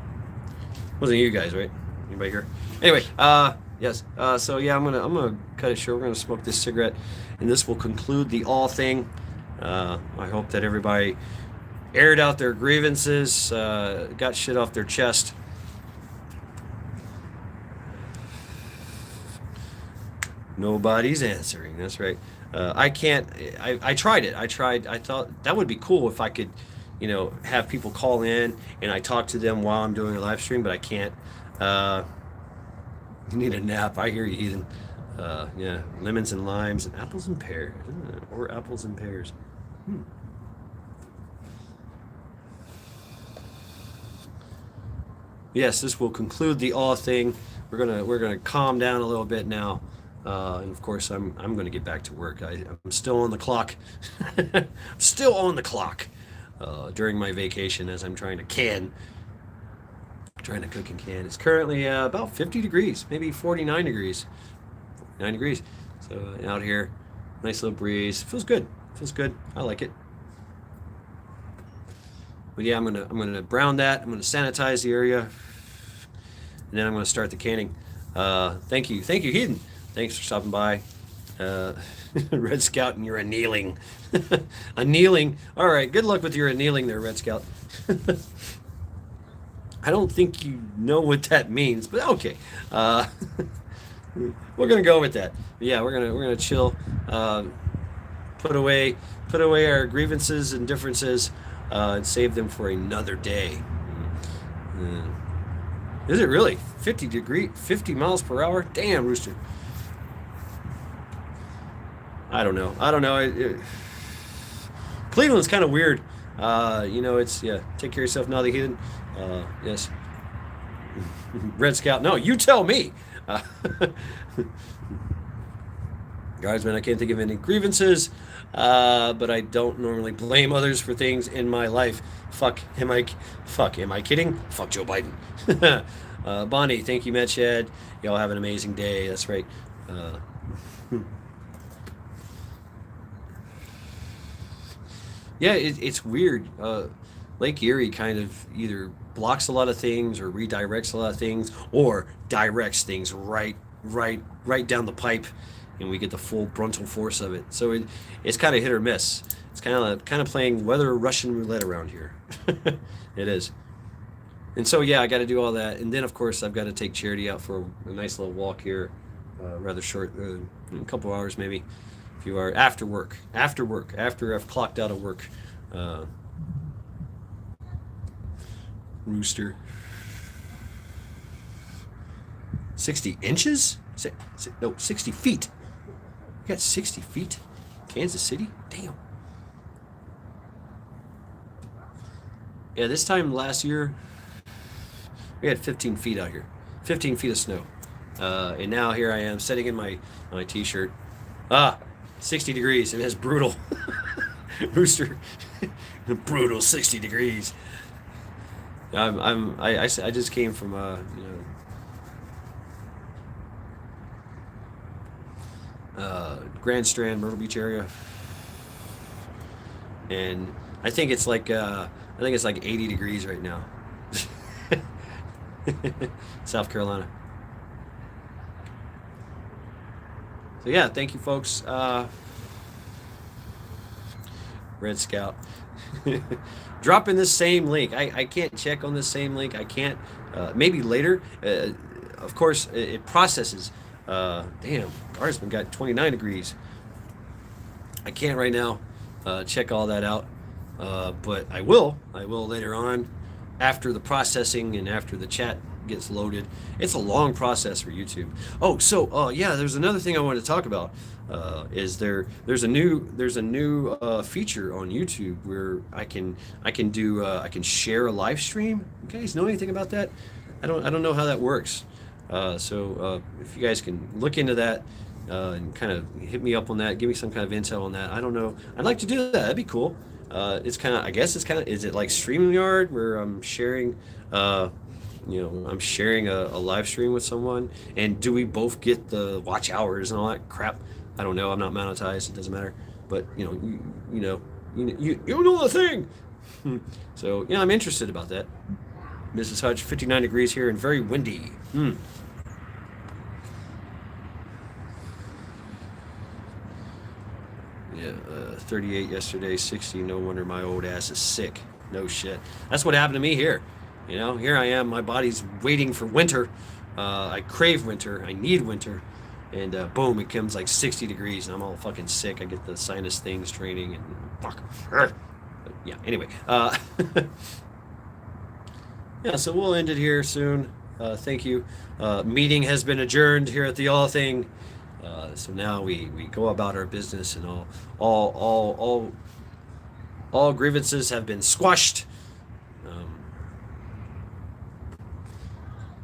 A: wasn't you guys, right? Anybody here? Anyway, yes. So yeah, I'm gonna cut it short. We're gonna smoke this cigarette, and this will conclude the all thing. I hope that everybody aired out their grievances, got shit off their chest. Nobody's answering. That's right. I can't. I tried it. I thought that would be cool if I could, have people call in and I talk to them while I'm doing a live stream, but I can't. Uh, you need a nap. I hear you, Ethan. Yeah, lemons and limes and apples and pears, or apples and pears. Hmm. Yes, this will conclude the awe thing. We're gonna calm down a little bit now, and of course I'm gonna get back to work. I'm still on the clock, still on the clock during my vacation as I'm trying to cook and can. It's currently about 50 degrees, maybe 49 degrees, 9 degrees. So out here, nice little breeze. Feels good. Feels good. I like it. But yeah, I'm gonna brown that. I'm gonna sanitize the area, and then I'm gonna start the canning. Thank you, Heathen. Thanks for stopping by. Uh, Red Scout, and you're annealing. Annealing. All right. Good luck with your annealing there, Red Scout. I don't think you know what that means, but okay. We're gonna go with that. Yeah, we're gonna chill. Put away our grievances and differences, and save them for another day. Is it really 50 miles per hour? Damn, Rooster. I don't know. Cleveland's kind of weird. It's, yeah. Take care of yourself, now the heathen. Yes. Red Scout. No, you tell me. Guardsman, I can't think of any grievances, but I don't normally blame others for things in my life. Am I kidding? Fuck Joe Biden. Bonnie, thank you, Matt Shad. Y'all have an amazing day. That's right. Yeah, it's weird. Lake Erie kind of either blocks a lot of things or redirects a lot of things or directs things right down the pipe, and we get the full frontal force of it. So it's kind of hit or miss. It's kind of playing weather Russian roulette around here. It is. And so yeah, I got to do all that, and then of course I've got to take Charity out for a nice little walk here, rather short, a couple hours maybe, a few hours after work, after I've clocked out of work. Rooster. 60 inches? No, 60 feet. You got 60 feet? Kansas City? Damn. Yeah, this time last year, we had 15 feet out here. 15 feet of snow. And now here I am sitting in my t-shirt. 60 degrees. It is brutal. Rooster. Brutal 60 degrees. I just came from Grand Strand, Myrtle Beach area, and I think it's like 80 degrees right now. South Carolina. So yeah, thank you folks. Red Scout. Drop in this same link. I can't check on this same link. I can't. Maybe later. Of course, it processes. Damn, Guardsman got 29 degrees. I can't right now check all that out. But I will later on, after the processing and after the chat gets loaded. It's a long process for YouTube. Oh, so yeah, there's another thing I wanted to talk about. There's a new feature on YouTube where I can share a live stream. You guys know anything about that? I don't know how that works. So if you guys can look into that and kind of hit me up on that, give me some kind of intel on that. I don't know. I'd like to do that. That'd be cool. It's kind of, I guess it's kind of, is it like StreamYard where I'm sharing, I'm sharing a live stream with someone, and do we both get the watch hours and all that crap? I don't know. I'm not monetized. It doesn't matter. But you know the thing. So yeah, I'm interested about that. Mrs. Hutch, 59 degrees here and very windy. Yeah, 38 yesterday, 60. No wonder my old ass is sick. No shit. That's what happened to me here. Here I am. My body's waiting for winter. I crave winter. I need winter. and boom, it comes like 60 degrees, and I'm all fucking sick. I get the sinus things training, and fuck. But yeah. Anyway, yeah. So we'll end it here soon. Thank you. Meeting has been adjourned here at the All Thing. So now we go about our business, and all all all all grievances have been squashed. Um,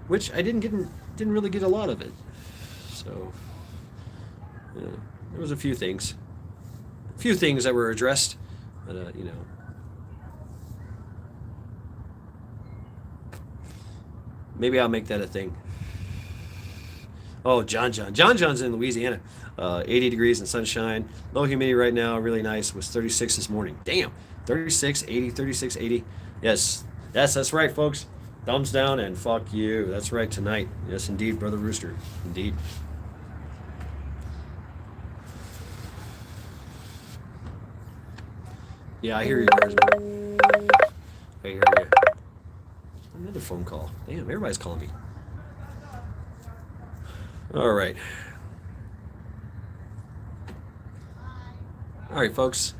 A: which I didn't really get a lot of it. So yeah, there was a few things that were addressed, but maybe I'll make that a thing. Oh, John's in Louisiana. 80 degrees and sunshine. Low humidity right now, really nice. Was 36 this morning. Damn. 36, 80, 36, 80. Yes, that's right, folks. Thumbs down and fuck you. That's right, tonight. Yes, indeed, Brother Rooster. Indeed. Yeah, I hear you, Rosemary. I hear you. Another phone call. Damn, everybody's calling me. All right. All right, folks.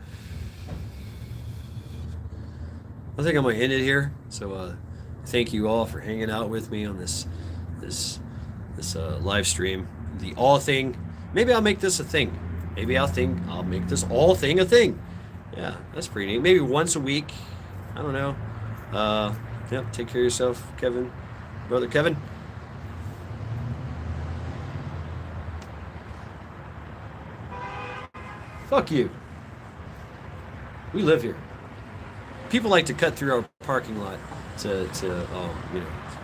A: I think I'm gonna end it here. So, thank you all for hanging out with me on this live stream. The all thing. Maybe I'll make this a thing. Maybe I'll make this all thing a thing. Yeah, that's pretty neat. Maybe once a week. I don't know. Yeah. Take care of yourself, Kevin, brother Kevin. Fuck you. We live here. People like to cut through our parking lot to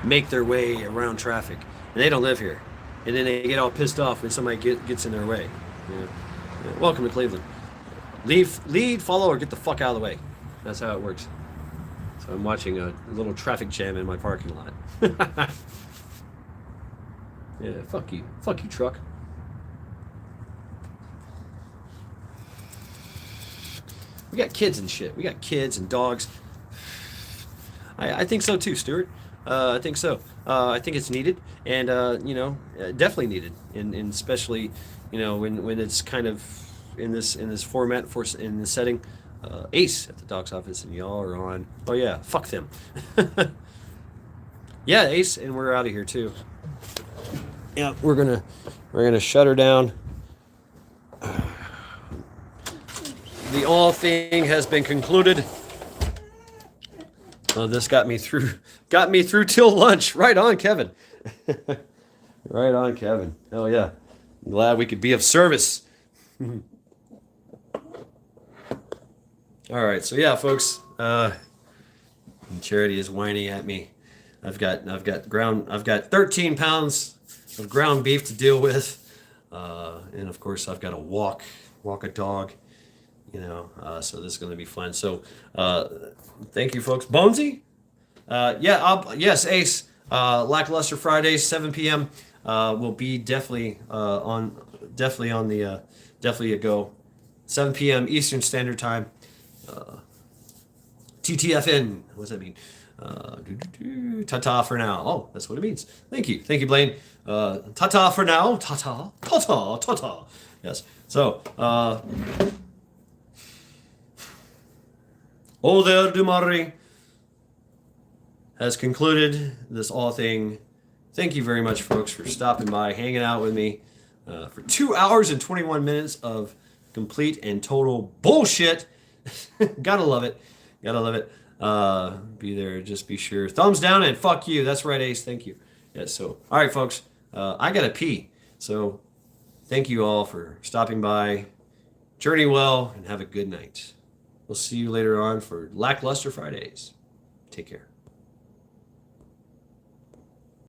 A: make their way around traffic, and they don't live here. And then they get all pissed off when somebody gets in their way. Yeah. Yeah. Welcome to Cleveland. Lead, follow, or get the fuck out of the way. That's how it works. So I'm watching a little traffic jam in my parking lot. Yeah, fuck you. Fuck you, truck. We got kids and shit. We got kids and dogs. I think so too, Stuart. I think so. I think it's needed, and definitely needed, and especially, when it's kind of in this format in this setting. Ace at the doc's office, and y'all are on. Oh yeah, fuck them. Yeah, Ace, and we're out of here too. Yeah, we're gonna shut her down. The all thing has been concluded. Oh, this got me through till lunch. Right on, Kevin. Right on, Kevin. Oh yeah, I'm glad we could be of service. All right, so yeah, folks. Charity is whining at me. I've got 13 pounds of ground beef to deal with, and of course I've got to walk a dog. So this is going to be fun. So, thank you, folks. Bonesy, yes, Ace. Lackluster Fridays, 7 p.m. Will be definitely a go. 7 p.m. Eastern Standard Time. TTFN. What does that mean? Ta-ta for now. Oh, that's what it means. Thank you, Blaine. Ta-ta for now. Ta-ta. Yes. So, Older Dumari has concluded this all thing. Thank you very much, folks, for stopping by, hanging out with me for 2 hours and 21 minutes of complete and total bullshit. Gotta love it. Be there. Just be sure. Thumbs down and fuck you. That's right, Ace. Thank you. Yes. So, all right, folks. I gotta pee. So, thank you all for stopping by. Journey well and have a good night. We'll see you later on for Lackluster Fridays. Take care.